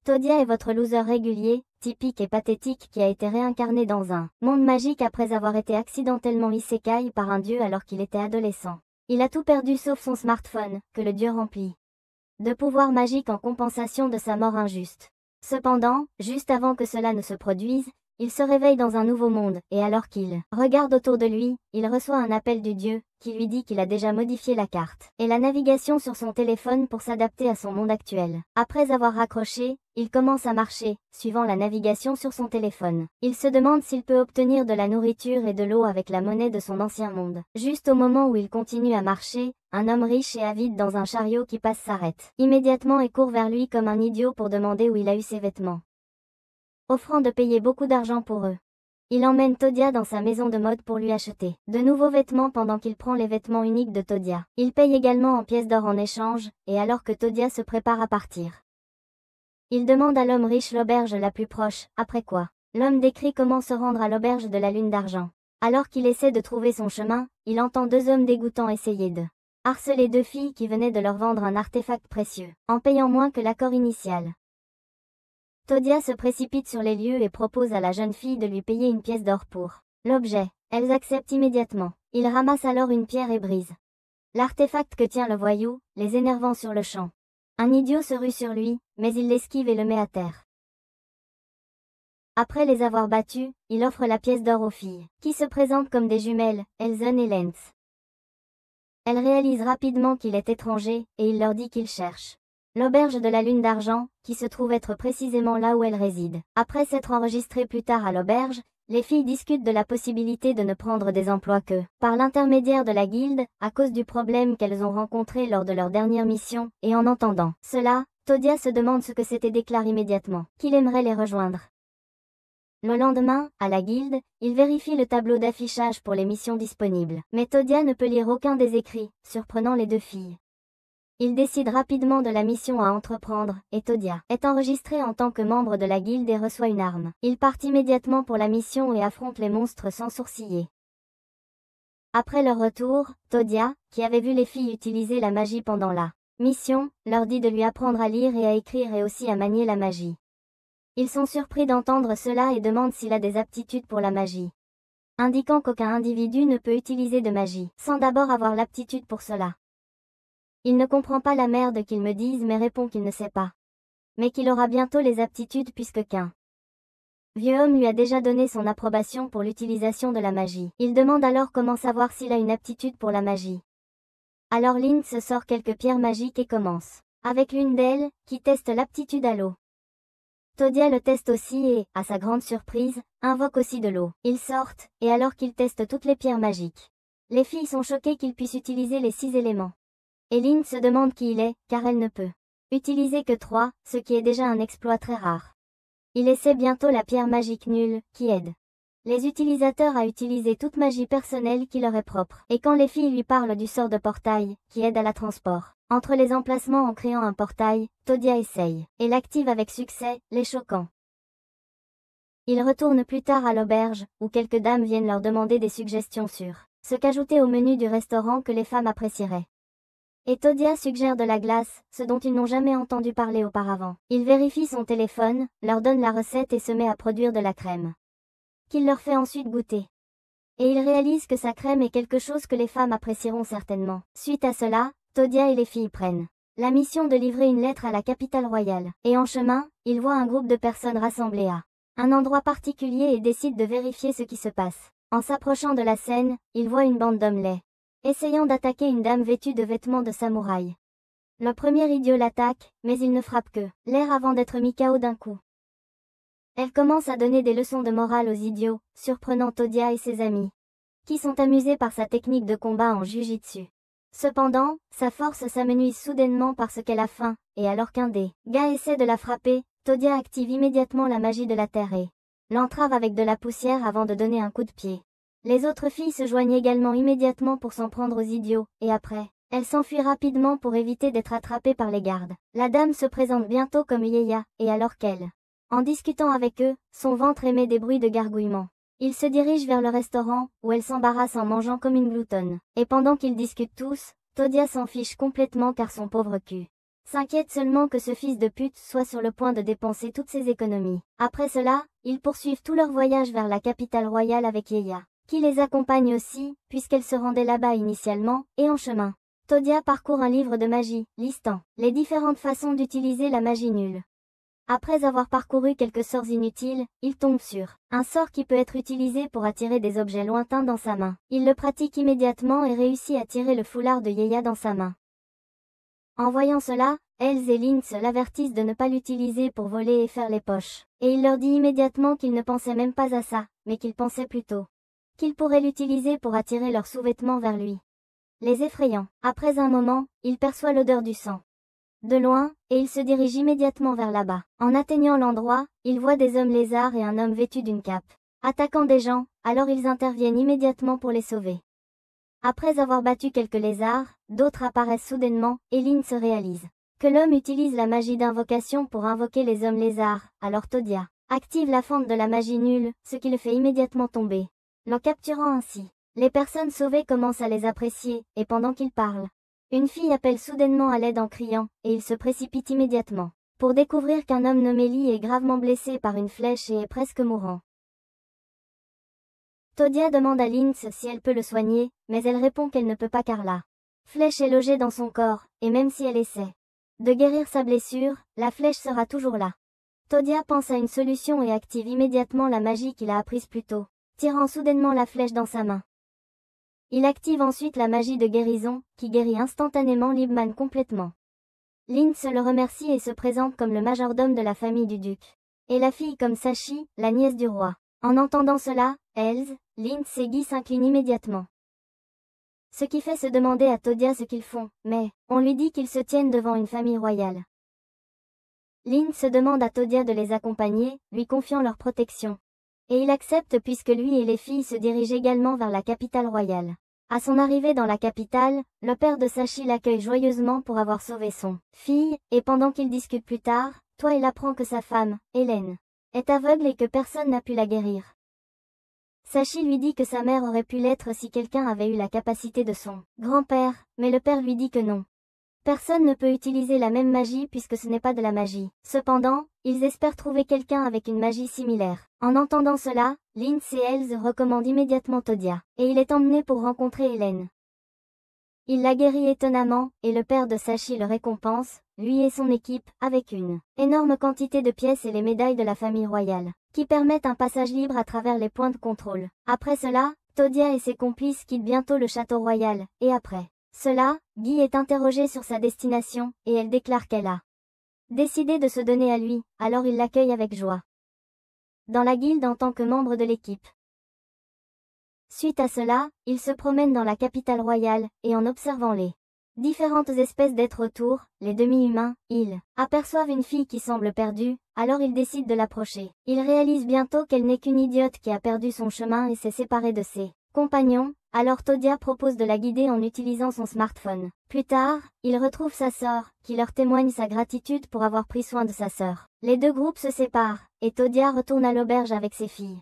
Todia est votre loser régulier, typique et pathétique qui a été réincarné dans un monde magique après avoir été accidentellement isekai par un dieu alors qu'il était adolescent. Il a tout perdu sauf son smartphone, que le dieu remplit de pouvoirs magiques en compensation de sa mort injuste. Cependant, juste avant que cela ne se produise, il se réveille dans un nouveau monde, et alors qu'il regarde autour de lui, il reçoit un appel du dieu, qui lui dit qu'il a déjà modifié la carte et la navigation sur son téléphone pour s'adapter à son monde actuel. Après avoir raccroché, il commence à marcher, suivant la navigation sur son téléphone. Il se demande s'il peut obtenir de la nourriture et de l'eau avec la monnaie de son ancien monde. Juste au moment où il continue à marcher, un homme riche et avide dans un chariot qui passe s'arrête immédiatement et court vers lui comme un idiot pour demander où il a eu ses vêtements, offrant de payer beaucoup d'argent pour eux. Il emmène Todia dans sa maison de mode pour lui acheter de nouveaux vêtements pendant qu'il prend les vêtements uniques de Todia. Il paye également en pièces d'or en échange, et alors que Todia se prépare à partir, il demande à l'homme riche l'auberge la plus proche, après quoi l'homme décrit comment se rendre à l'auberge de la lune d'argent. Alors qu'il essaie de trouver son chemin, il entend deux hommes dégoûtants essayer de harceler deux filles qui venaient de leur vendre un artefact précieux, en payant moins que l'accord initial. Todia se précipite sur les lieux et propose à la jeune fille de lui payer une pièce d'or pour l'objet. Elles acceptent immédiatement. Il ramasse alors une pierre et brise l'artefact que tient le voyou, les énervant sur le champ. Un idiot se rue sur lui, mais il l'esquive et le met à terre. Après les avoir battus, il offre la pièce d'or aux filles, qui se présentent comme des jumelles, Elzen et Lens. Elles réalisent rapidement qu'il est étranger, et il leur dit qu'il cherche l'auberge de la lune d'argent, qui se trouve être précisément là où elle réside. Après s'être enregistrées plus tard à l'auberge, les filles discutent de la possibilité de ne prendre des emplois que par l'intermédiaire de la guilde, à cause du problème qu'elles ont rencontré lors de leur dernière mission, et en entendant cela, Todia se demande ce que c'était et déclare immédiatement qu'il aimerait les rejoindre. Le lendemain, à la guilde, il vérifie le tableau d'affichage pour les missions disponibles, mais Todia ne peut lire aucun des écrits, surprenant les deux filles. Il décide rapidement de la mission à entreprendre, et Todia est enregistré en tant que membre de la guilde et reçoit une arme. Il part immédiatement pour la mission et affronte les monstres sans sourciller. Après leur retour, Todia, qui avait vu les filles utiliser la magie pendant la mission, leur dit de lui apprendre à lire et à écrire et aussi à manier la magie. Ils sont surpris d'entendre cela et demandent s'il a des aptitudes pour la magie, indiquant qu'aucun individu ne peut utiliser de magie sans d'abord avoir l'aptitude pour cela. Il ne comprend pas la merde qu'ils me disent mais répond qu'il ne sait pas, mais qu'il aura bientôt les aptitudes puisque qu'un vieux homme lui a déjà donné son approbation pour l'utilisation de la magie. Il demande alors comment savoir s'il a une aptitude pour la magie. Alors Lynn se sort quelques pierres magiques et commence avec l'une d'elles, qui teste l'aptitude à l'eau. Todia le teste aussi et, à sa grande surprise, invoque aussi de l'eau. Ils sortent, et alors qu'il teste toutes les pierres magiques, les filles sont choquées qu'il puisse utiliser les 6 éléments. Et Lynn se demande qui il est, car elle ne peut utiliser que 3, ce qui est déjà un exploit très rare. Il essaie bientôt la pierre magique nulle, qui aide les utilisateurs à utiliser toute magie personnelle qui leur est propre. Et quand les filles lui parlent du sort de portail, qui aide à la transport entre les emplacements en créant un portail, Todia essaye, et l'active avec succès, les choquant. Ils retournent plus tard à l'auberge, où quelques dames viennent leur demander des suggestions sur ce qu'ajouter au menu du restaurant que les femmes apprécieraient. Et Todia suggère de la glace, ce dont ils n'ont jamais entendu parler auparavant. Il vérifie son téléphone, leur donne la recette et se met à produire de la crème, qu'il leur fait ensuite goûter. Et il réalise que sa crème est quelque chose que les femmes apprécieront certainement. Suite à cela, Todia et les filles prennent la mission de livrer une lettre à la capitale royale. Et en chemin, ils voient un groupe de personnes rassemblées à un endroit particulier et décident de vérifier ce qui se passe. En s'approchant de la scène, ils voient une bande d'hommes laids essayant d'attaquer une dame vêtue de vêtements de samouraï. Le premier idiot l'attaque, mais il ne frappe que l'air avant d'être mis KO d'un coup. Elle commence à donner des leçons de morale aux idiots, surprenant Todia et ses amis, qui sont amusés par sa technique de combat en jujitsu. Cependant, sa force s'amenuise soudainement parce qu'elle a faim, et alors qu'un des gars essaie de la frapper, Todia active immédiatement la magie de la terre et l'entrave avec de la poussière avant de donner un coup de pied. Les autres filles se joignent également immédiatement pour s'en prendre aux idiots, et après, elles s'enfuient rapidement pour éviter d'être attrapées par les gardes. La dame se présente bientôt comme Yeya, et alors qu'elle, en discutant avec eux, son ventre émet des bruits de gargouillement. Ils se dirigent vers le restaurant, où elle s'embarrasse en mangeant comme une gloutonne. Et pendant qu'ils discutent tous, Todia s'en fiche complètement car son pauvre cul s'inquiète seulement que ce fils de pute soit sur le point de dépenser toutes ses économies. Après cela, ils poursuivent tout leur voyage vers la capitale royale avec Yeya, qui les accompagne aussi, puisqu'elle se rendait là-bas initialement, et en chemin. Todia parcourt un livre de magie, listant les différentes façons d'utiliser la magie nulle. Après avoir parcouru quelques sorts inutiles, il tombe sur un sort qui peut être utilisé pour attirer des objets lointains dans sa main. Il le pratique immédiatement et réussit à tirer le foulard de Yeya dans sa main. En voyant cela, Els et Linz l'avertissent de ne pas l'utiliser pour voler et faire les poches. Et il leur dit immédiatement qu'il ne pensait même pas à ça, mais qu'il pensait plutôt qu'il pourrait l'utiliser pour attirer leurs sous-vêtements vers lui, les effrayant. Après un moment, il perçoit l'odeur du sang de loin, et il se dirige immédiatement vers là-bas. En atteignant l'endroit, il voit des hommes lézards et un homme vêtu d'une cape attaquant des gens, alors ils interviennent immédiatement pour les sauver. Après avoir battu quelques lézards, d'autres apparaissent soudainement, et Lynn se réalise que l'homme utilise la magie d'invocation pour invoquer les hommes lézards, alors Todia active la fente de la magie nulle, ce qui le fait immédiatement tomber. L'en capturant ainsi, les personnes sauvées commencent à les apprécier, et pendant qu'ils parlent, une fille appelle soudainement à l'aide en criant, et il se précipite immédiatement, pour découvrir qu'un homme nommé Lee est gravement blessé par une flèche et est presque mourant. Todia demande à Linz si elle peut le soigner, mais elle répond qu'elle ne peut pas car la flèche est logée dans son corps, et même si elle essaie de guérir sa blessure, la flèche sera toujours là. Todia pense à une solution et active immédiatement la magie qu'il a apprise plus tôt, tirant soudainement la flèche dans sa main. Il active ensuite la magie de guérison, qui guérit instantanément Libman complètement. Linz le remercie et se présente comme le majordome de la famille du duc, et la fille comme Sachi, la nièce du roi. En entendant cela, Els, Linz et Guy s'inclinent immédiatement. Ce qui fait se demander à Todia ce qu'ils font, mais on lui dit qu'ils se tiennent devant une famille royale. Linz demande à Todia de les accompagner, lui confiant leur protection. Et il accepte puisque lui et les filles se dirigent également vers la capitale royale. À son arrivée dans la capitale, le père de Sachi l'accueille joyeusement pour avoir sauvé son fille, et pendant qu'ils discutent plus tard, Toil apprend que sa femme, Hélène, est aveugle et que personne n'a pu la guérir. Sachi lui dit que sa mère aurait pu l'être si quelqu'un avait eu la capacité de son grand-père, mais le père lui dit que non. Personne ne peut utiliser la même magie puisque ce n'est pas de la magie. Cependant, ils espèrent trouver quelqu'un avec une magie similaire. En entendant cela, Linz et Els recommandent immédiatement Todia, et il est emmené pour rencontrer Hélène. Il la guérit étonnamment, et le père de Sachi le récompense, lui et son équipe, avec une énorme quantité de pièces et les médailles de la famille royale, qui permettent un passage libre à travers les points de contrôle. Après cela, Todia et ses complices quittent bientôt le château royal, et après cela, Guy est interrogée sur sa destination, et elle déclare qu'elle a décidé de se donner à lui, alors il l'accueille avec joie dans la guilde en tant que membre de l'équipe. Suite à cela, il se promène dans la capitale royale, et en observant les différentes espèces d'êtres autour, les demi-humains, ils aperçoivent une fille qui semble perdue, alors ils décident de l'approcher. Ils réalisent bientôt qu'elle n'est qu'une idiote qui a perdu son chemin et s'est séparée de ses compagnons, alors Todia propose de la guider en utilisant son smartphone. Plus tard, il retrouve sa sœur, qui leur témoigne sa gratitude pour avoir pris soin de sa sœur. Les deux groupes se séparent, et Todia retourne à l'auberge avec ses filles.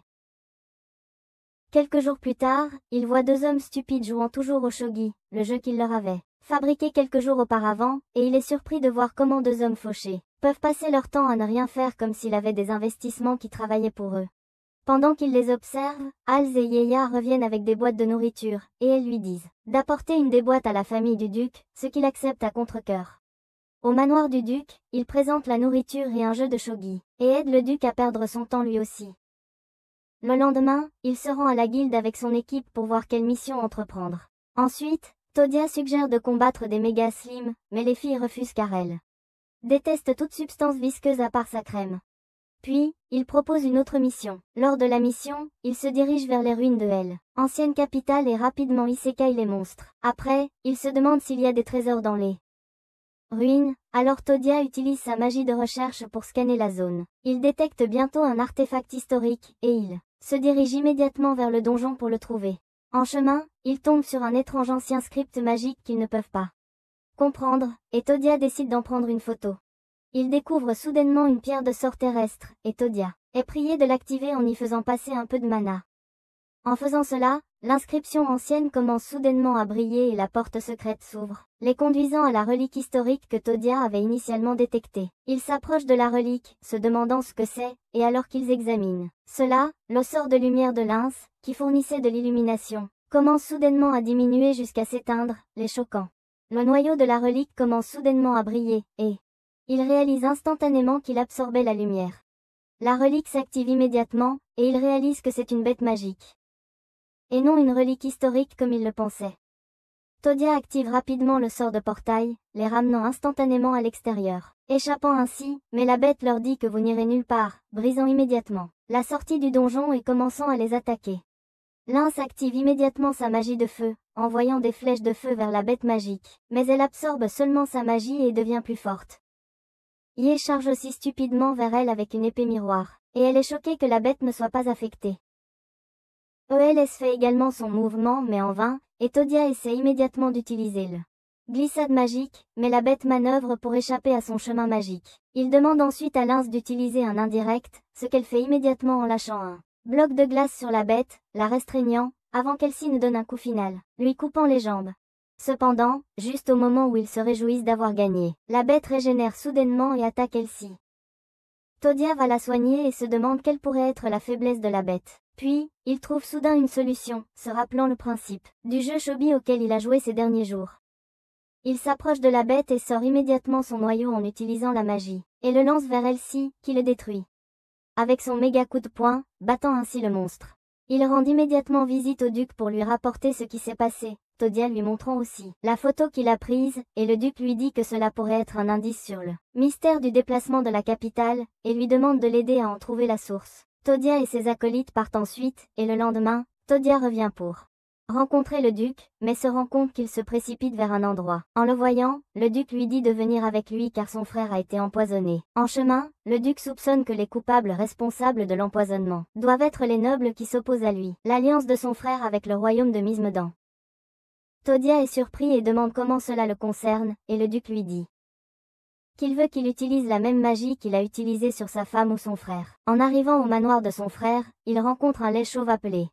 Quelques jours plus tard, il voit deux hommes stupides jouant toujours au shogi, le jeu qu'il leur avait fabriqué quelques jours auparavant, et il est surpris de voir comment deux hommes fauchés peuvent passer leur temps à ne rien faire comme s'il avait des investissements qui travaillaient pour eux. Pendant qu'il les observe, Els et Yeya reviennent avec des boîtes de nourriture, et elles lui disent d'apporter une des boîtes à la famille du duc, ce qu'il accepte à contre-cœur. Au manoir du duc, il présente la nourriture et un jeu de shogi, et aide le duc à perdre son temps lui aussi. Le lendemain, il se rend à la guilde avec son équipe pour voir quelle mission entreprendre. Ensuite, Todia suggère de combattre des méga slims, mais les filles refusent car elles détestent toute substance visqueuse à part sa crème. Puis, il propose une autre mission. Lors de la mission, il se dirige vers les ruines de L, ancienne capitale, et rapidement isekai les monstres. Après, il se demande s'il y a des trésors dans les ruines, alors Todia utilise sa magie de recherche pour scanner la zone. Il détecte bientôt un artefact historique, et il se dirige immédiatement vers le donjon pour le trouver. En chemin, il tombe sur un étrange ancien script magique qu'ils ne peuvent pas comprendre, et Todia décide d'en prendre une photo. Il découvre soudainement une pierre de sort terrestre, et Todia est prié de l'activer en y faisant passer un peu de mana. En faisant cela, l'inscription ancienne commence soudainement à briller et la porte secrète s'ouvre, les conduisant à la relique historique que Todia avait initialement détectée. Ils s'approchent de la relique, se demandant ce que c'est, et alors qu'ils examinent cela, le sort de lumière de Lens, qui fournissait de l'illumination, commence soudainement à diminuer jusqu'à s'éteindre, les choquant. Le noyau de la relique commence soudainement à briller, et il réalise instantanément qu'il absorbait la lumière. La relique s'active immédiatement, et il réalise que c'est une bête magique. Et non une relique historique comme il le pensait. Todia active rapidement le sort de portail, les ramenant instantanément à l'extérieur, échappant ainsi, mais la bête leur dit que vous n'irez nulle part, brisant immédiatement la sortie du donjon et commençant à les attaquer. Lens active immédiatement sa magie de feu, envoyant des flèches de feu vers la bête magique, mais elle absorbe seulement sa magie et devient plus forte. Ye charge aussi stupidement vers elle avec une épée miroir, et elle est choquée que la bête ne soit pas affectée. ELS fait également son mouvement mais en vain, et Todia essaie immédiatement d'utiliser le glissade magique, mais la bête manœuvre pour échapper à son chemin magique. Il demande ensuite à Lens d'utiliser un indirect, ce qu'elle fait immédiatement en lâchant un bloc de glace sur la bête, la restreignant, avant qu'elle-ci ne donne un coup final, lui coupant les jambes. Cependant, juste au moment où ils se réjouissent d'avoir gagné, la bête régénère soudainement et attaque elle-ci. Todia va la soigner et se demande quelle pourrait être la faiblesse de la bête. Puis, il trouve soudain une solution, se rappelant le principe du jeu Shobi auquel il a joué ces derniers jours. Il s'approche de la bête et sort immédiatement son noyau en utilisant la magie, et le lance vers elle-ci, qui le détruit. Avec son méga coup de poing, battant ainsi le monstre. Il rend immédiatement visite au duc pour lui rapporter ce qui s'est passé, Todia lui montrant aussi la photo qu'il a prise, et le duc lui dit que cela pourrait être un indice sur le mystère du déplacement de la capitale, et lui demande de l'aider à en trouver la source. Todia et ses acolytes partent ensuite, et le lendemain, Todia revient pour rencontrer le duc, mais se rend compte qu'il se précipite vers un endroit. En le voyant, le duc lui dit de venir avec lui car son frère a été empoisonné. En chemin, le duc soupçonne que les coupables responsables de l'empoisonnement doivent être les nobles qui s'opposent à lui, l'alliance de son frère avec le royaume de Mizmedan. Todia est surpris et demande comment cela le concerne, et le duc lui dit qu'il veut qu'il utilise la même magie qu'il a utilisée sur sa femme ou son frère. En arrivant au manoir de son frère, il rencontre un laid chauve appelé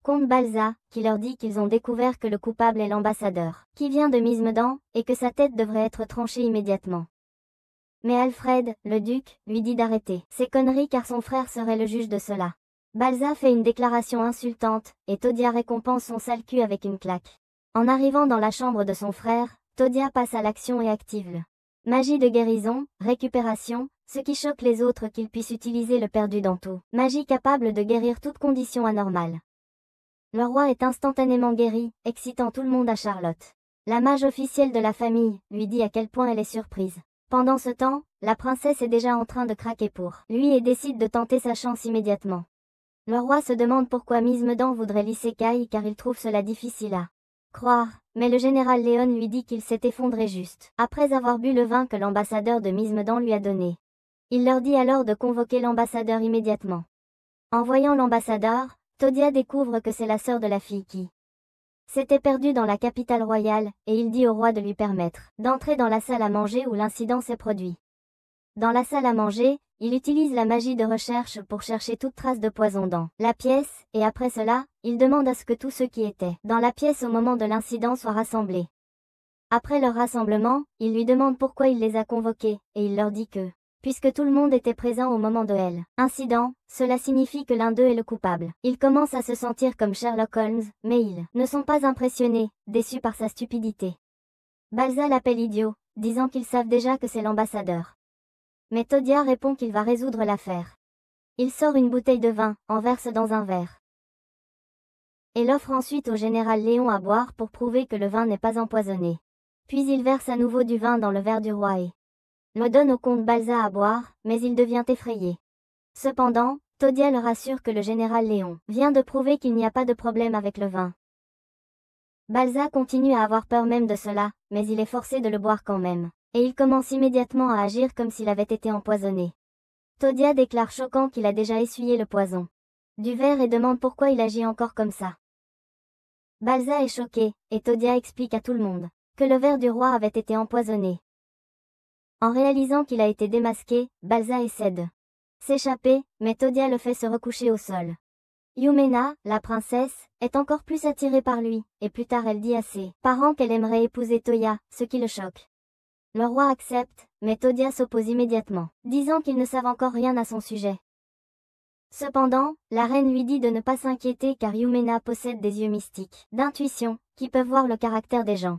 Comte Balza, qui leur dit qu'ils ont découvert que le coupable est l'ambassadeur, qui vient de Mizmedan, et que sa tête devrait être tranchée immédiatement. Mais Alfred, le duc, lui dit d'arrêter ces conneries car son frère serait le juge de cela. Balza fait une déclaration insultante, et Todia récompense son sale cul avec une claque. En arrivant dans la chambre de son frère, Todia passe à l'action et active le magie de guérison, récupération, ce qui choque les autres qu'ils puissent utiliser le perdu dans tout. Magie capable de guérir toute condition anormale. Le roi est instantanément guéri, excitant tout le monde à Charlotte. La mage officielle de la famille lui dit à quel point elle est surprise. Pendant ce temps, la princesse est déjà en train de craquer pour lui et décide de tenter sa chance immédiatement. Le roi se demande pourquoi Mizmedan voudrait l'isekai car il trouve cela difficile à croire, mais le général Léon lui dit qu'il s'est effondré juste après avoir bu le vin que l'ambassadeur de Mizmedan lui a donné. Il leur dit alors de convoquer l'ambassadeur immédiatement. En voyant l'ambassadeur, Todia découvre que c'est la sœur de la fille qui s'était perdue dans la capitale royale, et il dit au roi de lui permettre d'entrer dans la salle à manger où l'incident s'est produit. Dans la salle à manger, il utilise la magie de recherche pour chercher toute trace de poison dans la pièce, et après cela, il demande à ce que tous ceux qui étaient dans la pièce au moment de l'incident soient rassemblés. Après leur rassemblement, il lui demande pourquoi il les a convoqués, et il leur dit que, puisque tout le monde était présent au moment de l'incident, cela signifie que l'un d'eux est le coupable. Ils commencent à se sentir comme Sherlock Holmes, mais ils ne sont pas impressionnés, déçus par sa stupidité. Balza l'appelle idiot, disant qu'ils savent déjà que c'est l'ambassadeur. Mais Todia répond qu'il va résoudre l'affaire. Il sort une bouteille de vin, en verse dans un verre, et l'offre ensuite au général Léon à boire pour prouver que le vin n'est pas empoisonné. Puis il verse à nouveau du vin dans le verre du roi et le donne au comte Balza à boire, mais il devient effrayé. Cependant, Todia le rassure que le général Léon vient de prouver qu'il n'y a pas de problème avec le vin. Balza continue à avoir peur même de cela, mais il est forcé de le boire quand même, et il commence immédiatement à agir comme s'il avait été empoisonné. Todia déclare choquant qu'il a déjà essuyé le poison du verre et demande pourquoi il agit encore comme ça. Balza est choqué, et Todia explique à tout le monde que le verre du roi avait été empoisonné. En réalisant qu'il a été démasqué, Balza essaie de s'échapper, mais Todia le fait se recoucher au sol. Yumena, la princesse, est encore plus attirée par lui, et plus tard elle dit à ses parents qu'elle aimerait épouser Toya, ce qui le choque. Le roi accepte, mais Toya s'oppose immédiatement, disant qu'ils ne savent encore rien à son sujet. Cependant, la reine lui dit de ne pas s'inquiéter car Yumena possède des yeux mystiques, d'intuition, qui peuvent voir le caractère des gens.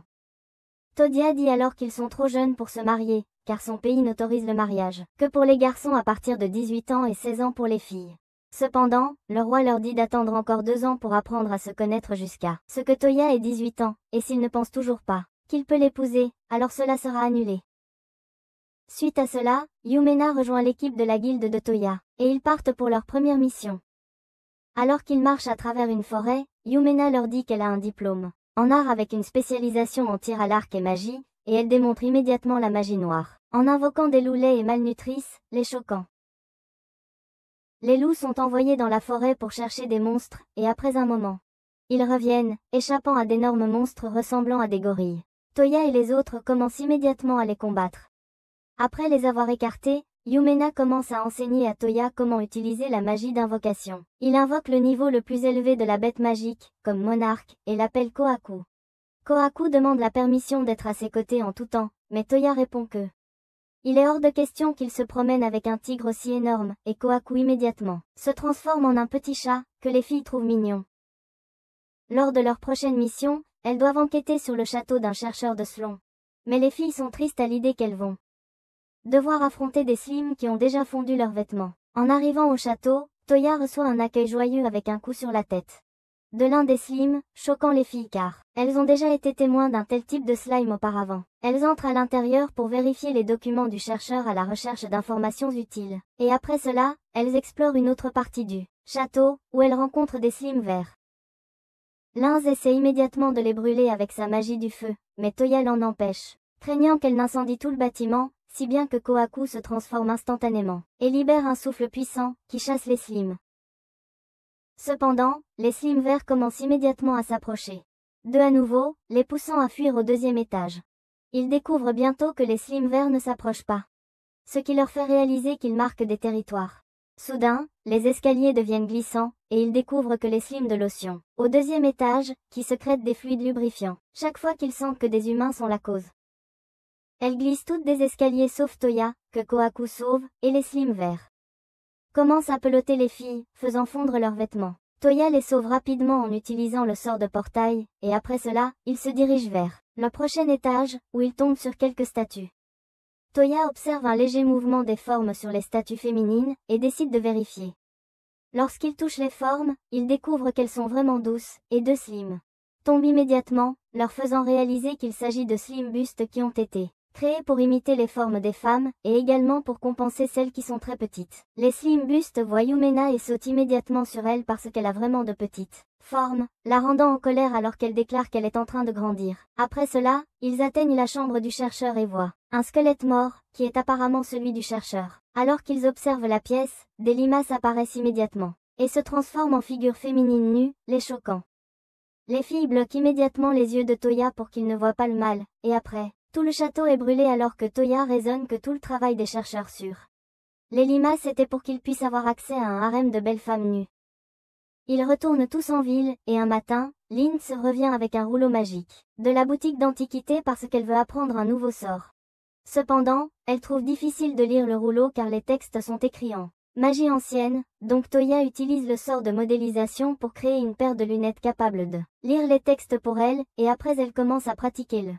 Toya dit alors qu'ils sont trop jeunes pour se marier, car son pays n'autorise le mariage que pour les garçons à partir de 18 ans et 16 ans pour les filles. Cependant, le roi leur dit d'attendre encore 2 ans pour apprendre à se connaître jusqu'à ce que Toya ait 18 ans, et s'il ne pense toujours pas qu'il peut l'épouser, alors cela sera annulé. Suite à cela, Yumena rejoint l'équipe de la guilde de Toya, et ils partent pour leur première mission. Alors qu'ils marchent à travers une forêt, Yumena leur dit qu'elle a un diplôme en art avec une spécialisation en tir à l'arc et magie, et elle démontre immédiatement la magie noire, en invoquant des loups laids et malnutrices, les choquant. Les loups sont envoyés dans la forêt pour chercher des monstres, et après un moment, ils reviennent, échappant à d'énormes monstres ressemblant à des gorilles. Toya et les autres commencent immédiatement à les combattre. Après les avoir écartés, Yumena commence à enseigner à Toya comment utiliser la magie d'invocation. Il invoque le niveau le plus élevé de la bête magique, comme monarque, et l'appelle Kohaku. Kohaku demande la permission d'être à ses côtés en tout temps, mais Toya répond que il est hors de question qu'il se promène avec un tigre aussi énorme, et Kohaku immédiatement se transforme en un petit chat, que les filles trouvent mignon. Lors de leur prochaine mission, elles doivent enquêter sur le château d'un chercheur de Slon. Mais les filles sont tristes à l'idée qu'elles vont devoir affronter des slims qui ont déjà fondu leurs vêtements. En arrivant au château, Toya reçoit un accueil joyeux avec un coup sur la tête de l'un des slims, choquant les filles car elles ont déjà été témoins d'un tel type de slime auparavant. Elles entrent à l'intérieur pour vérifier les documents du chercheur à la recherche d'informations utiles. Et après cela, elles explorent une autre partie du château, où elles rencontrent des slims verts. L'un essaie immédiatement de les brûler avec sa magie du feu, mais Toya l'en empêche, craignant qu'elle n'incendie tout le bâtiment, si bien que Kohaku se transforme instantanément, et libère un souffle puissant, qui chasse les slims. Cependant, les slims verts commencent immédiatement à s'approcher à nouveau, les poussant à fuir au 2e étage. Ils découvrent bientôt que les slims verts ne s'approchent pas, ce qui leur fait réaliser qu'ils marquent des territoires. Soudain, les escaliers deviennent glissants, et ils découvrent que les slims de lotion, au 2e étage, qui secrètent des fluides lubrifiants, chaque fois qu'ils sentent que des humains sont la cause. Elles glissent toutes des escaliers sauf Toya, que Kohaku sauve, et les slims verts commencent à peloter les filles, faisant fondre leurs vêtements. Toya les sauve rapidement en utilisant le sort de portail, et après cela, ils se dirigent vers le prochain étage, où ils tombent sur quelques statues. Toya observe un léger mouvement des formes sur les statues féminines, et décide de vérifier. Lorsqu'il touche les formes, il découvre qu'elles sont vraiment douces, et 2 slims tombent immédiatement, leur faisant réaliser qu'il s'agit de slim bustes qui ont été créés pour imiter les formes des femmes, et également pour compenser celles qui sont très petites. Les slim bustes voient Yumena et sautent immédiatement sur elle parce qu'elle a vraiment de petites formes, la rendant en colère alors qu'elle déclare qu'elle est en train de grandir. Après cela, ils atteignent la chambre du chercheur et voient un squelette mort, qui est apparemment celui du chercheur. Alors qu'ils observent la pièce, des limaces apparaissent immédiatement, et se transforment en figures féminines nues, les choquant. Les filles bloquent immédiatement les yeux de Toya pour qu'ils ne voient pas le mal, et après, tout le château est brûlé alors que Toya raisonne que tout le travail des chercheurs sur les limaces était pour qu'ils puissent avoir accès à un harem de belles femmes nues. Ils retournent tous en ville, et un matin, Linz revient avec un rouleau magique de la boutique d'antiquité parce qu'elle veut apprendre un nouveau sort. Cependant, elle trouve difficile de lire le rouleau car les textes sont écrits en magie ancienne, donc Toya utilise le sort de modélisation pour créer une paire de lunettes capables de lire les textes pour elle, et après elle commence à pratiquer le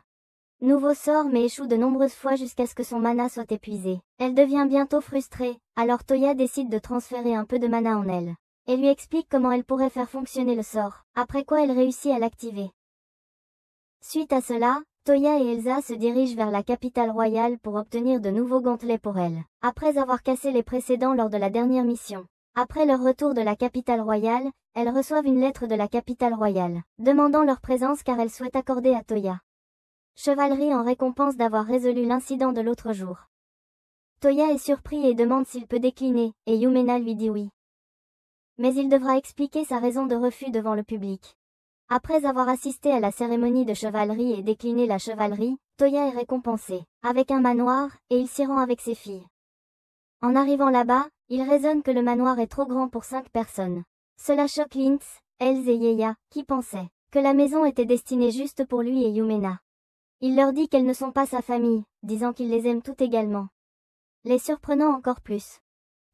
nouveau sort mais échoue de nombreuses fois jusqu'à ce que son mana soit épuisé. Elle devient bientôt frustrée, alors Toya décide de transférer un peu de mana en elle, et lui explique comment elle pourrait faire fonctionner le sort, après quoi elle réussit à l'activer. Suite à cela, Toya et Elsa se dirigent vers la capitale royale pour obtenir de nouveaux gantelets pour elle, après avoir cassé les précédents lors de la dernière mission. Après leur retour de la capitale royale, elles reçoivent une lettre de la capitale royale, demandant leur présence car elles souhaitent accorder à Toya chevalerie en récompense d'avoir résolu l'incident de l'autre jour. Toya est surpris et demande s'il peut décliner, et Yumena lui dit oui. Mais il devra expliquer sa raison de refus devant le public. Après avoir assisté à la cérémonie de chevalerie et décliné la chevalerie, Toya est récompensé avec un manoir, et il s'y rend avec ses filles. En arrivant là-bas, il raisonne que le manoir est trop grand pour 5 personnes. Cela choque Lynx, Elz et Yeya, qui pensaient que la maison était destinée juste pour lui et Yumena. Il leur dit qu'elles ne sont pas sa famille, disant qu'il les aime toutes également, les surprenant encore plus.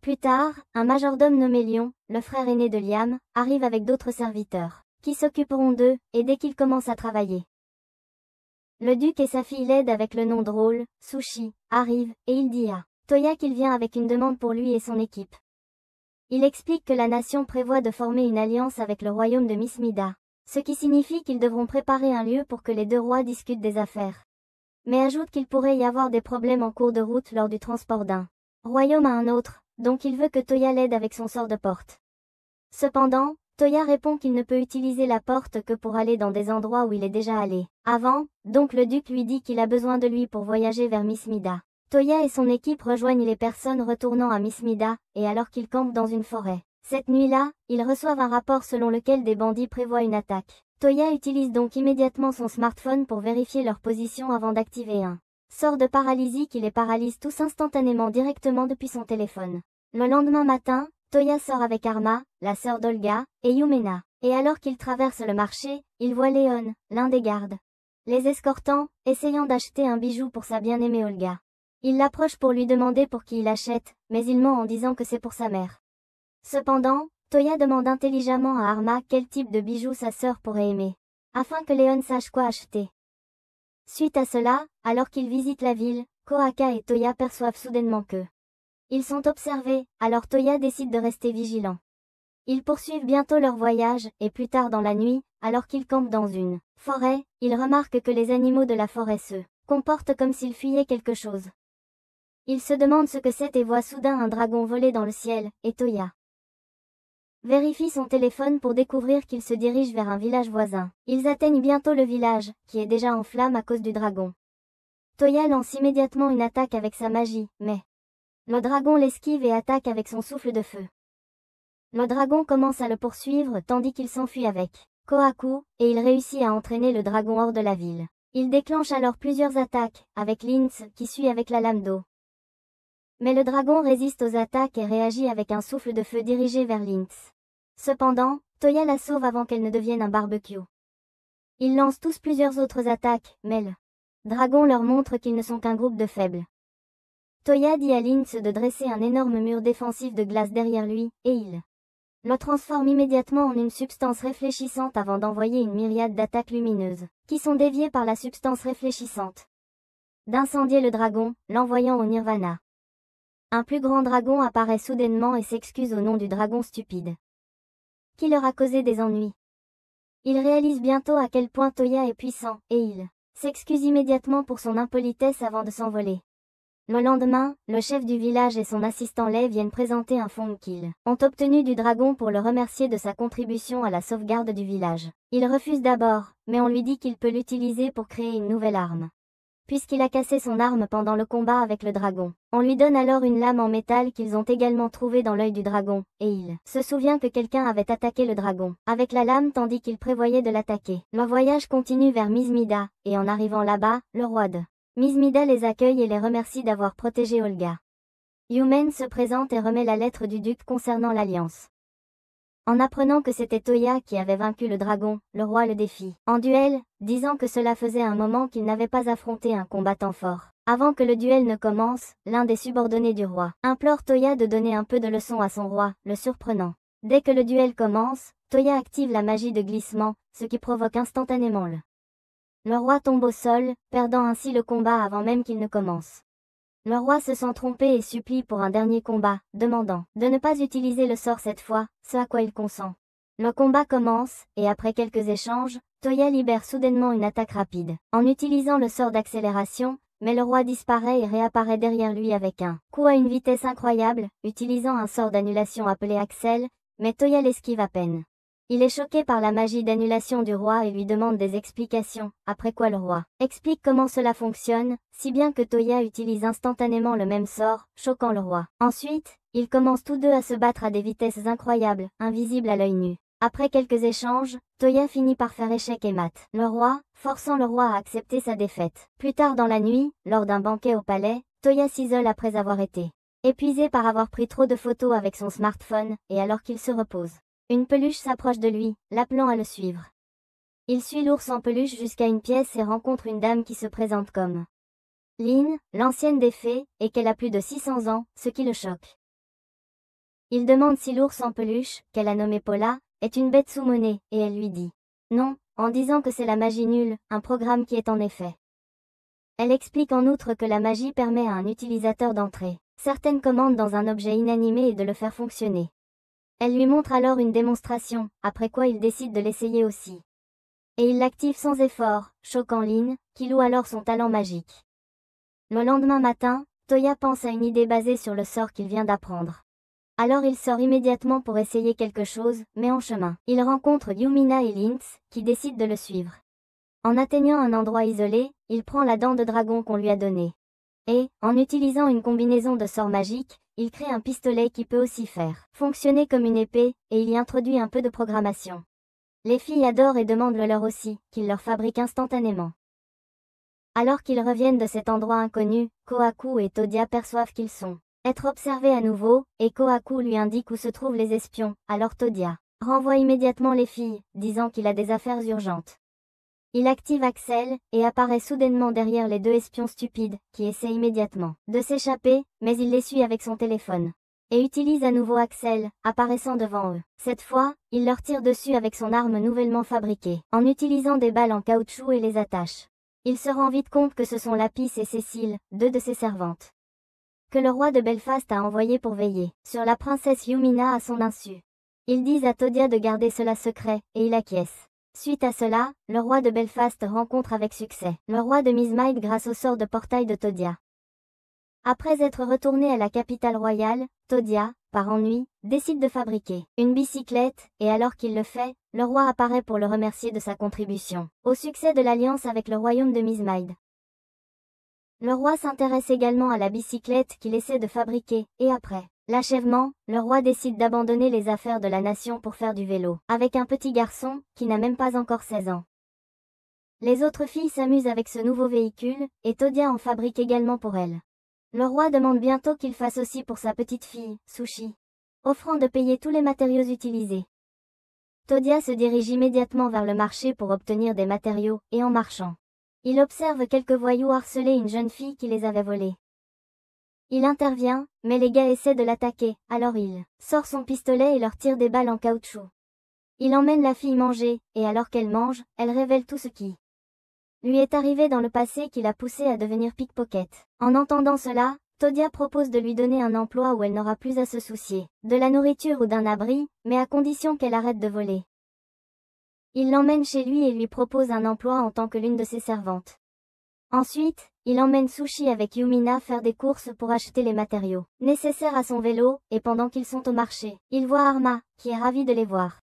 Plus tard, un majordome nommé Lion, le frère aîné de Liam, arrive avec d'autres serviteurs, qui s'occuperont d'eux, et dès qu'ils commencent à travailler. Le duc et sa fille Led avec le nom drôle, Sushi, arrivent, et il dit à Toya qu'il vient avec une demande pour lui et son équipe. Il explique que la nation prévoit de former une alliance avec le royaume de Miss Mida, ce qui signifie qu'ils devront préparer un lieu pour que les deux rois discutent des affaires. Mais ajoute qu'il pourrait y avoir des problèmes en cours de route lors du transport d'un royaume à un autre, donc il veut que Toya l'aide avec son sort de porte. Cependant, Toya répond qu'il ne peut utiliser la porte que pour aller dans des endroits où il est déjà allé avant, donc le duc lui dit qu'il a besoin de lui pour voyager vers Miss Mida. Toya et son équipe rejoignent les personnes retournant à Miss Mida, et alors qu'ils campent dans une forêt. Cette nuit-là, ils reçoivent un rapport selon lequel des bandits prévoient une attaque. Toya utilise donc immédiatement son smartphone pour vérifier leur position avant d'activer un sort de paralysie qui les paralyse tous instantanément directement depuis son téléphone. Le lendemain matin, Toya sort avec Arma, la sœur d'Olga, et Yumena. Et alors qu'ils traversent le marché, il voit Léon, l'un des gardes, les escortant, essayant d'acheter un bijou pour sa bien-aimée Olga. Il l'approche pour lui demander pour qui il achète, mais il ment en disant que c'est pour sa mère. Cependant, Toya demande intelligemment à Arma quel type de bijou sa sœur pourrait aimer, afin que Léon sache quoi acheter. Suite à cela, alors qu'ils visitent la ville, Kohaka et Toya perçoivent soudainement que ils sont observés, alors Toya décide de rester vigilant. Ils poursuivent bientôt leur voyage, et plus tard dans la nuit, alors qu'ils campent dans une forêt, ils remarquent que les animaux de la forêt se comportent comme s'ils fuyaient quelque chose. Ils se demandent ce que c'est et voient soudain un dragon voler dans le ciel, et Toya vérifie son téléphone pour découvrir qu'il se dirige vers un village voisin. Ils atteignent bientôt le village, qui est déjà en flammes à cause du dragon. Toya lance immédiatement une attaque avec sa magie, mais le dragon l'esquive et attaque avec son souffle de feu. Le dragon commence à le poursuivre tandis qu'il s'enfuit avec Kohaku, et il réussit à entraîner le dragon hors de la ville. Il déclenche alors plusieurs attaques, avec Lynx qui suit avec la lame d'eau. Mais le dragon résiste aux attaques et réagit avec un souffle de feu dirigé vers Lynx. Cependant, Toya la sauve avant qu'elle ne devienne un barbecue. Ils lancent tous plusieurs autres attaques, mais le dragon leur montre qu'ils ne sont qu'un groupe de faibles. Toya dit à Lynx de dresser un énorme mur défensif de glace derrière lui, et il le transforme immédiatement en une substance réfléchissante avant d'envoyer une myriade d'attaques lumineuses, qui sont déviées par la substance réfléchissante, d'incendier le dragon, l'envoyant au nirvana. Un plus grand dragon apparaît soudainement et s'excuse au nom du dragon stupide, qui leur a causé des ennuis. Il réalise bientôt à quel point Toya est puissant, et il s'excuse immédiatement pour son impolitesse avant de s'envoler. Le lendemain, le chef du village et son assistant Lei viennent présenter un fonds qu'ils ont obtenu du dragon pour le remercier de sa contribution à la sauvegarde du village. Il refuse d'abord, mais on lui dit qu'il peut l'utiliser pour créer une nouvelle arme, puisqu'il a cassé son arme pendant le combat avec le dragon. On lui donne alors une lame en métal qu'ils ont également trouvée dans l'œil du dragon, et il se souvient que quelqu'un avait attaqué le dragon avec la lame tandis qu'il prévoyait de l'attaquer. Le voyage continue vers Miss Mida, et en arrivant là-bas, le roi de Miss Mida les accueille et les remercie d'avoir protégé Olga. Yumen se présente et remet la lettre du duc concernant l'alliance. En apprenant que c'était Toya qui avait vaincu le dragon, le roi le défie en duel, disant que cela faisait un moment qu'il n'avait pas affronté un combattant fort. Avant que le duel ne commence, l'un des subordonnés du roi implore Toya de donner un peu de leçon à son roi, le surprenant. Dès que le duel commence, Toya active la magie de glissement, ce qui provoque instantanément le roi tombe au sol, perdant ainsi le combat avant même qu'il ne commence. Le roi se sent trompé et supplie pour un dernier combat, demandant de ne pas utiliser le sort cette fois, ce à quoi il consent. Le combat commence, et après quelques échanges, Toya libère soudainement une attaque rapide, en utilisant le sort d'accélération, mais le roi disparaît et réapparaît derrière lui avec un coup à une vitesse incroyable, utilisant un sort d'annulation appelé Axel, mais Toya l'esquive à peine. Il est choqué par la magie d'annulation du roi et lui demande des explications, après quoi le roi explique comment cela fonctionne, si bien que Toya utilise instantanément le même sort, choquant le roi. Ensuite, ils commencent tous deux à se battre à des vitesses incroyables, invisibles à l'œil nu. Après quelques échanges, Toya finit par faire échec et mat le roi, forçant le roi à accepter sa défaite. Plus tard dans la nuit, lors d'un banquet au palais, Toya s'isole après avoir été épuisé par avoir pris trop de photos avec son smartphone, et alors qu'il se repose. Une peluche s'approche de lui, l'appelant à le suivre. Il suit l'ours en peluche jusqu'à une pièce et rencontre une dame qui se présente comme Lynn, l'ancienne des fées, et qu'elle a plus de 600 ans, ce qui le choque. Il demande si l'ours en peluche, qu'elle a nommé Paula, est une bête sous monnaie, et elle lui dit non, en disant que c'est la magie nulle, un programme qui est en effet. Elle explique en outre que la magie permet à un utilisateur d'entrer certaines commandes dans un objet inanimé et de le faire fonctionner. Elle lui montre alors une démonstration, après quoi il décide de l'essayer aussi. Et il l'active sans effort, choquant Lynn, qui loue alors son talent magique. Le lendemain matin, Toya pense à une idée basée sur le sort qu'il vient d'apprendre. Alors il sort immédiatement pour essayer quelque chose, mais en chemin, il rencontre Yumina et Lynx, qui décident de le suivre. En atteignant un endroit isolé, il prend la dent de dragon qu'on lui a donnée. Et, en utilisant une combinaison de sorts magiques, il crée un pistolet qui peut aussi faire fonctionner comme une épée, et il y introduit un peu de programmation. Les filles adorent et demandent le leur aussi, qu'il leur fabrique instantanément. Alors qu'ils reviennent de cet endroit inconnu, Kohaku et Todia perçoivent qu'ils sont être observés à nouveau, et Kohaku lui indique où se trouvent les espions, alors Todia renvoie immédiatement les filles, disant qu'il a des affaires urgentes. Il active Axel, et apparaît soudainement derrière les deux espions stupides, qui essaient immédiatement de s'échapper, mais il les suit avec son téléphone. Et utilise à nouveau Axel, apparaissant devant eux. Cette fois, il leur tire dessus avec son arme nouvellement fabriquée, en utilisant des balles en caoutchouc et les attache. Il se rend vite compte que ce sont Lapis et Cécile, deux de ses servantes, que le roi de Belfast a envoyé pour veiller sur la princesse Yumina à son insu. Ils disent à Todia de garder cela secret, et il acquiesce. Suite à cela, le roi de Belfast rencontre avec succès le roi de Mizmaid grâce au sort de portail de Todia. Après être retourné à la capitale royale, Todia, par ennui, décide de fabriquer une bicyclette, et alors qu'il le fait, le roi apparaît pour le remercier de sa contribution au succès de l'alliance avec le royaume de Mizmaid. Le roi s'intéresse également à la bicyclette qu'il essaie de fabriquer, et après l'achèvement, le roi décide d'abandonner les affaires de la nation pour faire du vélo, avec un petit garçon, qui n'a même pas encore 16 ans. Les autres filles s'amusent avec ce nouveau véhicule, et Todia en fabrique également pour elle. Le roi demande bientôt qu'il fasse aussi pour sa petite fille, Sushi, offrant de payer tous les matériaux utilisés. Todia se dirige immédiatement vers le marché pour obtenir des matériaux, et en marchant, il observe quelques voyous harceler une jeune fille qui les avait volés. Il intervient, mais les gars essaient de l'attaquer, alors il sort son pistolet et leur tire des balles en caoutchouc. Il emmène la fille manger, et alors qu'elle mange, elle révèle tout ce qui lui est arrivé dans le passé qui l'a poussée à devenir pickpocket. En entendant cela, Todia propose de lui donner un emploi où elle n'aura plus à se soucier de la nourriture ou d'un abri, mais à condition qu'elle arrête de voler. Il l'emmène chez lui et lui propose un emploi en tant que l'une de ses servantes. Ensuite, il emmène Sushi avec Yumina faire des courses pour acheter les matériaux nécessaires à son vélo, et pendant qu'ils sont au marché, il voit Arma, qui est ravie de les voir.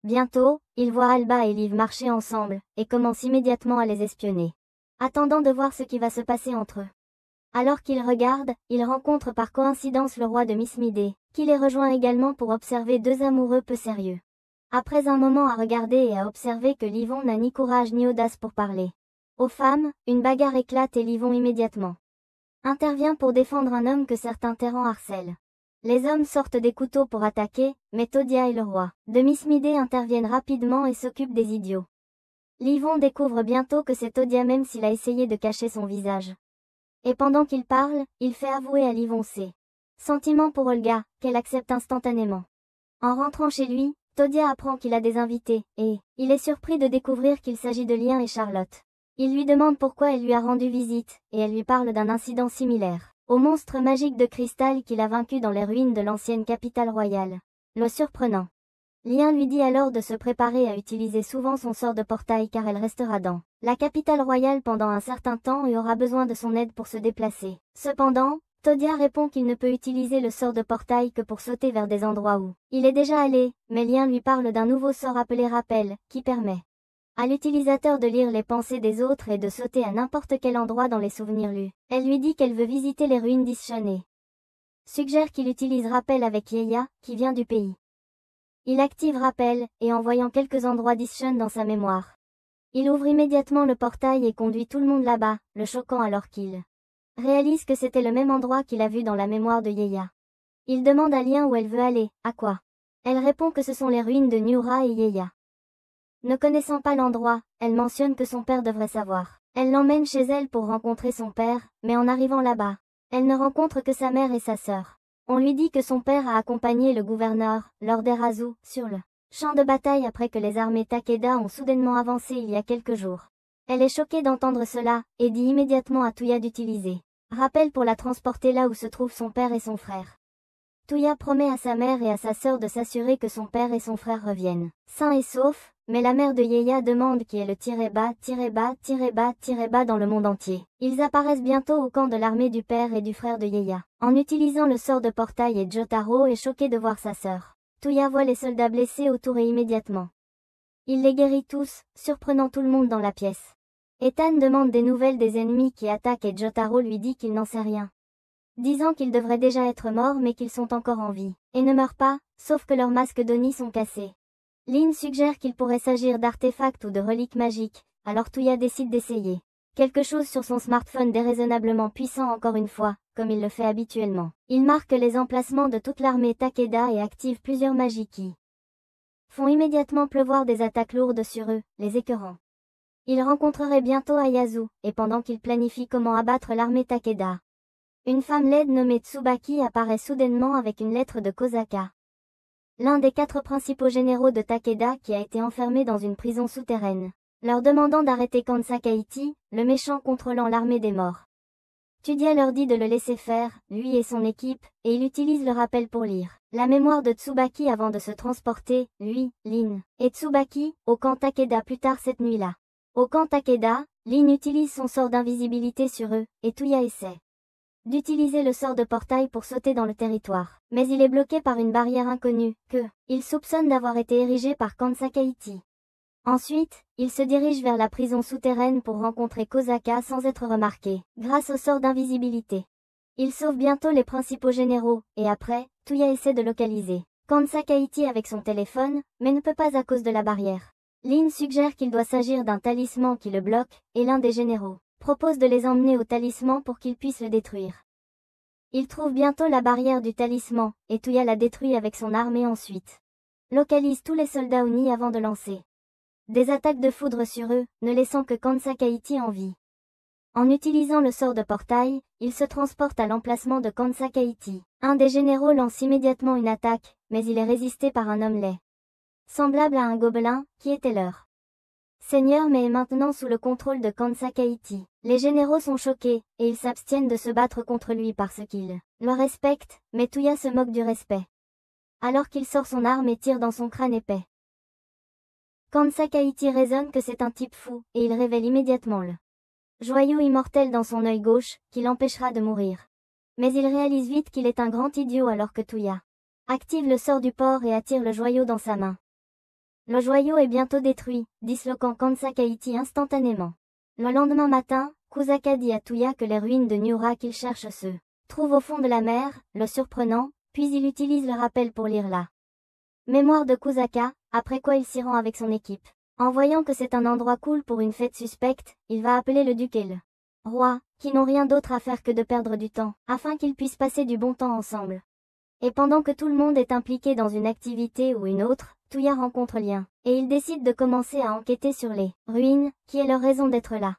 Bientôt, il voit Alba et Liv marcher ensemble, et commence immédiatement à les espionner, attendant de voir ce qui va se passer entre eux. Alors qu'il regarde, il rencontre par coïncidence le roi de Mizmaid, qui les rejoint également pour observer deux amoureux peu sérieux. Après un moment à regarder et à observer que Livon n'a ni courage ni audace pour parler aux femmes, une bagarre éclate et Livon immédiatement intervient pour défendre un homme que certains terrans harcèlent. Les hommes sortent des couteaux pour attaquer, mais Todia et le roi de Mizmaid interviennent rapidement et s'occupent des idiots. Livon découvre bientôt que c'est Todia même s'il a essayé de cacher son visage. Et pendant qu'il parle, il fait avouer à Livon ses sentiments pour Olga, qu'elle accepte instantanément. En rentrant chez lui, Todia apprend qu'il a des invités, et il est surpris de découvrir qu'il s'agit de Lien et Charlotte. Il lui demande pourquoi elle lui a rendu visite, et elle lui parle d'un incident similaire au monstre magique de cristal qu'il a vaincu dans les ruines de l'ancienne capitale royale. Le surprenant Lien lui dit alors de se préparer à utiliser souvent son sort de portail car elle restera dans la capitale royale pendant un certain temps et aura besoin de son aide pour se déplacer. Cependant, Todia répond qu'il ne peut utiliser le sort de portail que pour sauter vers des endroits où il est déjà allé, mais Lien lui parle d'un nouveau sort appelé Rappel, qui permet à l'utilisateur de lire les pensées des autres et de sauter à n'importe quel endroit dans les souvenirs lus. Elle lui dit qu'elle veut visiter les ruines d'Ishun et suggère qu'il utilise Rappel avec Yeya, qui vient du pays. Il active Rappel, et en voyant quelques endroits d'Ishun dans sa mémoire, il ouvre immédiatement le portail et conduit tout le monde là-bas, le choquant alors qu'il réalise que c'était le même endroit qu'il a vu dans la mémoire de Yeya. Il demande à Lien où elle veut aller, à quoi Elle répond que ce sont les ruines de Nura et Yeya. Ne connaissant pas l'endroit, elle mentionne que son père devrait savoir. Elle l'emmène chez elle pour rencontrer son père, mais en arrivant là-bas, elle ne rencontre que sa mère et sa sœur. On lui dit que son père a accompagné le gouverneur, Lord Erazu, sur le champ de bataille après que les armées Takeda ont soudainement avancé il y a quelques jours. Elle est choquée d'entendre cela, et dit immédiatement à Tuya d'utiliser rappel pour la transporter là où se trouvent son père et son frère. Tuya promet à sa mère et à sa sœur de s'assurer que son père et son frère reviennent sains et saufs, mais la mère de Yeya demande qui est le -bas dans le monde entier. Ils apparaissent bientôt au camp de l'armée du père et du frère de Yeya. En utilisant le sort de portail, et Jotaro est choqué de voir sa sœur. Tuya voit les soldats blessés autour et immédiatement il les guérit tous, surprenant tout le monde dans la pièce. Ethan demande des nouvelles des ennemis qui attaquent et Jotaro lui dit qu'il n'en sait rien, disant qu'ils devraient déjà être morts mais qu'ils sont encore en vie, et ne meurent pas, sauf que leurs masques d'Oni sont cassés. Lin suggère qu'il pourrait s'agir d'artefacts ou de reliques magiques, alors Tuya décide d'essayer quelque chose sur son smartphone déraisonnablement puissant encore une fois, comme il le fait habituellement. Il marque les emplacements de toute l'armée Takeda et active plusieurs magies qui font immédiatement pleuvoir des attaques lourdes sur eux, les écœurant. Il rencontrerait bientôt Ayazu, et pendant qu'il planifie comment abattre l'armée Takeda, une femme laide nommée Tsubaki apparaît soudainement avec une lettre de Kosaka, l'un des 4 principaux généraux de Takeda qui a été enfermé dans une prison souterraine, leur demandant d'arrêter Kansakaiti, le méchant contrôlant l'armée des morts. Tudia leur dit de le laisser faire, lui et son équipe, et il utilise le rappel pour lire la mémoire de Tsubaki avant de se transporter, lui, Lin, et Tsubaki, au camp Takeda plus tard cette nuit-là. Au camp Takeda, Lin utilise son sort d'invisibilité sur eux, et Tuya essaie d'utiliser le sort de portail pour sauter dans le territoire. Mais il est bloqué par une barrière inconnue, que il soupçonne d'avoir été érigée par Kansakaiti. Ensuite, il se dirige vers la prison souterraine pour rencontrer Kosaka sans être remarqué, grâce au sort d'invisibilité. Il sauve bientôt les principaux généraux, et après, Tuya essaie de localiser Kansakaiti avec son téléphone, mais ne peut pas à cause de la barrière. Lin suggère qu'il doit s'agir d'un talisman qui le bloque, et l'un des généraux propose de les emmener au talisman pour qu'ils puissent le détruire. Il trouve bientôt la barrière du talisman, et Tuya la détruit avec son arme et ensuite localise tous les soldats Oni avant de lancer des attaques de foudre sur eux, ne laissant que Kansakaiti en vie. En utilisant le sort de portail, il se transporte à l'emplacement de Kansakaiti. Un des généraux lance immédiatement une attaque, mais il est résisté par un homme laid, semblable à un gobelin, qui était leur seigneur mais est maintenant sous le contrôle de Kansakaiti. Les généraux sont choqués, et ils s'abstiennent de se battre contre lui parce qu'ils le respectent, mais Tuya se moque du respect, alors qu'il sort son arme et tire dans son crâne épais. Kansakaiti raisonne que c'est un type fou, et il révèle immédiatement le joyau immortel dans son œil gauche, qui l'empêchera de mourir. Mais il réalise vite qu'il est un grand idiot alors que Tuya active le sort du porc et attire le joyau dans sa main. Le joyau est bientôt détruit, disloquant Kansakaiti instantanément. Le lendemain matin, Kusaka dit à Tuya que les ruines de Nura qu'il cherche se trouvent au fond de la mer, le surprenant, puis il utilise le rappel pour lire la mémoire de Kusaka, après quoi il s'y rend avec son équipe. En voyant que c'est un endroit cool pour une fête suspecte, il va appeler le duc et le roi, qui n'ont rien d'autre à faire que de perdre du temps, afin qu'ils puissent passer du bon temps ensemble. Et pendant que tout le monde est impliqué dans une activité ou une autre, Tuya rencontre Lien, et il décide de commencer à enquêter sur les ruines, qui est leur raison d'être là.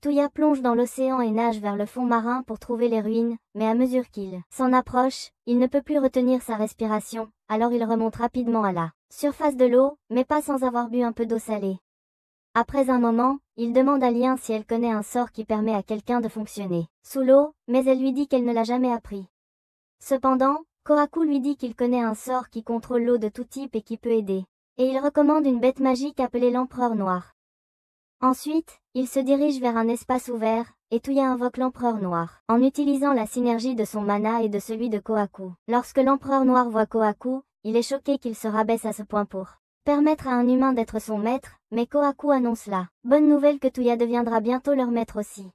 Tuya plonge dans l'océan et nage vers le fond marin pour trouver les ruines, mais à mesure qu'il s'en approche, il ne peut plus retenir sa respiration, alors il remonte rapidement à la surface de l'eau, mais pas sans avoir bu un peu d'eau salée. Après un moment, il demande à Lien si elle connaît un sort qui permet à quelqu'un de fonctionner sous l'eau, mais elle lui dit qu'elle ne l'a jamais appris. Cependant, Kohaku lui dit qu'il connaît un sort qui contrôle l'eau de tout type et qui peut aider. Et il recommande une bête magique appelée l'Empereur Noir. Ensuite, il se dirige vers un espace ouvert, et Tuya invoque l'Empereur Noir, en utilisant la synergie de son mana et de celui de Kohaku. Lorsque l'Empereur Noir voit Kohaku, il est choqué qu'il se rabaisse à ce point pour permettre à un humain d'être son maître, mais Kohaku annonce la bonne nouvelle que Tuya deviendra bientôt leur maître aussi.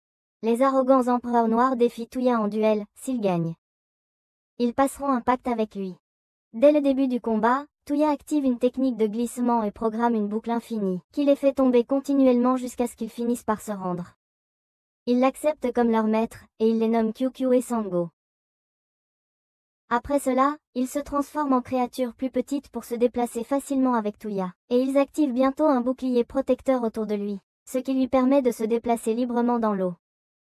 Les arrogants empereurs noirs défient Tuya en duel, s'ils gagnent. Ils passeront un pacte avec lui. Dès le début du combat, Tuya active une technique de glissement et programme une boucle infinie, qui les fait tomber continuellement jusqu'à ce qu'ils finissent par se rendre. Ils l'acceptent comme leur maître, et ils les nomment Kyukyu et Sango. Après cela, ils se transforment en créatures plus petites pour se déplacer facilement avec Touya, et ils activent bientôt un bouclier protecteur autour de lui, ce qui lui permet de se déplacer librement dans l'eau.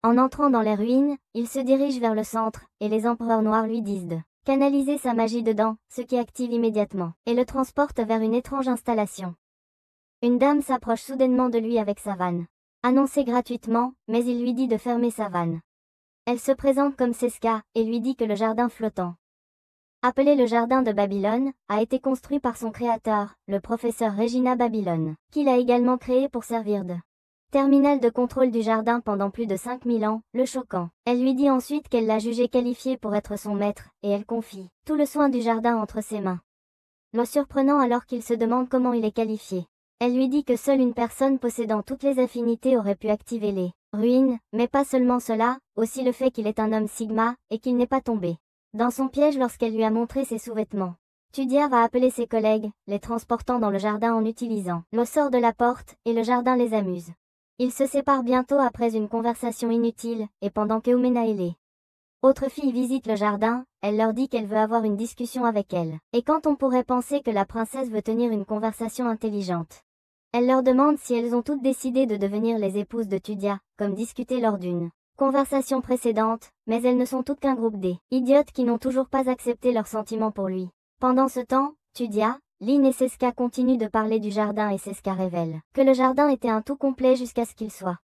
En entrant dans les ruines, il se dirige vers le centre, et les empereurs noirs lui disent de canaliser sa magie dedans, ce qui active immédiatement, et le transporte vers une étrange installation. Une dame s'approche soudainement de lui avec sa vanne. Annoncée gratuitement, mais il lui dit de fermer sa vanne. Elle se présente comme Seska, et lui dit que le jardin flottant, appelé le jardin de Babylone, a été construit par son créateur, le professeur Regina Babylone, qu'il a également créé pour servir de terminal de contrôle du jardin pendant plus de 5000 ans, le choquant. Elle lui dit ensuite qu'elle l'a jugé qualifié pour être son maître, et elle confie tout le soin du jardin entre ses mains. Le surprenant alors qu'il se demande comment il est qualifié. Elle lui dit que seule une personne possédant toutes les affinités aurait pu activer les ruines, mais pas seulement cela, aussi le fait qu'il est un homme Sigma, et qu'il n'est pas tombé dans son piège lorsqu'elle lui a montré ses sous-vêtements. Tudia va appeler ses collègues, les transportant dans le jardin en utilisant le sort de la porte, et le jardin les amuse. Ils se séparent bientôt après une conversation inutile, et pendant que Umena et les autres filles visitent le jardin, elle leur dit qu'elle veut avoir une discussion avec elle. Et quand on pourrait penser que la princesse veut tenir une conversation intelligente, elle leur demande si elles ont toutes décidé de devenir les épouses de Tudia, comme discuté lors d'une conversation précédente, mais elles ne sont toutes qu'un groupe d'idiotes qui n'ont toujours pas accepté leurs sentiments pour lui. Pendant ce temps, Tudia, Lynn et Seska continuent de parler du jardin et Seska révèle que le jardin était un tout complet jusqu'à ce qu'il soit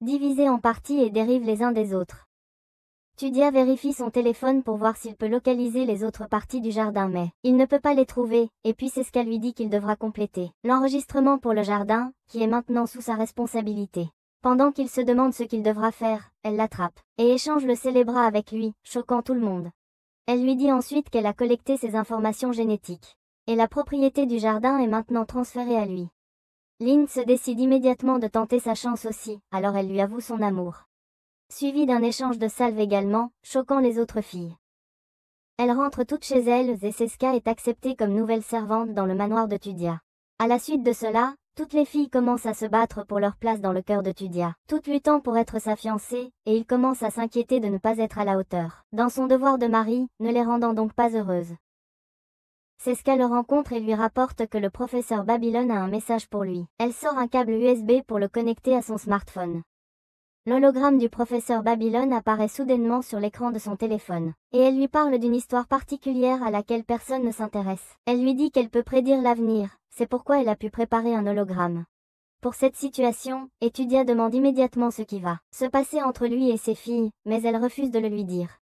divisé en parties et dérive les uns des autres. Tudia vérifie son téléphone pour voir s'il peut localiser les autres parties du jardin mais il ne peut pas les trouver, et puis Seska lui dit qu'il devra compléter l'enregistrement pour le jardin, qui est maintenant sous sa responsabilité. Pendant qu'il se demande ce qu'il devra faire, elle l'attrape et échange le célébra avec lui, choquant tout le monde. Elle lui dit ensuite qu'elle a collecté ses informations génétiques. Et la propriété du jardin est maintenant transférée à lui. Lynn se décide immédiatement de tenter sa chance aussi, alors elle lui avoue son amour. Suivi d'un échange de salves également, choquant les autres filles. Elles rentrent toutes chez elles et Seska est acceptée comme nouvelle servante dans le manoir de Tudia. À la suite de cela, toutes les filles commencent à se battre pour leur place dans le cœur de Tudia, toutes luttant pour être sa fiancée, et il commence à s'inquiéter de ne pas être à la hauteur dans son devoir de mari, ne les rendant donc pas heureuses. Seska le rencontre et lui rapporte que le professeur Babylone a un message pour lui. Elle sort un câble USB pour le connecter à son smartphone. L'hologramme du professeur Babylone apparaît soudainement sur l'écran de son téléphone, et elle lui parle d'une histoire particulière à laquelle personne ne s'intéresse. Elle lui dit qu'elle peut prédire l'avenir, c'est pourquoi elle a pu préparer un hologramme. Pour cette situation, Tudia demande immédiatement ce qui va se passer entre lui et ses filles, mais elle refuse de le lui dire.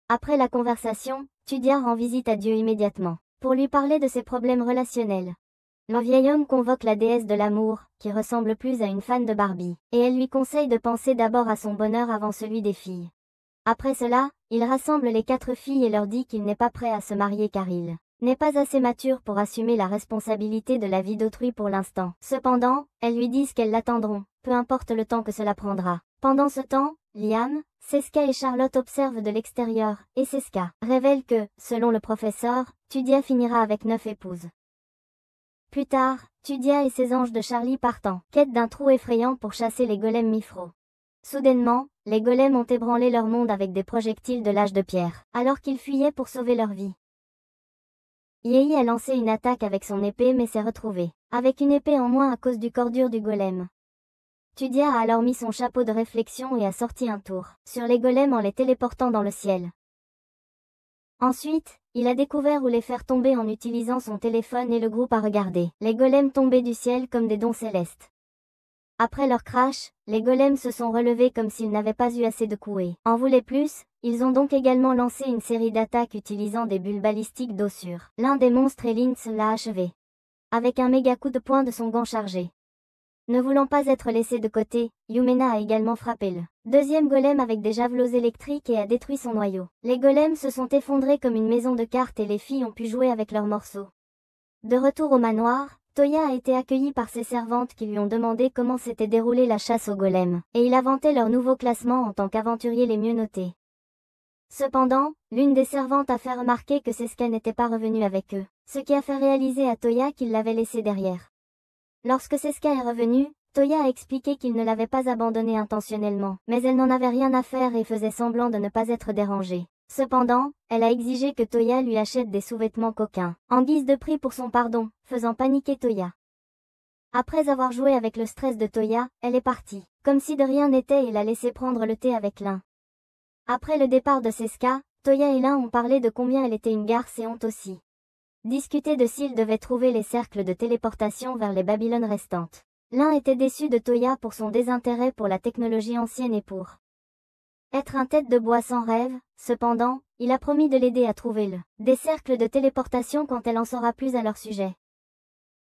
Après la conversation, Tudia rend visite à Dieu immédiatement, pour lui parler de ses problèmes relationnels. Le vieil homme convoque la déesse de l'amour, qui ressemble plus à une fan de Barbie, et elle lui conseille de penser d'abord à son bonheur avant celui des filles. Après cela, il rassemble les 4 filles et leur dit qu'il n'est pas prêt à se marier car il n'est pas assez mature pour assumer la responsabilité de la vie d'autrui pour l'instant. Cependant, elles lui disent qu'elles l'attendront, peu importe le temps que cela prendra. Pendant ce temps, Liam, Seska et Charlotte observent de l'extérieur, et Seska révèle que, selon le professeur, Tudia finira avec 9 épouses. Plus tard, Tudia et ses anges de Charlie partent en quête d'un trou effrayant pour chasser les golems Mifro. Soudainement, les golems ont ébranlé leur monde avec des projectiles de l'âge de pierre, alors qu'ils fuyaient pour sauver leur vie. Yei a lancé une attaque avec son épée mais s'est retrouvée avec une épée en moins à cause du corps dur du golem. Tudia a alors mis son chapeau de réflexion et a sorti un tour sur les golems en les téléportant dans le ciel. Ensuite, il a découvert où les faire tomber en utilisant son téléphone et le groupe a regardé les golems tomber du ciel comme des dons célestes. Après leur crash, les golems se sont relevés comme s'ils n'avaient pas eu assez de coups et en voulaient plus, ils ont donc également lancé une série d'attaques utilisant des bulles balistiques d'eau sur l'un des monstres et Lynx l'a achevé. Avec un méga coup de poing de son gant chargé. Ne voulant pas être laissé de côté, Yumena a également frappé le deuxième golem avec des javelots électriques et a détruit son noyau. Les golems se sont effondrés comme une maison de cartes et les filles ont pu jouer avec leurs morceaux. De retour au manoir, Toya a été accueilli par ses servantes qui lui ont demandé comment s'était déroulée la chasse aux golems, et il a vanté leur nouveau classement en tant qu'aventuriers les mieux notés. Cependant, l'une des servantes a fait remarquer que Seska n'était pas revenu avec eux, ce qui a fait réaliser à Toya qu'il l'avait laissé derrière. Lorsque Seska est revenue, Toya a expliqué qu'il ne l'avait pas abandonnée intentionnellement, mais elle n'en avait rien à faire et faisait semblant de ne pas être dérangée. Cependant, elle a exigé que Toya lui achète des sous-vêtements coquins, en guise de prix pour son pardon, faisant paniquer Toya. Après avoir joué avec le stress de Toya, elle est partie, comme si de rien n'était et l'a laissé prendre le thé avec Lin. Après le départ de Seska, Toya et Lin ont parlé de combien elle était une garce et ont aussi discuté de s'ils devaient trouver les cercles de téléportation vers les Babylones restantes. Lin était déçu de Toya pour son désintérêt pour la technologie ancienne et pour être un tête de bois sans rêve. Cependant, il a promis de l'aider à trouver des cercles de téléportation quand elle en saura plus à leur sujet.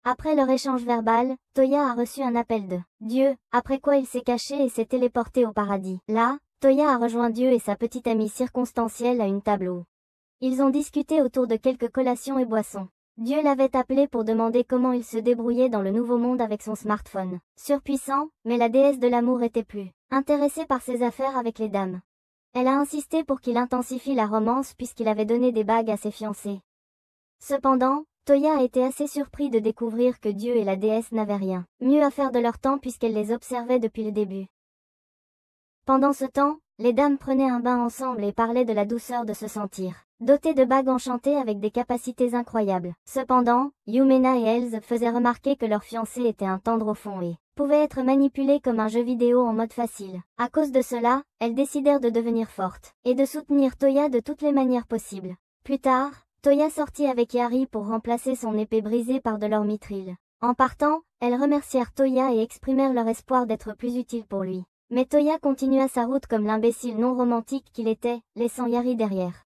Après leur échange verbal, Toya a reçu un appel de Dieu, après quoi il s'est caché et s'est téléporté au paradis. Là, Toya a rejoint Dieu et sa petite amie circonstancielle à une table où ils ont discuté autour de quelques collations et boissons. Dieu l'avait appelé pour demander comment il se débrouillait dans le nouveau monde avec son smartphone. Surpuissant, mais la déesse de l'amour était plus intéressée par ses affaires avec les dames. Elle a insisté pour qu'il intensifie la romance puisqu'il avait donné des bagues à ses fiancés. Cependant, Toya a été assez surpris de découvrir que Dieu et la déesse n'avaient rien mieux à faire de leur temps puisqu'elle les observait depuis le début. Pendant ce temps, les dames prenaient un bain ensemble et parlaient de la douceur de se sentir dotées de bagues enchantées avec des capacités incroyables. Cependant, Yumena et Elze faisaient remarquer que leur fiancé était un tendre au fond et pouvait être manipulé comme un jeu vidéo en mode facile. À cause de cela, elles décidèrent de devenir fortes et de soutenir Toya de toutes les manières possibles. Plus tard, Toya sortit avec Yari pour remplacer son épée brisée par de l'or mithril. En partant, elles remercièrent Toya et exprimèrent leur espoir d'être plus utile pour lui. Mais Toya continua sa route comme l'imbécile non romantique qu'il était, laissant Yari derrière.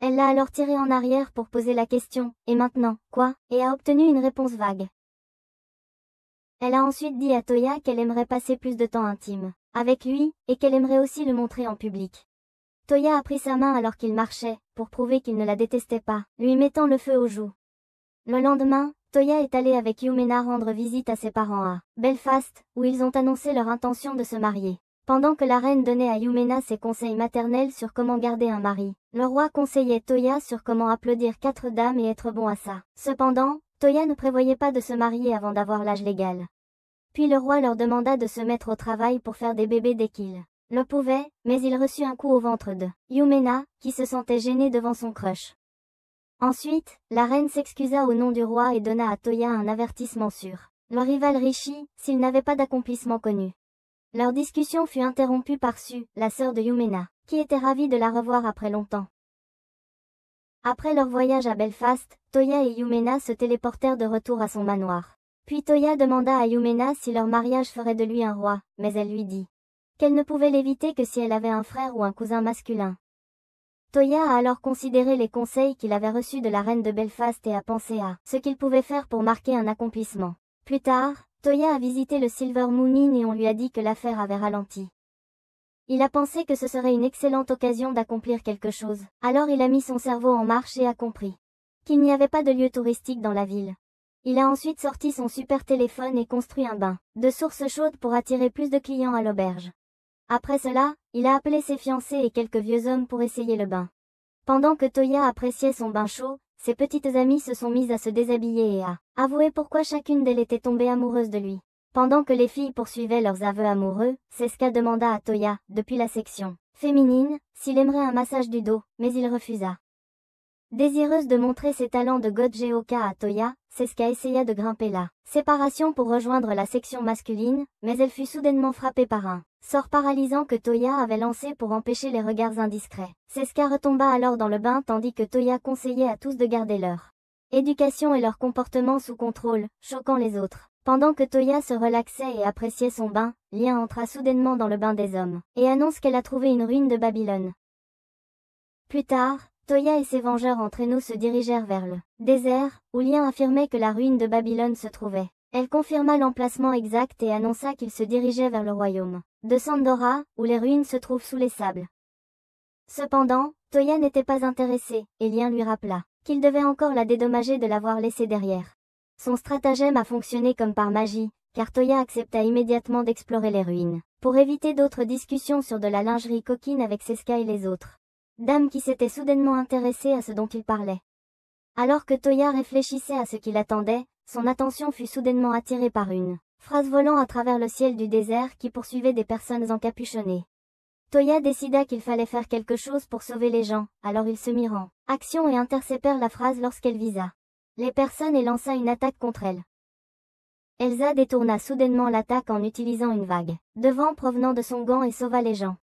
Elle l'a alors tiré en arrière pour poser la question « Et maintenant, quoi ?» et a obtenu une réponse vague. Elle a ensuite dit à Toya qu'elle aimerait passer plus de temps intime avec lui, et qu'elle aimerait aussi le montrer en public. Toya a pris sa main alors qu'il marchait, pour prouver qu'il ne la détestait pas, lui mettant le feu aux joues. Le lendemain, Toya est allée avec Yumena rendre visite à ses parents à Belfast, où ils ont annoncé leur intention de se marier. Pendant que la reine donnait à Yumena ses conseils maternels sur comment garder un mari, le roi conseillait Toya sur comment applaudir 4 dames et être bon à ça. Cependant, Toya ne prévoyait pas de se marier avant d'avoir l'âge légal. Puis le roi leur demanda de se mettre au travail pour faire des bébés dès qu'il le pouvait, mais il reçut un coup au ventre de Yumena, qui se sentait gênée devant son crush. Ensuite, la reine s'excusa au nom du roi et donna à Toya un avertissement sur le rival Rishi, s'il n'avait pas d'accomplissement connu. Leur discussion fut interrompue par Su, la sœur de Yumena, qui était ravie de la revoir après longtemps. Après leur voyage à Belfast, Toya et Yumena se téléportèrent de retour à son manoir. Puis Toya demanda à Yumena si leur mariage ferait de lui un roi, mais elle lui dit qu'elle ne pouvait l'éviter que si elle avait un frère ou un cousin masculin. Toya a alors considéré les conseils qu'il avait reçus de la reine de Belfast et a pensé à ce qu'il pouvait faire pour marquer un accomplissement. Plus tard, Toya a visité le Silver Moon Inn et on lui a dit que l'affaire avait ralenti. Il a pensé que ce serait une excellente occasion d'accomplir quelque chose. Alors il a mis son cerveau en marche et a compris qu'il n'y avait pas de lieu touristique dans la ville. Il a ensuite sorti son super téléphone et construit un bain de source chaude pour attirer plus de clients à l'auberge. Après cela, il a appelé ses fiancés et quelques vieux hommes pour essayer le bain. Pendant que Toya appréciait son bain chaud, ses petites amies se sont mises à se déshabiller et à avouer pourquoi chacune d'elles était tombée amoureuse de lui. Pendant que les filles poursuivaient leurs aveux amoureux, Seska demanda à Toya, depuis la section féminine, s'il aimerait un massage du dos, mais il refusa. Désireuse de montrer ses talents de Gojoka à Toya, Seska essaya de grimper la séparation pour rejoindre la section masculine, mais elle fut soudainement frappée par un sort paralysant que Toya avait lancé pour empêcher les regards indiscrets. Seska retomba alors dans le bain tandis que Toya conseillait à tous de garder leur éducation et leur comportement sous contrôle, choquant les autres. Pendant que Toya se relaxait et appréciait son bain, Lien entra soudainement dans le bain des hommes et annonce qu'elle a trouvé une ruine de Babylone. Plus tard, Toya et ses vengeurs en traîneau se dirigèrent vers le désert, où Lien affirmait que la ruine de Babylone se trouvait. Elle confirma l'emplacement exact et annonça qu'il se dirigeait vers le royaume de Sandora, où les ruines se trouvent sous les sables. Cependant, Toya n'était pas intéressée, et Lien lui rappela qu'il devait encore la dédommager de l'avoir laissée derrière. Son stratagème a fonctionné comme par magie, car Toya accepta immédiatement d'explorer les ruines, pour éviter d'autres discussions sur de la lingerie coquine avec Seska et les autres dames qui s'étaient soudainement intéressées à ce dont il parlait. Alors que Toya réfléchissait à ce qui l'attendait, son attention fut soudainement attirée par une phrase volant à travers le ciel du désert qui poursuivait des personnes encapuchonnées. Toya décida qu'il fallait faire quelque chose pour sauver les gens, alors ils se mirent en action et interceptèrent la phrase lorsqu'elle visa les personnes et lança une attaque contre elles. Elsa détourna soudainement l'attaque en utilisant une vague de vent provenant de son gant et sauva les gens.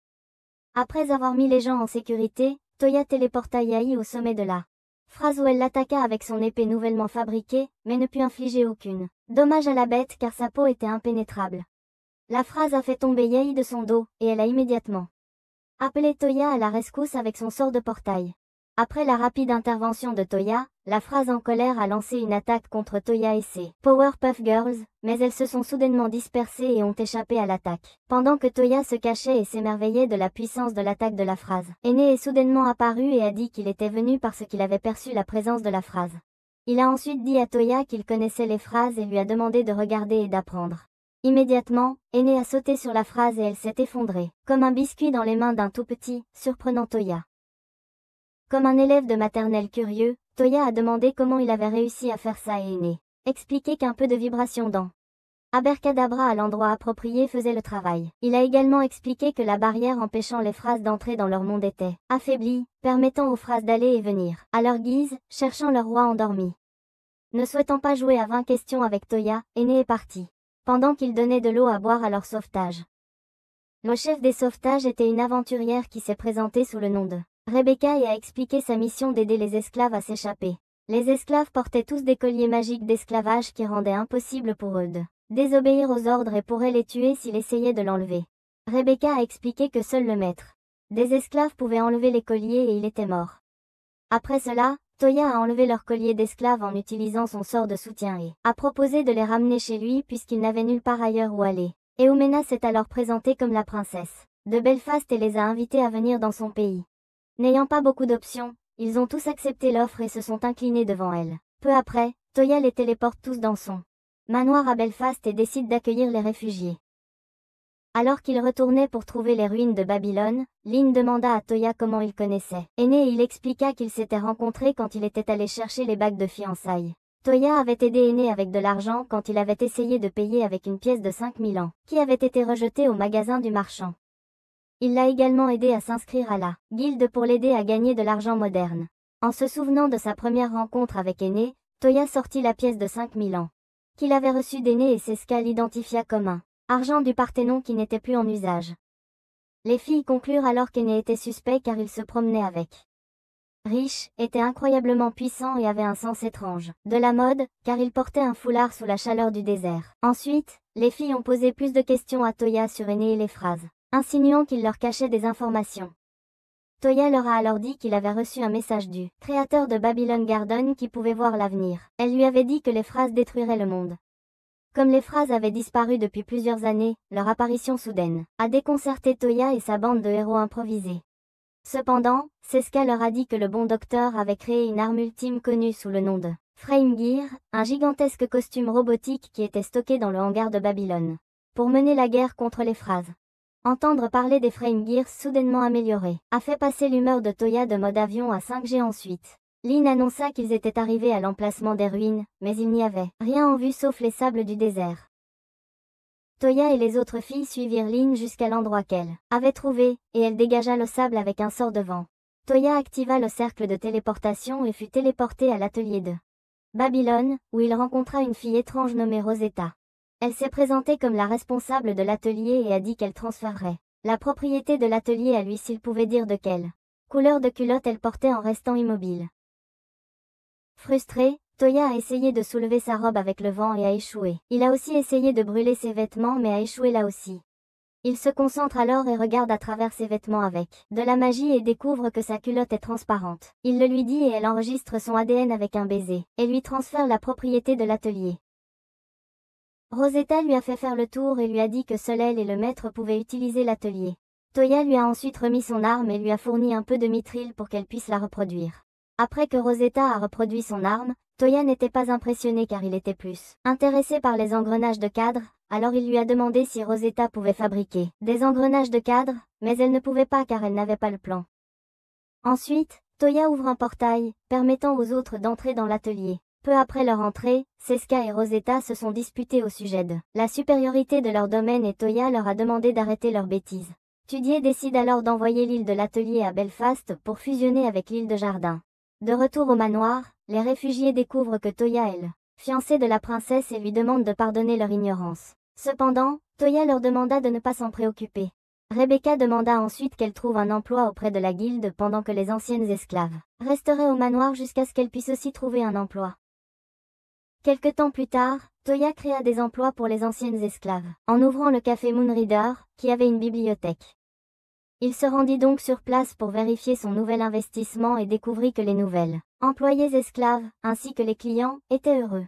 Après avoir mis les gens en sécurité, Toya téléporta Yae au sommet de la phrase où elle l'attaqua avec son épée nouvellement fabriquée, mais ne put infliger aucune dommage à la bête car sa peau était impénétrable. La phrase a fait tomber Yae de son dos, et elle a immédiatement appelé Toya à la rescousse avec son sort de portail. Après la rapide intervention de Toya, la phrase en colère a lancé une attaque contre Toya et ses Powerpuff Girls, mais elles se sont soudainement dispersées et ont échappé à l'attaque. Pendant que Toya se cachait et s'émerveillait de la puissance de l'attaque de la phrase, Aîné est soudainement apparu et a dit qu'il était venu parce qu'il avait perçu la présence de la phrase. Il a ensuite dit à Toya qu'il connaissait les phrases et lui a demandé de regarder et d'apprendre. Immédiatement, Aîné a sauté sur la phrase et elle s'est effondrée, comme un biscuit dans les mains d'un tout petit, surprenant Toya. Comme un élève de maternelle curieux, Toya a demandé comment il avait réussi à faire ça à Aîné. Expliquer qu'un peu de vibration dans Abracadabra à l'endroit approprié faisait le travail. Il a également expliqué que la barrière empêchant les phrases d'entrer dans leur monde était affaiblie, permettant aux phrases d'aller et venir, à leur guise, cherchant leur roi endormi. Ne souhaitant pas jouer à 20 questions avec Toya, Aîné est parti. Pendant qu'il donnait de l'eau à boire à leur sauvetage. Le chef des sauvetages était une aventurière qui s'est présentée sous le nom de Rebecca et a expliqué sa mission d'aider les esclaves à s'échapper. Les esclaves portaient tous des colliers magiques d'esclavage qui rendaient impossible pour eux de désobéir aux ordres et pourraient les tuer s'ils essayaient de l'enlever. Rebecca a expliqué que seul le maître des esclaves pouvait enlever les colliers et il était mort. Après cela, Toya a enlevé leurs colliers d'esclaves en utilisant son sort de soutien et a proposé de les ramener chez lui puisqu'il n'avait nulle part ailleurs où aller. Eumena s'est alors présentée comme la princesse de Belfast et les a invités à venir dans son pays. N'ayant pas beaucoup d'options, ils ont tous accepté l'offre et se sont inclinés devant elle. Peu après, Toya les téléporte tous dans son manoir à Belfast et décide d'accueillir les réfugiés. Alors qu'il retournait pour trouver les ruines de Babylone, Lynn demanda à Toya comment il connaissait Aîné et il expliqua qu'ils s'étaient rencontrés quand il était allé chercher les bagues de fiançailles. Toya avait aidé Aîné avec de l'argent quand il avait essayé de payer avec une pièce de 5000 ans, qui avait été rejetée au magasin du marchand. Il l'a également aidé à s'inscrire à la guilde pour l'aider à gagner de l'argent moderne. En se souvenant de sa première rencontre avec Aîné, Toya sortit la pièce de 5000 ans qu'il avait reçue d'Aîné et Seska l'identifia comme un argent du Parthénon qui n'était plus en usage. Les filles conclurent alors qu'Aîné était suspect car il se promenait avec riche, était incroyablement puissant et avait un sens étrange de la mode, car il portait un foulard sous la chaleur du désert. Ensuite, les filles ont posé plus de questions à Toya sur Aîné et les phrases, insinuant qu'il leur cachait des informations. Toya leur a alors dit qu'il avait reçu un message du créateur de Babylon Garden qui pouvait voir l'avenir. Elle lui avait dit que les phrases détruiraient le monde. Comme les phrases avaient disparu depuis plusieurs années, leur apparition soudaine a déconcerté Toya et sa bande de héros improvisés. Cependant, Seska leur a dit que le bon docteur avait créé une arme ultime connue sous le nom de Frame Gear, un gigantesque costume robotique qui était stocké dans le hangar de Babylone, pour mener la guerre contre les phrases. Entendre parler des Frame Gears soudainement améliorés a fait passer l'humeur de Toya de mode avion à 5G ensuite. Lynn annonça qu'ils étaient arrivés à l'emplacement des ruines, mais il n'y avait rien en vue sauf les sables du désert. Toya et les autres filles suivirent Lynn jusqu'à l'endroit qu'elle avait trouvé, et elle dégagea le sable avec un sort de vent. Toya activa le cercle de téléportation et fut téléportée à l'atelier de Babylone, où il rencontra une fille étrange nommée Rosetta. Elle s'est présentée comme la responsable de l'atelier et a dit qu'elle transférerait la propriété de l'atelier à lui s'il pouvait dire de quelle couleur de culotte elle portait en restant immobile. Frustré, Toya a essayé de soulever sa robe avec le vent et a échoué. Il a aussi essayé de brûler ses vêtements mais a échoué là aussi. Il se concentre alors et regarde à travers ses vêtements avec de la magie et découvre que sa culotte est transparente. Il le lui dit et elle enregistre son ADN avec un baiser, et lui transfère la propriété de l'atelier. Rosetta lui a fait faire le tour et lui a dit que seul elle et le maître pouvaient utiliser l'atelier. Toya lui a ensuite remis son arme et lui a fourni un peu de mithril pour qu'elle puisse la reproduire. Après que Rosetta a reproduit son arme, Toya n'était pas impressionné car il était plus intéressé par les engrenages de cadre, alors il lui a demandé si Rosetta pouvait fabriquer des engrenages de cadre, mais elle ne pouvait pas car elle n'avait pas le plan. Ensuite, Toya ouvre un portail, permettant aux autres d'entrer dans l'atelier. Peu après leur entrée, Seska et Rosetta se sont disputés au sujet de la supériorité de leur domaine et Toya leur a demandé d'arrêter leurs bêtises. Tudier décide alors d'envoyer l'île de l'Atelier à Belfast pour fusionner avec l'île de Jardin. De retour au manoir, les réfugiés découvrent que Toya est le fiancé de la princesse et lui demandent de pardonner leur ignorance. Cependant, Toya leur demanda de ne pas s'en préoccuper. Rebecca demanda ensuite qu'elle trouve un emploi auprès de la guilde pendant que les anciennes esclaves resteraient au manoir jusqu'à ce qu'elle puisse aussi trouver un emploi. Quelque temps plus tard, Toya créa des emplois pour les anciennes esclaves, en ouvrant le café Moonreader, qui avait une bibliothèque. Il se rendit donc sur place pour vérifier son nouvel investissement et découvrit que les nouvelles employés esclaves, ainsi que les clients, étaient heureux.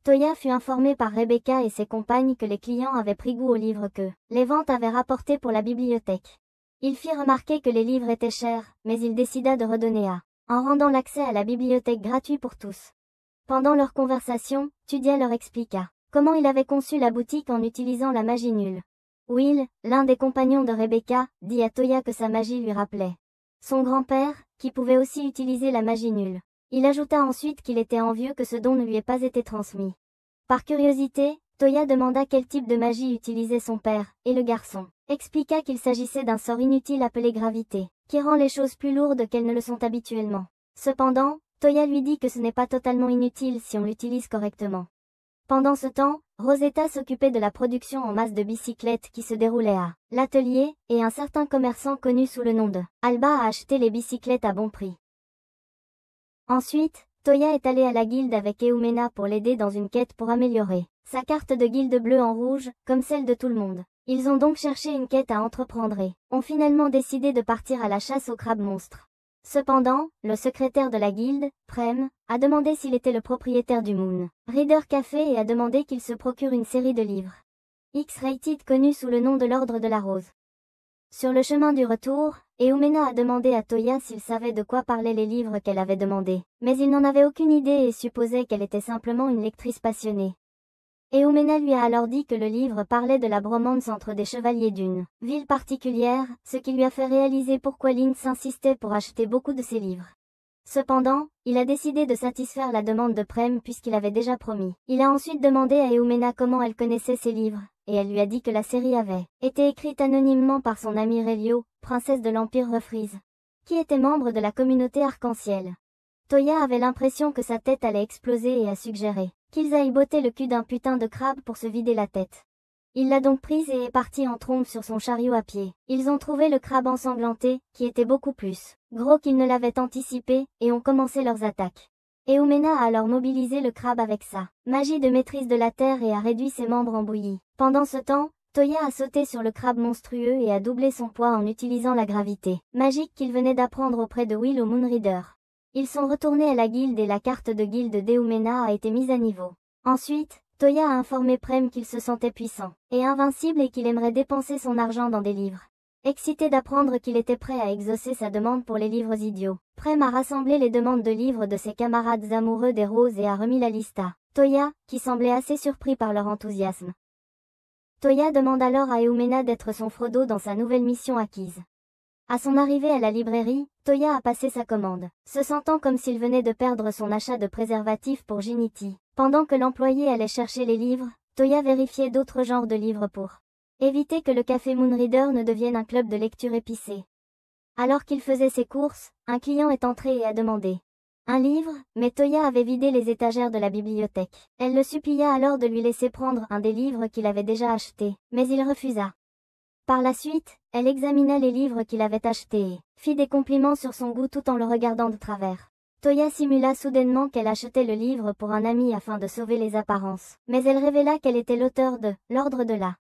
Toya fut informé par Rebecca et ses compagnes que les clients avaient pris goût aux livres que les ventes avaient rapportés pour la bibliothèque. Il fit remarquer que les livres étaient chers, mais il décida de redonner en rendant l'accès à la bibliothèque gratuit pour tous. Pendant leur conversation, Tudia leur expliqua comment il avait conçu la boutique en utilisant la magie nulle. Will, l'un des compagnons de Rebecca, dit à Toya que sa magie lui rappelait son grand-père, qui pouvait aussi utiliser la magie nulle. Il ajouta ensuite qu'il était envieux que ce don ne lui ait pas été transmis. Par curiosité, Toya demanda quel type de magie utilisait son père, et le garçon expliqua qu'il s'agissait d'un sort inutile appelé gravité, qui rend les choses plus lourdes qu'elles ne le sont habituellement. Cependant, Toya lui dit que ce n'est pas totalement inutile si on l'utilise correctement. Pendant ce temps, Rosetta s'occupait de la production en masse de bicyclettes qui se déroulait à l'atelier, et un certain commerçant connu sous le nom de Alba a acheté les bicyclettes à bon prix. Ensuite, Toya est allée à la guilde avec Eumena pour l'aider dans une quête pour améliorer sa carte de guilde bleue en rouge, comme celle de tout le monde. Ils ont donc cherché une quête à entreprendre et ont finalement décidé de partir à la chasse aux crabes monstres. Cependant, le secrétaire de la guilde, Prem, a demandé s'il était le propriétaire du Moon Reader Café et a demandé qu'il se procure une série de livres X-rated connus sous le nom de l'Ordre de la Rose. Sur le chemin du retour, Eumena a demandé à Toya s'il savait de quoi parlaient les livres qu'elle avait demandés, mais il n'en avait aucune idée et supposait qu'elle était simplement une lectrice passionnée. Eumena lui a alors dit que le livre parlait de la bromance entre des chevaliers d'une ville particulière, ce qui lui a fait réaliser pourquoi Lynx insistait pour acheter beaucoup de ses livres. Cependant, il a décidé de satisfaire la demande de Prem puisqu'il avait déjà promis. Il a ensuite demandé à Eumena comment elle connaissait ses livres, et elle lui a dit que la série avait été écrite anonymement par son amie Relio, princesse de l'Empire Refreeze, qui était membre de la communauté arc-en-ciel. Toya avait l'impression que sa tête allait exploser et a suggéré qu'ils aillent botter le cul d'un putain de crabe pour se vider la tête. Il l'a donc prise et est parti en trombe sur son chariot à pied. Ils ont trouvé le crabe ensanglanté, qui était beaucoup plus gros qu'ils ne l'avaient anticipé, et ont commencé leurs attaques. Eumena a alors mobilisé le crabe avec sa magie de maîtrise de la terre et a réduit ses membres en bouillie. Pendant ce temps, Toya a sauté sur le crabe monstrueux et a doublé son poids en utilisant la gravité magique qu'il venait d'apprendre auprès de Will au Moonreader. Ils sont retournés à la guilde et la carte de guilde d'Eumena a été mise à niveau. Ensuite, Toya a informé Prem qu'il se sentait puissant et invincible et qu'il aimerait dépenser son argent dans des livres. Excité d'apprendre qu'il était prêt à exaucer sa demande pour les livres idiots, Prem a rassemblé les demandes de livres de ses camarades amoureux des roses et a remis la liste à Toya, qui semblait assez surpris par leur enthousiasme. Toya demande alors à Eumena d'être son Frodo dans sa nouvelle mission acquise. À son arrivée à la librairie, Toya a passé sa commande, se sentant comme s'il venait de perdre son achat de préservatifs pour Ginity. Pendant que l'employé allait chercher les livres, Toya vérifiait d'autres genres de livres pour éviter que le café Moonreader ne devienne un club de lecture épicé. Alors qu'il faisait ses courses, un client est entré et a demandé un livre, mais Toya avait vidé les étagères de la bibliothèque. Elle le supplia alors de lui laisser prendre un des livres qu'il avait déjà acheté, mais il refusa. Par la suite, elle examina les livres qu'il avait achetés et fit des compliments sur son goût tout en le regardant de travers. Toya simula soudainement qu'elle achetait le livre pour un ami afin de sauver les apparences, mais elle révéla qu'elle était l'auteur de l'Ordre de la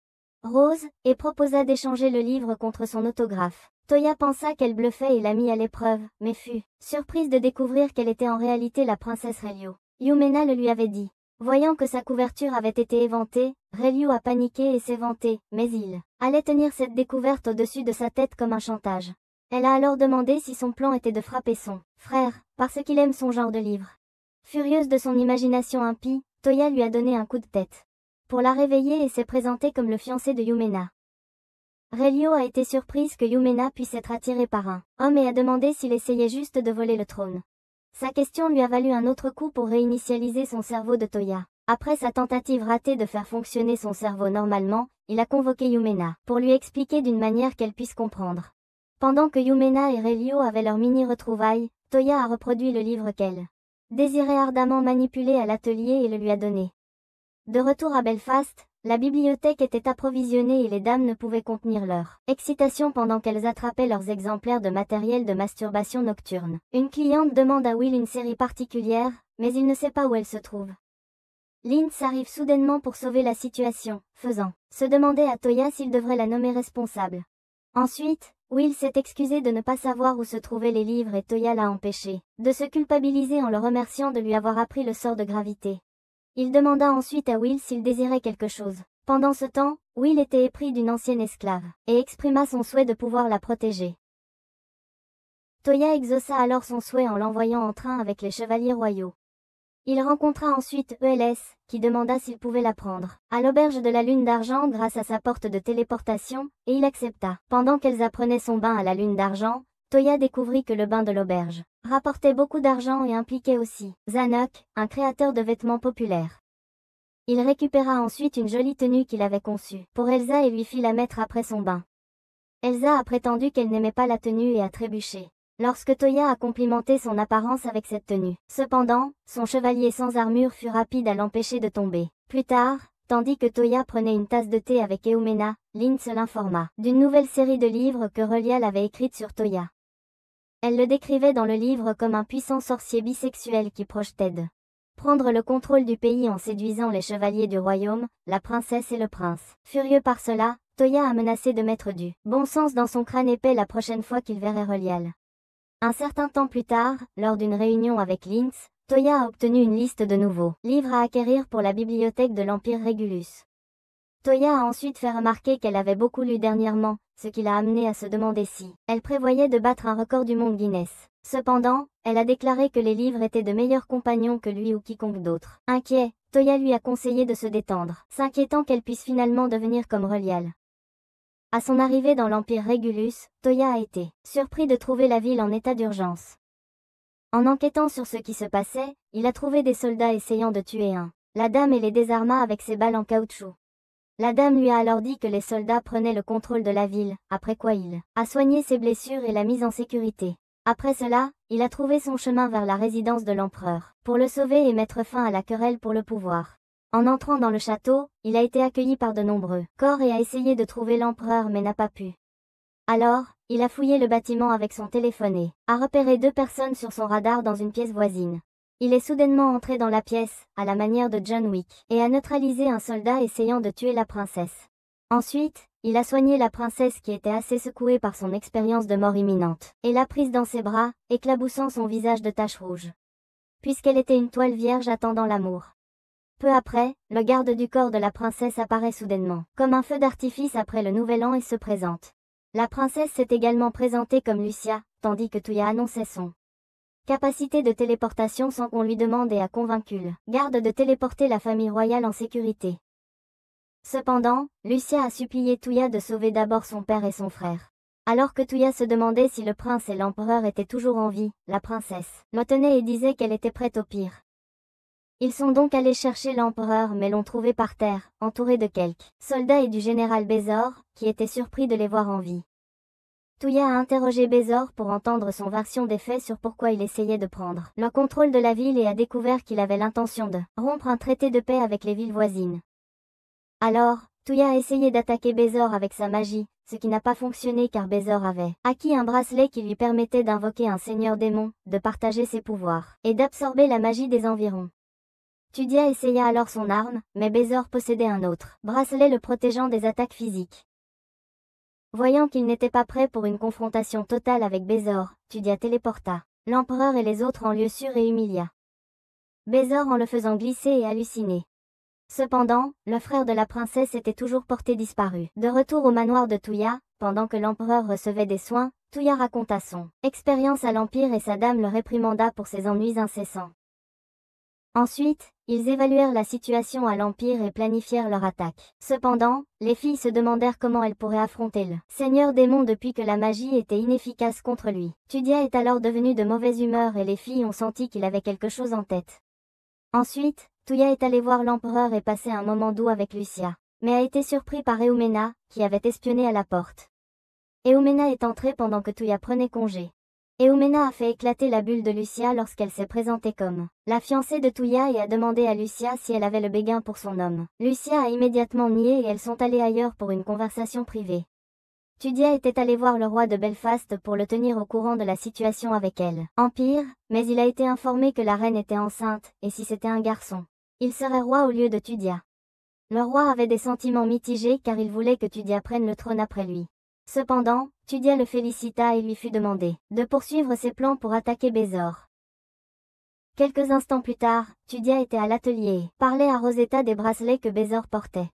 Rose, et proposa d'échanger le livre contre son autographe. Toya pensa qu'elle bluffait et l'a mis à l'épreuve, mais fut surprise de découvrir qu'elle était en réalité la princesse Relio. Eumena le lui avait dit. Voyant que sa couverture avait été éventée, Relio a paniqué et s'est vanté, mais il allait tenir cette découverte au-dessus de sa tête comme un chantage. Elle a alors demandé si son plan était de frapper son frère, parce qu'il aime son genre de livre. Furieuse de son imagination impie, Toya lui a donné un coup de tête pour la réveiller et s'est présentée comme le fiancé de Eumena. Relio a été surprise que Eumena puisse être attirée par un homme et a demandé s'il essayait juste de voler le trône. Sa question lui a valu un autre coup pour réinitialiser son cerveau de Toya. Après sa tentative ratée de faire fonctionner son cerveau normalement, il a convoqué Yumena, pour lui expliquer d'une manière qu'elle puisse comprendre. Pendant que Yumena et Relio avaient leur mini-retrouvailles, Toya a reproduit le livre qu'elle désirait ardemment manipuler à l'atelier et le lui a donné. De retour à Belfast, la bibliothèque était approvisionnée et les dames ne pouvaient contenir leur excitation pendant qu'elles attrapaient leurs exemplaires de matériel de masturbation nocturne. Une cliente demande à Will une série particulière, mais il ne sait pas où elle se trouve. Linz arrive soudainement pour sauver la situation, faisant se demander à Toya s'il devrait la nommer responsable. Ensuite, Will s'est excusé de ne pas savoir où se trouvaient les livres et Toya l'a empêché de se culpabiliser en le remerciant de lui avoir appris le sort de gravité. Il demanda ensuite à Will s'il désirait quelque chose. Pendant ce temps, Will était épris d'une ancienne esclave, et exprima son souhait de pouvoir la protéger. Toya exauça alors son souhait en l'envoyant en train avec les chevaliers royaux. Il rencontra ensuite ELS, qui demanda s'il pouvait la prendre à l'auberge de la Lune d'Argent grâce à sa porte de téléportation, et il accepta. Pendant qu'elles apprenaient son bain à la Lune d'Argent, Toya découvrit que le bain de l'auberge rapportait beaucoup d'argent et impliquait aussi Zanuck, un créateur de vêtements populaires. Il récupéra ensuite une jolie tenue qu'il avait conçue pour Elsa et lui fit la mettre après son bain. Elsa a prétendu qu'elle n'aimait pas la tenue et a trébuché lorsque Toya a complimenté son apparence avec cette tenue. Cependant, son chevalier sans armure fut rapide à l'empêcher de tomber. Plus tard, tandis que Toya prenait une tasse de thé avec Eumena, Linz l'informa d'une nouvelle série de livres que Relial avait écrite sur Toya. Elle le décrivait dans le livre comme un puissant sorcier bisexuel qui projetait de prendre le contrôle du pays en séduisant les chevaliers du royaume, la princesse et le prince. Furieux par cela, Toya a menacé de mettre du bon sens dans son crâne épais la prochaine fois qu'il verrait Relial. Un certain temps plus tard, lors d'une réunion avec Linz, Toya a obtenu une liste de nouveaux livres à acquérir pour la bibliothèque de l'Empire Régulus. Toya a ensuite fait remarquer qu'elle avait beaucoup lu dernièrement, ce qui l'a amené à se demander si elle prévoyait de battre un record du monde Guinness. Cependant, elle a déclaré que les livres étaient de meilleurs compagnons que lui ou quiconque d'autre. Inquiet, Toya lui a conseillé de se détendre, s'inquiétant qu'elle puisse finalement devenir comme Relial. À son arrivée dans l'Empire Régulus, Toya a été surpris de trouver la ville en état d'urgence. En enquêtant sur ce qui se passait, il a trouvé des soldats essayant de tuer la dame et les désarma avec ses balles en caoutchouc. La dame lui a alors dit que les soldats prenaient le contrôle de la ville, après quoi il a soigné ses blessures et l'a mise en sécurité. Après cela, il a trouvé son chemin vers la résidence de l'empereur, pour le sauver et mettre fin à la querelle pour le pouvoir. En entrant dans le château, il a été accueilli par de nombreux corps et a essayé de trouver l'empereur mais n'a pas pu. Alors, il a fouillé le bâtiment avec son téléphone et a repéré 2 personnes sur son radar dans une pièce voisine. Il est soudainement entré dans la pièce, à la manière de John Wick, et a neutralisé un soldat essayant de tuer la princesse. Ensuite, il a soigné la princesse qui était assez secouée par son expérience de mort imminente, et l'a prise dans ses bras, éclaboussant son visage de taches rouges. Puisqu'elle était une toile vierge attendant l'amour. Peu après, le garde du corps de la princesse apparaît soudainement, comme un feu d'artifice après le nouvel an et se présente. La princesse s'est également présentée comme Lucia, tandis que Toya annonçait son capacité de téléportation sans qu'on lui demande et a convaincu le garde de téléporter la famille royale en sécurité. Cependant, Lucia a supplié Toya de sauver d'abord son père et son frère. Alors que Toya se demandait si le prince et l'empereur étaient toujours en vie, la princesse le tenait et disait qu'elle était prête au pire. Ils sont donc allés chercher l'empereur mais l'ont trouvé par terre, entouré de quelques soldats et du général Bézor, qui était surpris de les voir en vie. Toya a interrogé Bézor pour entendre son version des faits sur pourquoi il essayait de prendre le contrôle de la ville et a découvert qu'il avait l'intention de rompre un traité de paix avec les villes voisines. Alors, Toya a essayé d'attaquer Bézor avec sa magie, ce qui n'a pas fonctionné car Bézor avait acquis un bracelet qui lui permettait d'invoquer un seigneur démon, de partager ses pouvoirs, et d'absorber la magie des environs. Tudia essaya alors son arme, mais Bézor possédait un autre bracelet le protégeant des attaques physiques. Voyant qu'il n'était pas prêt pour une confrontation totale avec Bézor, Tudia téléporta l'empereur et les autres en lieu sûr et humilia Bézor en le faisant glisser et halluciner. Cependant, le frère de la princesse était toujours porté disparu. De retour au manoir de Toya, pendant que l'empereur recevait des soins, Toya raconta son expérience à l'Empire et sa dame le réprimanda pour ses ennuis incessants. Ensuite, ils évaluèrent la situation à l'Empire et planifièrent leur attaque. Cependant, les filles se demandèrent comment elles pourraient affronter le seigneur démon depuis que la magie était inefficace contre lui. Tudia est alors devenu de mauvaise humeur et les filles ont senti qu'il avait quelque chose en tête. Ensuite, Touya est allé voir l'empereur et passer un moment doux avec Lucia, mais a été surpris par Eumena, qui avait espionné à la porte. Eumena est entrée pendant que Touya prenait congé. Eumena a fait éclater la bulle de Lucia lorsqu'elle s'est présentée comme la fiancée de Touya et a demandé à Lucia si elle avait le béguin pour son homme. Lucia a immédiatement nié et elles sont allées ailleurs pour une conversation privée. Tudia était allé voir le roi de Belfast pour le tenir au courant de la situation avec elle. Empire, mais il a été informé que la reine était enceinte, et si c'était un garçon, il serait roi au lieu de Tudia. Le roi avait des sentiments mitigés car il voulait que Tudia prenne le trône après lui. Cependant, Tudia le félicita et lui fut demandé de poursuivre ses plans pour attaquer Bézor. Quelques instants plus tard, Tudia était à l'atelier et parlait à Rosetta des bracelets que Bézor portait.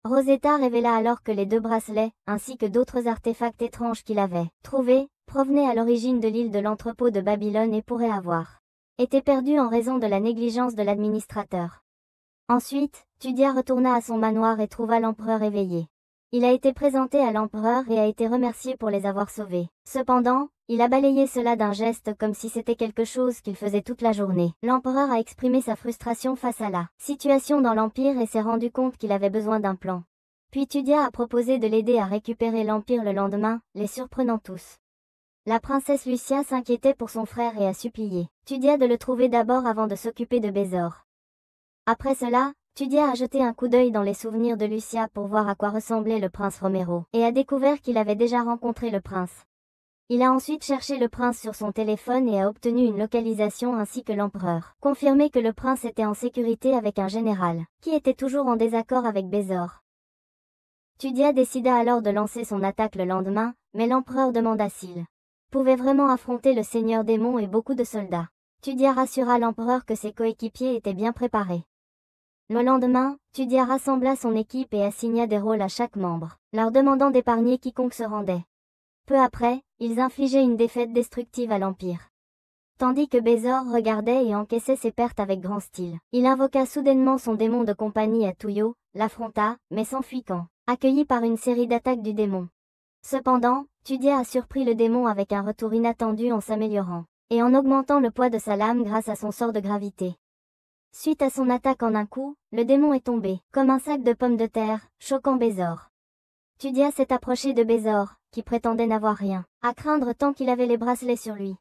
Rosetta révéla alors que les 2 bracelets, ainsi que d'autres artefacts étranges qu'il avait trouvés, provenaient à l'origine de l'île de l'entrepôt de Babylone et pourraient avoir été perdus en raison de la négligence de l'administrateur. Ensuite, Tudia retourna à son manoir et trouva l'empereur éveillé. Il a été présenté à l'empereur et a été remercié pour les avoir sauvés. Cependant, il a balayé cela d'un geste comme si c'était quelque chose qu'il faisait toute la journée. L'empereur a exprimé sa frustration face à la situation dans l'Empire et s'est rendu compte qu'il avait besoin d'un plan. Puis Tudia a proposé de l'aider à récupérer l'Empire le lendemain, les surprenant tous. La princesse Lucia s'inquiétait pour son frère et a supplié Tudia de le trouver d'abord avant de s'occuper de Bézor. Après cela, Tudia a jeté un coup d'œil dans les souvenirs de Lucia pour voir à quoi ressemblait le prince Romero, et a découvert qu'il avait déjà rencontré le prince. Il a ensuite cherché le prince sur son téléphone et a obtenu une localisation ainsi que l'empereur. Confirmé que le prince était en sécurité avec un général, qui était toujours en désaccord avec Bézor. Tudia décida alors de lancer son attaque le lendemain, mais l'empereur demanda s'il pouvait vraiment affronter le seigneur démon et beaucoup de soldats. Tudia rassura l'empereur que ses coéquipiers étaient bien préparés. Le lendemain, Tudia rassembla son équipe et assigna des rôles à chaque membre, leur demandant d'épargner quiconque se rendait. Peu après, ils infligeaient une défaite destructive à l'Empire. Tandis que Bézor regardait et encaissait ses pertes avec grand style, il invoqua soudainement son démon de compagnie à Tuyo, l'affronta, mais s'enfuit quand accueilli par une série d'attaques du démon. Cependant, Tudia a surpris le démon avec un retour inattendu en s'améliorant, et en augmentant le poids de sa lame grâce à son sort de gravité. Suite à son attaque en un coup, le démon est tombé, comme un sac de pommes de terre, choquant Bézor. Tudia s'est approché de Bézor, qui prétendait n'avoir rien à craindre tant qu'il avait les bracelets sur lui.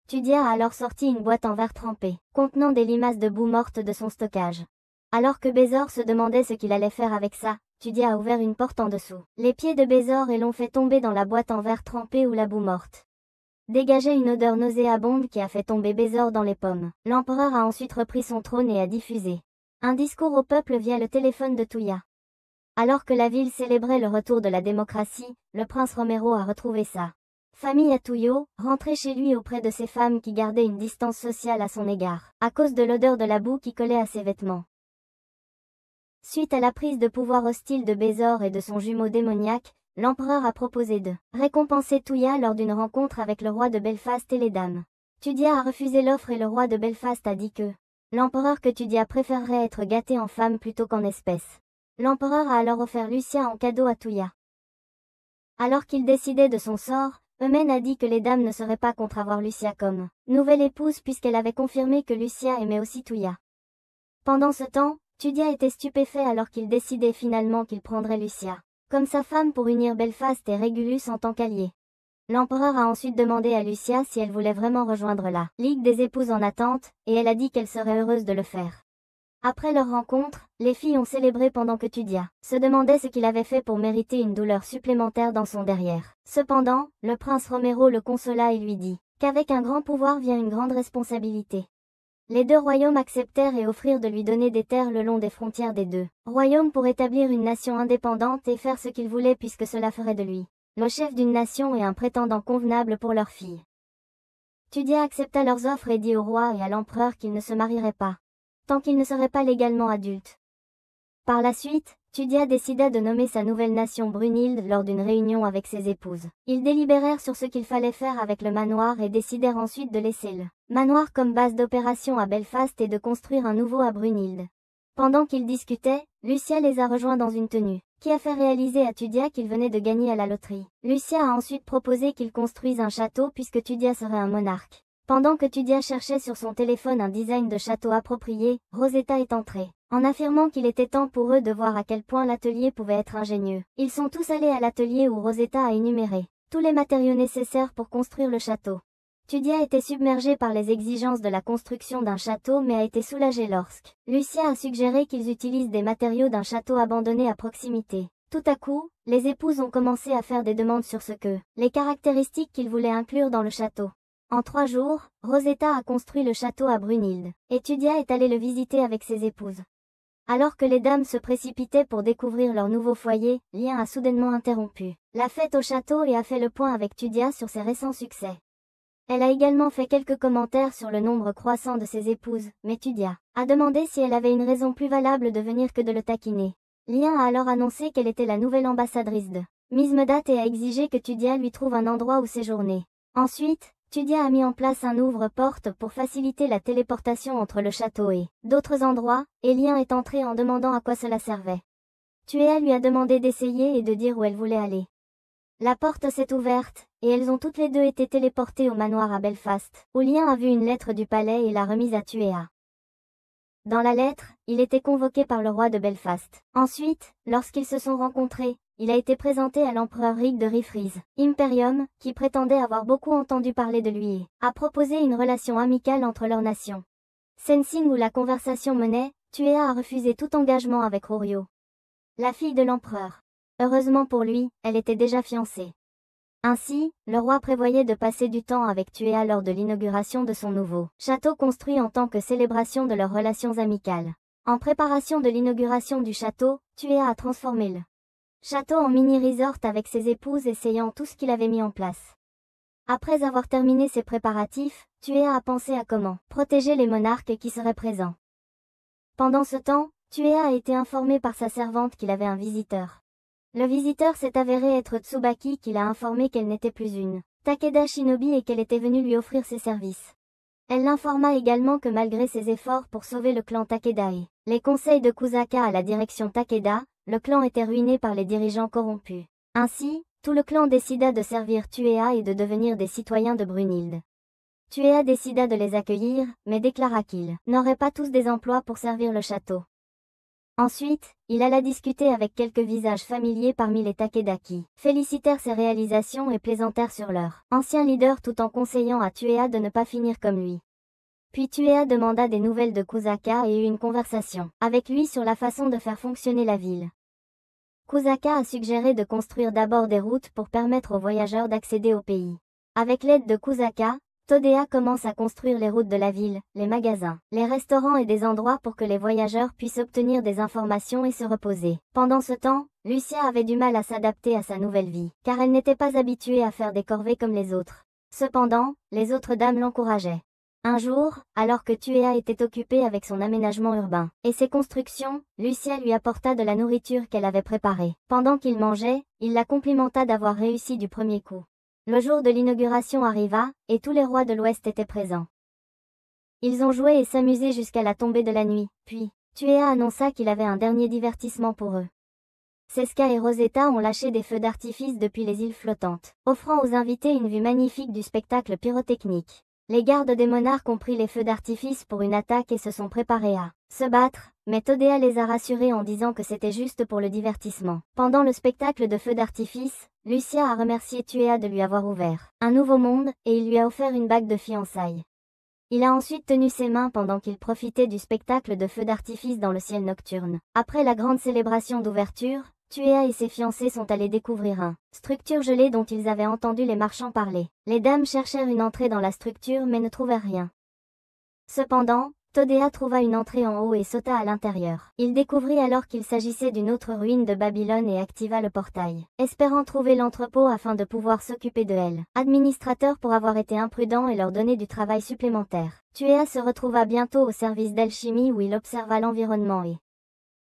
Tudia a alors sorti une boîte en verre trempé, contenant des limaces de boue morte de son stockage. Alors que Bézor se demandait ce qu'il allait faire avec ça, Tudia a ouvert une porte en dessous. Les pieds de Bézor et l'ont fait tomber dans la boîte en verre trempé ou la boue morte. Dégageait une odeur nauséabonde qui a fait tomber Bézor dans les pommes. L'empereur a ensuite repris son trône et a diffusé un discours au peuple via le téléphone de Touya. Alors que la ville célébrait le retour de la démocratie, le prince Romero a retrouvé sa famille à Tuyo, rentré chez lui auprès de ses femmes qui gardaient une distance sociale à son égard, à cause de l'odeur de la boue qui collait à ses vêtements. Suite à la prise de pouvoir hostile de Bézor et de son jumeau démoniaque, l'empereur a proposé de récompenser Touya lors d'une rencontre avec le roi de Belfast et les dames. Tudia a refusé l'offre et le roi de Belfast a dit que l'empereur que Tudia préférerait être gâté en femme plutôt qu'en espèces. L'empereur a alors offert Lucia en cadeau à Touya. Alors qu'il décidait de son sort, Eumen a dit que les dames ne seraient pas contre avoir Lucia comme nouvelle épouse puisqu'elle avait confirmé que Lucia aimait aussi Touya. Pendant ce temps, Tudia était stupéfait alors qu'il décidait finalement qu'il prendrait Lucia comme sa femme pour unir Belfast et Régulus en tant qu'alliés. L'empereur a ensuite demandé à Lucia si elle voulait vraiment rejoindre la Ligue des épouses en attente, et elle a dit qu'elle serait heureuse de le faire. Après leur rencontre, les filles ont célébré pendant que Tudia se demandait ce qu'il avait fait pour mériter une douleur supplémentaire dans son derrière. Cependant, le prince Romero le consola et lui dit qu'avec un grand pouvoir vient une grande responsabilité. Les 2 royaumes acceptèrent et offrirent de lui donner des terres le long des frontières des 2 royaumes pour établir une nation indépendante et faire ce qu'il voulait puisque cela ferait de lui le chef d'une nation et un prétendant convenable pour leur fille. Tudia accepta leurs offres et dit au roi et à l'empereur qu'il ne se marierait pas tant qu'il ne serait pas légalement adulte. Par la suite, Tudia décida de nommer sa nouvelle nation Brunhilde lors d'une réunion avec ses épouses. Ils délibérèrent sur ce qu'il fallait faire avec le manoir et décidèrent ensuite de laisser le manoir comme base d'opération à Belfast et de construire un nouveau à Brunhilde. Pendant qu'ils discutaient, Lucia les a rejoints dans une tenue, qui a fait réaliser à Tudia qu'il venait de gagner à la loterie. Lucia a ensuite proposé qu'ils construisent un château puisque Tudia serait un monarque. Pendant que Tudia cherchait sur son téléphone un design de château approprié, Rosetta est entrée, en affirmant qu'il était temps pour eux de voir à quel point l'atelier pouvait être ingénieux. Ils sont tous allés à l'atelier où Rosetta a énuméré tous les matériaux nécessaires pour construire le château. Tudia était submergée par les exigences de la construction d'un château mais a été soulagée lorsque Lucia a suggéré qu'ils utilisent des matériaux d'un château abandonné à proximité. Tout à coup, les épouses ont commencé à faire des demandes sur les caractéristiques qu'ils voulaient inclure dans le château. En 3 jours, Rosetta a construit le château à Brunhilde, et Tudia est allée le visiter avec ses épouses. Alors que les dames se précipitaient pour découvrir leur nouveau foyer, Lien a soudainement interrompu la fête au château et a fait le point avec Tudia sur ses récents succès. Elle a également fait quelques commentaires sur le nombre croissant de ses épouses, mais Tudia a demandé si elle avait une raison plus valable de venir que de le taquiner. Lien a alors annoncé qu'elle était la nouvelle ambassadrice de Mizmedat et a exigé que Tudia lui trouve un endroit où séjourner. Ensuite, Tudia a mis en place un ouvre-porte pour faciliter la téléportation entre le château et d'autres endroits, et Lien est entré en demandant à quoi cela servait. Tuea lui a demandé d'essayer et de dire où elle voulait aller. La porte s'est ouverte, et elles ont toutes les deux été téléportées au manoir à Belfast, où Lien a vu une lettre du palais et l'a remise à Tuea. Dans la lettre, il était convoqué par le roi de Belfast. Ensuite, lorsqu'ils se sont rencontrés, il a été présenté à l'empereur Rig de Rifriz Imperium, qui prétendait avoir beaucoup entendu parler de lui et a proposé une relation amicale entre leurs nations. Sensing où la conversation menait, Tuea a refusé tout engagement avec Rorio, la fille de l'empereur. Heureusement pour lui, elle était déjà fiancée. Ainsi, le roi prévoyait de passer du temps avec Tuea lors de l'inauguration de son nouveau château construit en tant que célébration de leurs relations amicales. En préparation de l'inauguration du château, Tuea a transformé le château en mini-resort avec ses épouses essayant tout ce qu'il avait mis en place. Après avoir terminé ses préparatifs, Tuea a pensé à comment protéger les monarques qui seraient présents. Pendant ce temps, Tuea a été informé par sa servante qu'il avait un visiteur. Le visiteur s'est avéré être Tsubaki qui l'a informé qu'elle n'était plus une Takeda Shinobi et qu'elle était venue lui offrir ses services. Elle l'informa également que malgré ses efforts pour sauver le clan Takeda et les conseils de Kusaka à la direction Takeda, le clan était ruiné par les dirigeants corrompus. Ainsi, tout le clan décida de servir Tuea et de devenir des citoyens de Brunhilde. Tuea décida de les accueillir, mais déclara qu'ils n'auraient pas tous des emplois pour servir le château. Ensuite, il alla discuter avec quelques visages familiers parmi les Takeda qui félicitèrent ses réalisations et plaisantèrent sur leur ancien leader tout en conseillant à Tuea de ne pas finir comme lui. Puis Tuea demanda des nouvelles de Kusaka et eut une conversation avec lui sur la façon de faire fonctionner la ville. Kusaka a suggéré de construire d'abord des routes pour permettre aux voyageurs d'accéder au pays. Avec l'aide de Kusaka, Todea commence à construire les routes de la ville, les magasins, les restaurants et des endroits pour que les voyageurs puissent obtenir des informations et se reposer. Pendant ce temps, Lucia avait du mal à s'adapter à sa nouvelle vie, car elle n'était pas habituée à faire des corvées comme les autres. Cependant, les autres dames l'encourageaient. Un jour, alors que Tuea était occupée avec son aménagement urbain et ses constructions, Lucia lui apporta de la nourriture qu'elle avait préparée. Pendant qu'il mangeait, il la complimenta d'avoir réussi du premier coup. Le jour de l'inauguration arriva, et tous les rois de l'Ouest étaient présents. Ils ont joué et s'amusé jusqu'à la tombée de la nuit, puis, Tuea annonça qu'il avait un dernier divertissement pour eux. Seska et Rosetta ont lâché des feux d'artifice depuis les îles flottantes, offrant aux invités une vue magnifique du spectacle pyrotechnique. Les gardes des monarques ont pris les feux d'artifice pour une attaque et se sont préparés à se battre, mais Todea les a rassurés en disant que c'était juste pour le divertissement. Pendant le spectacle de feux d'artifice, Lucia a remercié Tuea de lui avoir ouvert un nouveau monde, et il lui a offert une bague de fiançailles. Il a ensuite tenu ses mains pendant qu'il profitait du spectacle de feux d'artifice dans le ciel nocturne. Après la grande célébration d'ouverture, Tuea et ses fiancés sont allés découvrir une structure gelée dont ils avaient entendu les marchands parler. Les dames cherchèrent une entrée dans la structure mais ne trouvèrent rien. Cependant, Todea trouva une entrée en haut et sauta à l'intérieur. Il découvrit alors qu'il s'agissait d'une autre ruine de Babylone et activa le portail, espérant trouver l'entrepôt afin de pouvoir s'occuper de elle. Administrateur pour avoir été imprudent et leur donner du travail supplémentaire. Tuea se retrouva bientôt au service d'alchimie où il observa l'environnement et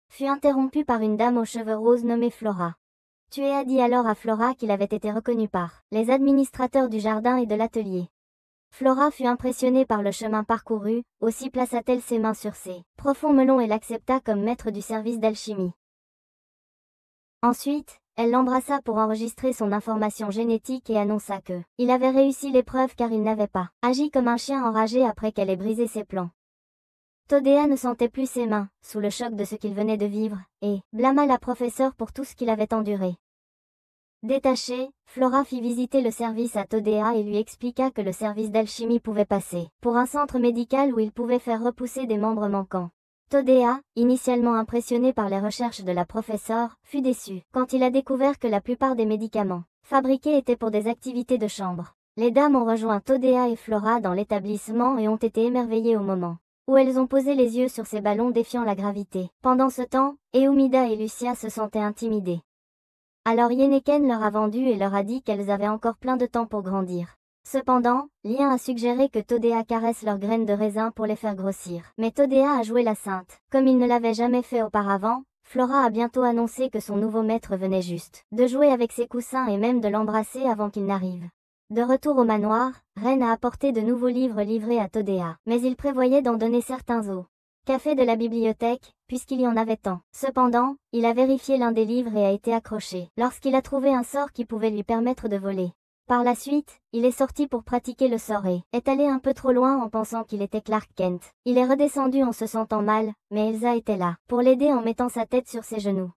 fut interrompu par une dame aux cheveux roses nommée Flora. Tuea dit alors à Flora qu'il avait été reconnu par les administrateurs du jardin et de l'atelier. Flora fut impressionnée par le chemin parcouru, aussi plaça-t-elle ses mains sur ses profonds melons et l'accepta comme maître du service d'alchimie. Ensuite, Elle l'embrassa pour enregistrer son information génétique et annonça que il avait réussi l'épreuve car il n'avait pas agi comme un chien enragé après qu'elle ait brisé ses plans. Todea ne sentait plus ses mains, sous le choc de ce qu'il venait de vivre, et blâma la professeure pour tout ce qu'il avait enduré. Détachée, Flora fit visiter le service à Todea et lui expliqua que le service d'alchimie pouvait passer pour un centre médical où il pouvait faire repousser des membres manquants. Todea, initialement impressionné par les recherches de la professeure, fut déçu quand il a découvert que la plupart des médicaments fabriqués étaient pour des activités de chambre. Les dames ont rejoint Todea et Flora dans l'établissement et ont été émerveillées au moment où elles ont posé les yeux sur ces ballons défiant la gravité. Pendant ce temps, Eumida et Lucia se sentaient intimidées. Alors Yenneken leur a vendu et leur a dit qu'elles avaient encore plein de temps pour grandir. Cependant, Lien a suggéré que Todea caresse leurs graines de raisin pour les faire grossir. Mais Todea a joué la sainte. Comme il ne l'avait jamais fait auparavant, Flora a bientôt annoncé que son nouveau maître venait juste de jouer avec ses coussins et même de l'embrasser avant qu'il n'arrive. De retour au manoir, Ren a apporté de nouveaux livres livrés à Todea, mais il prévoyait d'en donner certains au café de la bibliothèque, puisqu'il y en avait tant. Cependant, il a vérifié l'un des livres et a été accroché lorsqu'il a trouvé un sort qui pouvait lui permettre de voler. Par la suite, il est sorti pour pratiquer le sort et est allé un peu trop loin en pensant qu'il était Clark Kent. Il est redescendu en se sentant mal, mais Elsa était là pour l'aider en mettant sa tête sur ses genoux.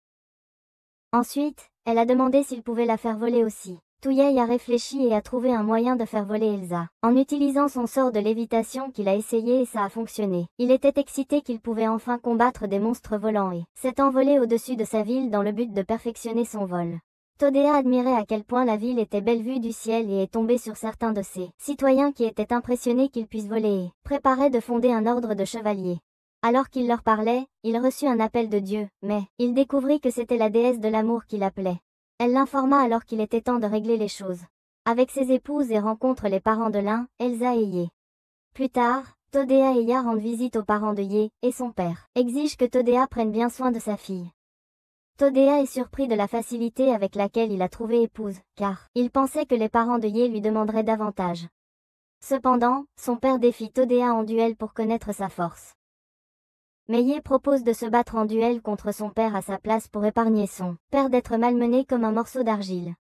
Ensuite, elle a demandé s'il pouvait la faire voler aussi. Touyei a réfléchi et a trouvé un moyen de faire voler Elsa, en utilisant son sort de lévitation qu'il a essayé et ça a fonctionné. Il était excité qu'il pouvait enfin combattre des monstres volants et s'est envolé au-dessus de sa ville dans le but de perfectionner son vol. Todea admirait à quel point la ville était belle vue du ciel et est tombé sur certains de ses citoyens qui étaient impressionnés qu'il puisse voler et préparait de fonder un ordre de chevaliers. Alors qu'il leur parlait, il reçut un appel de Dieu, mais il découvrit que c'était la déesse de l'amour qui l'appelait. Elle l'informa alors qu'il était temps de régler les choses. Avec ses épouses et rencontre les parents de l'un, Elsa et Ye. Plus tard, Todea et Ya rendent visite aux parents de Ye, et son père exige que Todea prenne bien soin de sa fille. Todea est surpris de la facilité avec laquelle il a trouvé épouse, car il pensait que les parents de Ye lui demanderaient davantage. Cependant, son père défie Todea en duel pour connaître sa force. Mais Ye propose de se battre en duel contre son père à sa place pour épargner son père d'être malmené comme un morceau d'argile.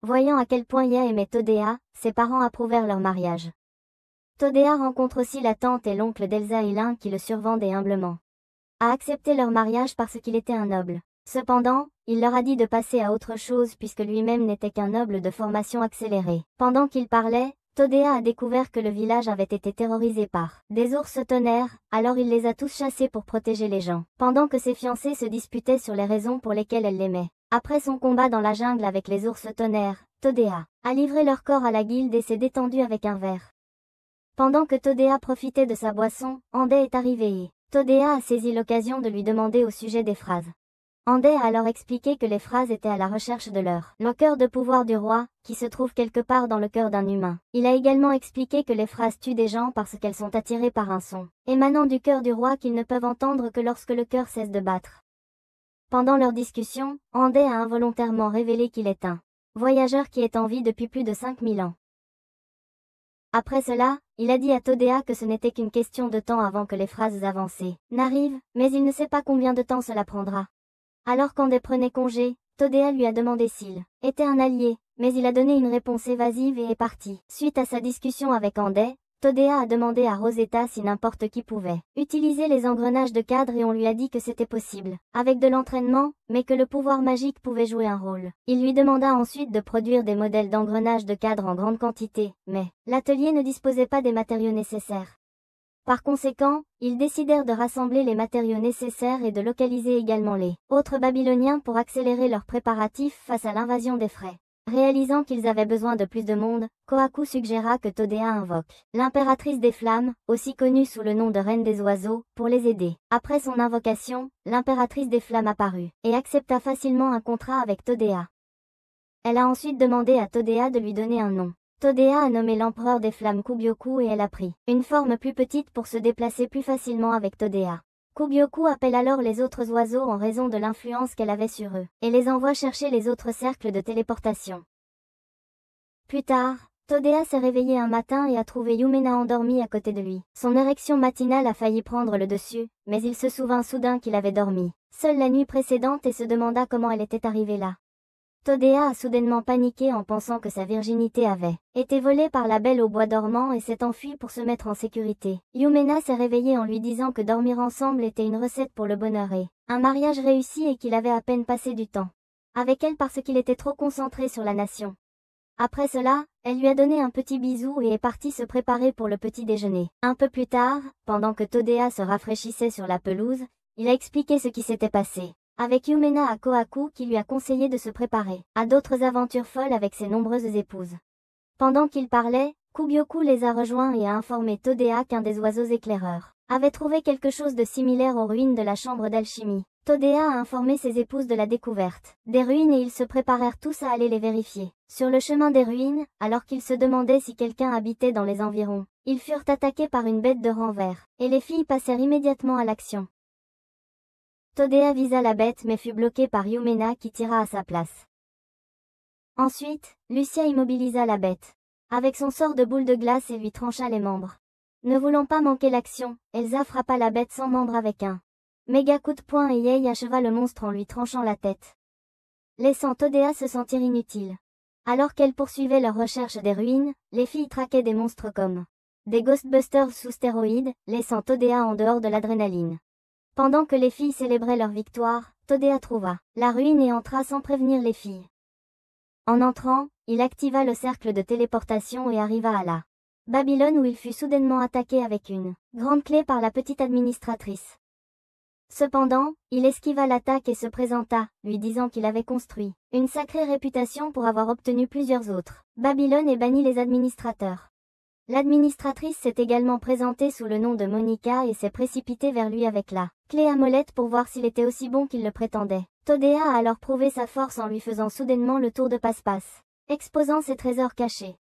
Voyant à quel point Ye aimait Todea, ses parents approuvèrent leur mariage. Todea rencontre aussi la tante et l'oncle d'Elsa et l'un qui le survendaient humblement. A accepté leur mariage parce qu'il était un noble. Cependant, il leur a dit de passer à autre chose puisque lui-même n'était qu'un noble de formation accélérée. Pendant qu'il parlait, Todea a découvert que le village avait été terrorisé par des ours tonnerres, alors il les a tous chassés pour protéger les gens, pendant que ses fiancés se disputaient sur les raisons pour lesquelles elle l'aimait. Après son combat dans la jungle avec les ours tonnerres, Todea a livré leur corps à la guilde et s'est détendu avec un verre. Pendant que Todea profitait de sa boisson, Andai est arrivé et Todea a saisi l'occasion de lui demander au sujet des phrases. Andai a alors expliqué que les phrases étaient à la recherche de le cœur de pouvoir du roi, qui se trouve quelque part dans le cœur d'un humain. Il a également expliqué que les phrases tuent des gens parce qu'elles sont attirées par un son émanant du cœur du roi qu'ils ne peuvent entendre que lorsque le cœur cesse de battre. Pendant leur discussion, Andai a involontairement révélé qu'il est un voyageur qui est en vie depuis plus de 5000 ans. Après cela, il a dit à Todea que ce n'était qu'une question de temps avant que les phrases avancées n'arrivent, mais il ne sait pas combien de temps cela prendra. Alors qu'Andai prenait congé, Todea lui a demandé s'il était un allié, mais il a donné une réponse évasive et est parti. Suite à sa discussion avec Andai, Todea a demandé à Rosetta si n'importe qui pouvait utiliser les engrenages de cadre et on lui a dit que c'était possible, avec de l'entraînement, mais que le pouvoir magique pouvait jouer un rôle. Il lui demanda ensuite de produire des modèles d'engrenages de cadre en grande quantité, mais l'atelier ne disposait pas des matériaux nécessaires. Par conséquent, ils décidèrent de rassembler les matériaux nécessaires et de localiser également les autres Babyloniens pour accélérer leurs préparatifs face à l'invasion des Frais. Réalisant qu'ils avaient besoin de plus de monde, Kohaku suggéra que Todea invoque l'impératrice des flammes, aussi connue sous le nom de Reine des oiseaux, pour les aider. Après son invocation, l'impératrice des flammes apparut, et accepta facilement un contrat avec Todea. Elle a ensuite demandé à Todea de lui donner un nom. Todea a nommé l'empereur des flammes Kubyoku et elle a pris une forme plus petite pour se déplacer plus facilement avec Todea. Kubyoku appelle alors les autres oiseaux en raison de l'influence qu'elle avait sur eux, et les envoie chercher les autres cercles de téléportation. Plus tard, Todea s'est réveillé un matin et a trouvé Yumena endormie à côté de lui. Son érection matinale a failli prendre le dessus, mais il se souvint soudain qu'il avait dormi seul la nuit précédente et se demanda comment elle était arrivée là. Todea a soudainement paniqué en pensant que sa virginité avait été volée par la belle au bois dormant et s'est enfuie pour se mettre en sécurité. Yumena s'est réveillée en lui disant que dormir ensemble était une recette pour le bonheur et un mariage réussi et qu'il avait à peine passé du temps avec elle parce qu'il était trop concentré sur la nation. Après cela, elle lui a donné un petit bisou et est partie se préparer pour le petit déjeuner. Un peu plus tard, pendant que Todea se rafraîchissait sur la pelouse, il a expliqué ce qui s'était passé avec Yumena à Kohaku qui lui a conseillé de se préparer à d'autres aventures folles avec ses nombreuses épouses. Pendant qu'il parlait, Kubyoku les a rejoints et a informé Todea qu'un des oiseaux éclaireurs avait trouvé quelque chose de similaire aux ruines de la chambre d'alchimie. Todea a informé ses épouses de la découverte des ruines et ils se préparèrent tous à aller les vérifier. Sur le chemin des ruines, alors qu'ils se demandaient si quelqu'un habitait dans les environs, ils furent attaqués par une bête de renvers, et les filles passèrent immédiatement à l'action. Todea visa la bête mais fut bloqué par Yumena qui tira à sa place. Ensuite, Lucia immobilisa la bête avec son sort de boule de glace et lui trancha les membres. Ne voulant pas manquer l'action, Elsa frappa la bête sans membre avec un méga coup de poing et Yei acheva le monstre en lui tranchant la tête, laissant Todea se sentir inutile. Alors qu'elles poursuivaient leur recherche des ruines, les filles traquaient des monstres comme des Ghostbusters sous stéroïdes, laissant Todea en dehors de l'adrénaline. Pendant que les filles célébraient leur victoire, Todea trouva la ruine et entra sans prévenir les filles. En entrant, il activa le cercle de téléportation et arriva à la Babylone où il fut soudainement attaqué avec une grande clé par la petite administratrice. Cependant, il esquiva l'attaque et se présenta, lui disant qu'il avait construit une sacrée réputation pour avoir obtenu plusieurs autres Babylone et banni les administrateurs. L'administratrice s'est également présentée sous le nom de Monica et s'est précipitée vers lui avec la clé à molette pour voir s'il était aussi bon qu'il le prétendait. Todea a alors prouvé sa force en lui faisant soudainement le tour de passe-passe, exposant ses trésors cachés.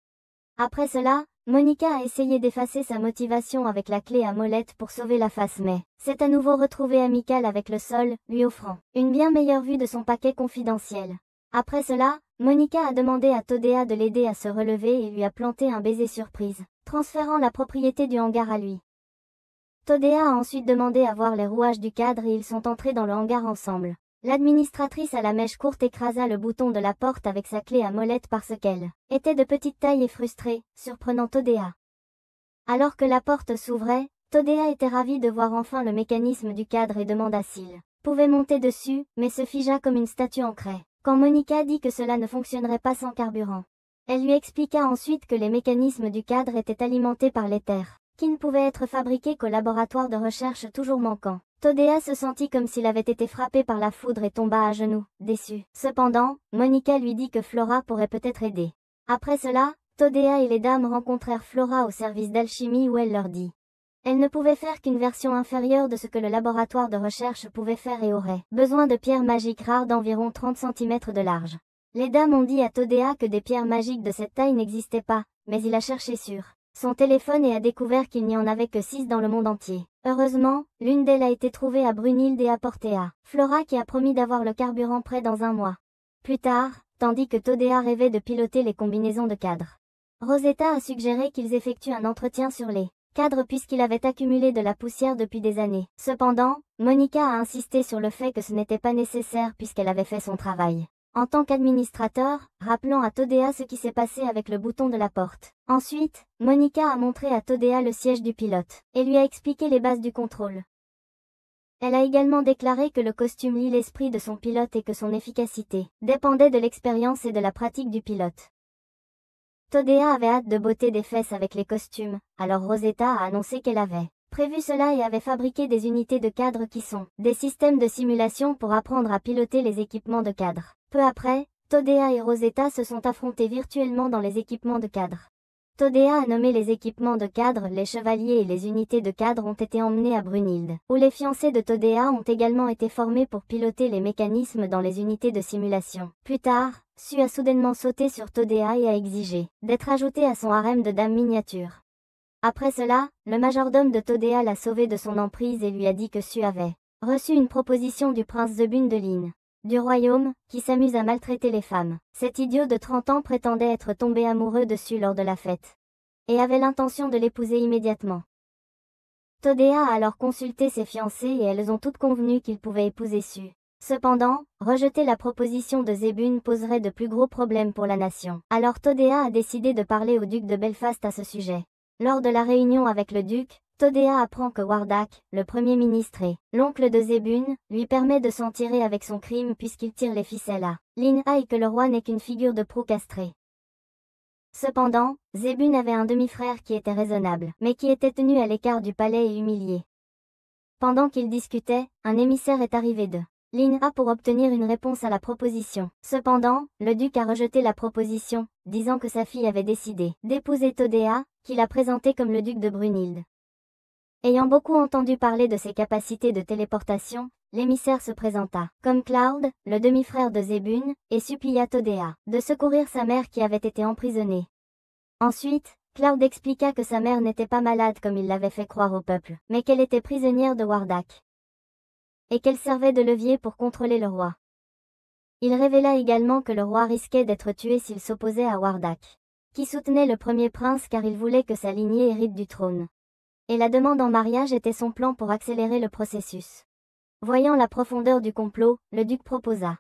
Après cela, Monica a essayé d'effacer sa motivation avec la clé à molette pour sauver la face mais s'est à nouveau retrouvée amicale avec le sol, lui offrant une bien meilleure vue de son paquet confidentiel. Après cela, Monica a demandé à Todea de l'aider à se relever et lui a planté un baiser surprise, transférant la propriété du hangar à lui. Todea a ensuite demandé à voir les rouages du cadre et ils sont entrés dans le hangar ensemble. L'administratrice à la mèche courte écrasa le bouton de la porte avec sa clé à molette parce qu'elle était de petite taille et frustrée, surprenant Todea. Alors que la porte s'ouvrait, Todea était ravie de voir enfin le mécanisme du cadre et demanda s'il pouvait monter dessus, mais se figea comme une statue en craie quand Monica dit que cela ne fonctionnerait pas sans carburant. Elle lui expliqua ensuite que les mécanismes du cadre étaient alimentés par l'éther, qui ne pouvait être fabriqué qu'au laboratoire de recherche toujours manquant. Todea se sentit comme s'il avait été frappé par la foudre et tomba à genoux, déçu. Cependant, Monica lui dit que Flora pourrait peut-être aider. Après cela, Todea et les dames rencontrèrent Flora au service d'alchimie où elle leur dit elle ne pouvait faire qu'une version inférieure de ce que le laboratoire de recherche pouvait faire et aurait besoin de pierres magiques rares d'environ 30 cm de large. Les dames ont dit à Todea que des pierres magiques de cette taille n'existaient pas, mais il a cherché sur son téléphone et a découvert qu'il n'y en avait que 6 dans le monde entier. Heureusement, l'une d'elles a été trouvée à Brunhilde et apportée à Flora qui a promis d'avoir le carburant prêt dans un mois. Plus tard, tandis que Todea rêvait de piloter les combinaisons de cadres, Rosetta a suggéré qu'ils effectuent un entretien sur les cadre puisqu'il avait accumulé de la poussière depuis des années. Cependant, Monica a insisté sur le fait que ce n'était pas nécessaire puisqu'elle avait fait son travail en tant qu'administrateur, rappelant à Todea ce qui s'est passé avec le bouton de la porte. Ensuite, Monica a montré à Todea le siège du pilote et lui a expliqué les bases du contrôle. Elle a également déclaré que le costume lie l'esprit de son pilote et que son efficacité dépendait de l'expérience et de la pratique du pilote. Todea avait hâte de botter des fesses avec les costumes, alors Rosetta a annoncé qu'elle avait prévu cela et avait fabriqué des unités de cadre qui sont des systèmes de simulation pour apprendre à piloter les équipements de cadre. Peu après, Todea et Rosetta se sont affrontés virtuellement dans les équipements de cadre. Todea a nommé les équipements de cadre, les chevaliers et les unités de cadre ont été emmenés à Brunhilde, où les fiancés de Todea ont également été formés pour piloter les mécanismes dans les unités de simulation. Plus tard, Su a soudainement sauté sur Todea et a exigé d'être ajouté à son harem de dames miniatures. Après cela, le majordome de Todea l'a sauvé de son emprise et lui a dit que Su avait reçu une proposition du prince Zebun de Lin, du royaume, qui s'amuse à maltraiter les femmes. Cet idiot de 30 ans prétendait être tombé amoureux de Su lors de la fête et avait l'intention de l'épouser immédiatement. Todea a alors consulté ses fiancées et elles ont toutes convenu qu'il pouvait épouser Su. Cependant, rejeter la proposition de Zébun poserait de plus gros problèmes pour la nation. Alors Todéa a décidé de parler au duc de Belfast à ce sujet. Lors de la réunion avec le duc, Todéa apprend que Wardak, le premier ministre et l'oncle de Zébun, lui permet de s'en tirer avec son crime puisqu'il tire les ficelles à Linha et que le roi n'est qu'une figure de proue castrée. Cependant, Zébun avait un demi-frère qui était raisonnable, mais qui était tenu à l'écart du palais et humilié. Pendant qu'ils discutaient, un émissaire est arrivé de Linha pour obtenir une réponse à la proposition. Cependant, le duc a rejeté la proposition, disant que sa fille avait décidé d'épouser Todéa, qu'il a présenté comme le duc de Brunhilde. Ayant beaucoup entendu parler de ses capacités de téléportation, l'émissaire se présenta comme Cloud, le demi-frère de Zébun, et supplia Todéa de secourir sa mère qui avait été emprisonnée. Ensuite, Cloud expliqua que sa mère n'était pas malade comme il l'avait fait croire au peuple, mais qu'elle était prisonnière de Wardak. Et qu'elle servait de levier pour contrôler le roi. Il révéla également que le roi risquait d'être tué s'il s'opposait à Wardak, qui soutenait le premier prince car il voulait que sa lignée hérite du trône. Et la demande en mariage était son plan pour accélérer le processus. Voyant la profondeur du complot, le duc proposa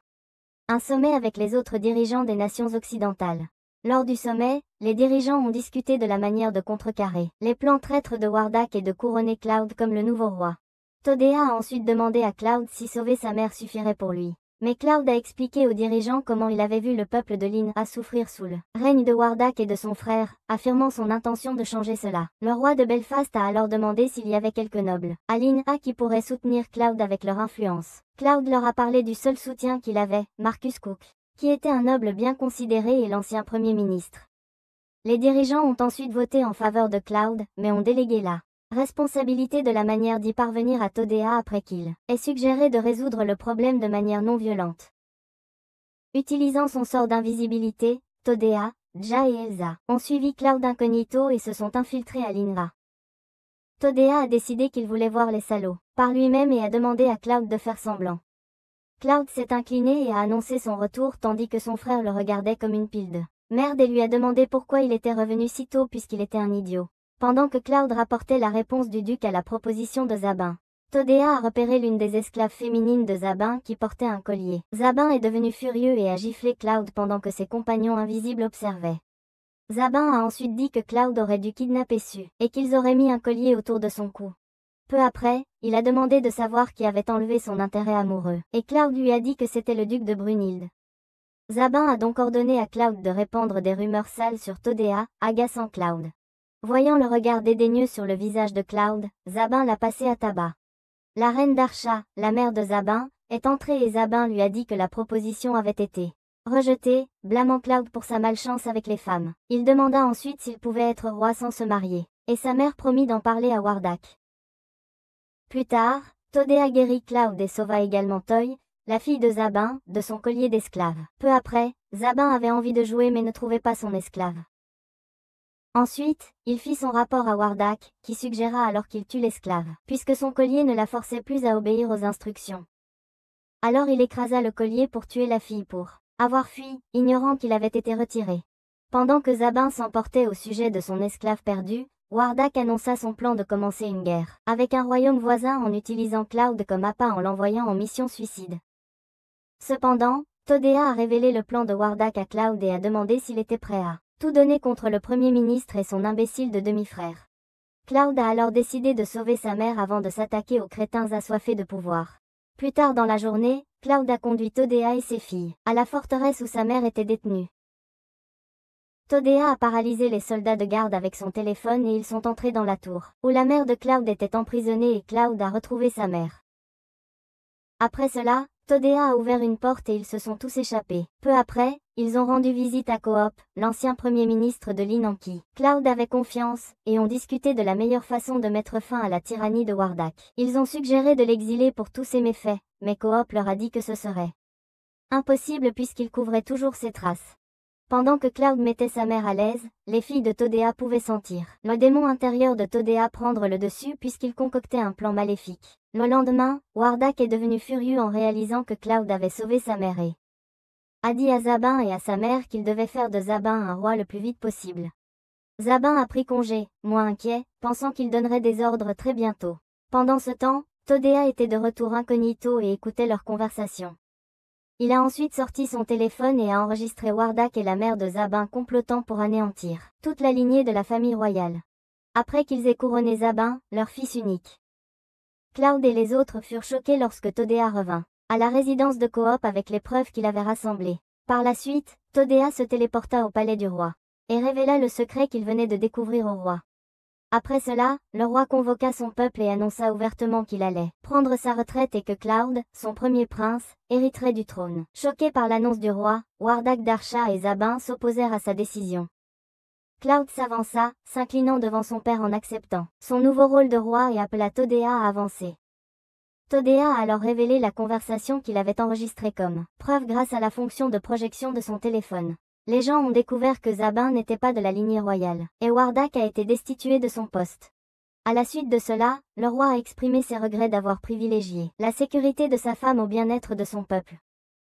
un sommet avec les autres dirigeants des nations occidentales. Lors du sommet, les dirigeants ont discuté de la manière de contrecarrer les plans traîtres de Wardak et de couronner Cloud comme le nouveau roi. Todéa a ensuite demandé à Cloud si sauver sa mère suffirait pour lui. Mais Cloud a expliqué aux dirigeants comment il avait vu le peuple de Linha souffrir sous le règne de Wardak et de son frère, affirmant son intention de changer cela. Le roi de Belfast a alors demandé s'il y avait quelques nobles à Linha qui pourraient soutenir Cloud avec leur influence. Cloud leur a parlé du seul soutien qu'il avait, Marcus Cook, qui était un noble bien considéré et l'ancien premier ministre. Les dirigeants ont ensuite voté en faveur de Cloud, mais ont délégué la responsabilité de la manière d'y parvenir à Todéa après qu'il ait suggéré de résoudre le problème de manière non violente. Utilisant son sort d'invisibilité, Todéa, Ja et Elsa ont suivi Cloud incognito et se sont infiltrés à Linha. Todéa a décidé qu'il voulait voir les salauds par lui-même et a demandé à Cloud de faire semblant. Cloud s'est incliné et a annoncé son retour tandis que son frère le regardait comme une pile de merde et lui a demandé pourquoi il était revenu si tôt puisqu'il était un idiot. Pendant que Cloud rapportait la réponse du duc à la proposition de Zabin, Todéa a repéré l'une des esclaves féminines de Zabin qui portait un collier. Zabin est devenu furieux et a giflé Cloud pendant que ses compagnons invisibles observaient. Zabin a ensuite dit que Cloud aurait dû kidnapper Su, et qu'ils auraient mis un collier autour de son cou. Peu après, il a demandé de savoir qui avait enlevé son intérêt amoureux, et Cloud lui a dit que c'était le duc de Brunhilde. Zabin a donc ordonné à Cloud de répandre des rumeurs sales sur Todéa, agaçant Cloud. Voyant le regard dédaigneux sur le visage de Cloud, Zabin l'a passé à tabac. La reine d'Archa, la mère de Zabin, est entrée et Zabin lui a dit que la proposition avait été rejetée, blâmant Cloud pour sa malchance avec les femmes. Il demanda ensuite s'il pouvait être roi sans se marier, et sa mère promit d'en parler à Wardak. Plus tard, Todéa guérit Cloud et sauva également Toy, la fille de Zabin, de son collier d'esclave. Peu après, Zabin avait envie de jouer mais ne trouvait pas son esclave. Ensuite, il fit son rapport à Wardak, qui suggéra alors qu'il tue l'esclave, puisque son collier ne la forçait plus à obéir aux instructions. Alors il écrasa le collier pour tuer la fille pour avoir fui, ignorant qu'il avait été retiré. Pendant que Zabin s'emportait au sujet de son esclave perdu, Wardak annonça son plan de commencer une guerre avec un royaume voisin en utilisant Cloud comme appât en l'envoyant en mission suicide. Cependant, Todéa a révélé le plan de Wardak à Cloud et a demandé s'il était prêt à tout donner contre le premier ministre et son imbécile de demi-frère. Cloud a alors décidé de sauver sa mère avant de s'attaquer aux crétins assoiffés de pouvoir. Plus tard dans la journée, Cloud a conduit Todéa et ses filles à la forteresse où sa mère était détenue. Todéa a paralysé les soldats de garde avec son téléphone et ils sont entrés dans la tour, où la mère de Cloud était emprisonnée et Cloud a retrouvé sa mère. Après cela, Todéa a ouvert une porte et ils se sont tous échappés. Peu après, ils ont rendu visite à Coop, l'ancien premier ministre de Linha en qui Cloud avait confiance, et ont discuté de la meilleure façon de mettre fin à la tyrannie de Wardak. Ils ont suggéré de l'exiler pour tous ses méfaits, mais Coop leur a dit que ce serait impossible puisqu'il couvrait toujours ses traces. Pendant que Cloud mettait sa mère à l'aise, les filles de Todéa pouvaient sentir le démon intérieur de Todéa prendre le dessus puisqu'il concoctait un plan maléfique. Le lendemain, Wardak est devenu furieux en réalisant que Cloud avait sauvé sa mère et a dit à Zabin et à sa mère qu'il devait faire de Zabin un roi le plus vite possible. Zabin a pris congé, moins inquiet, pensant qu'il donnerait des ordres très bientôt. Pendant ce temps, Todea était de retour incognito et écoutait leur conversation. Il a ensuite sorti son téléphone et a enregistré Wardak et la mère de Zabin complotant pour anéantir toute la lignée de la famille royale. Après qu'ils aient couronné Zabin, leur fils unique. Cloud et les autres furent choqués lorsque Todea revint à la résidence de Coop avec les preuves qu'il avait rassemblées. Par la suite, Todea se téléporta au palais du roi et révéla le secret qu'il venait de découvrir au roi. Après cela, le roi convoqua son peuple et annonça ouvertement qu'il allait prendre sa retraite et que Cloud, son premier prince, hériterait du trône. Choqués par l'annonce du roi, Wardak Darsha et Zabin s'opposèrent à sa décision. Cloud s'avança, s'inclinant devant son père en acceptant son nouveau rôle de roi et appela Todea à avancer. Todea a alors révélé la conversation qu'il avait enregistrée comme preuve grâce à la fonction de projection de son téléphone. Les gens ont découvert que Zabin n'était pas de la lignée royale, et Wardak a été destitué de son poste. À la suite de cela, le roi a exprimé ses regrets d'avoir privilégié la sécurité de sa femme au bien-être de son peuple.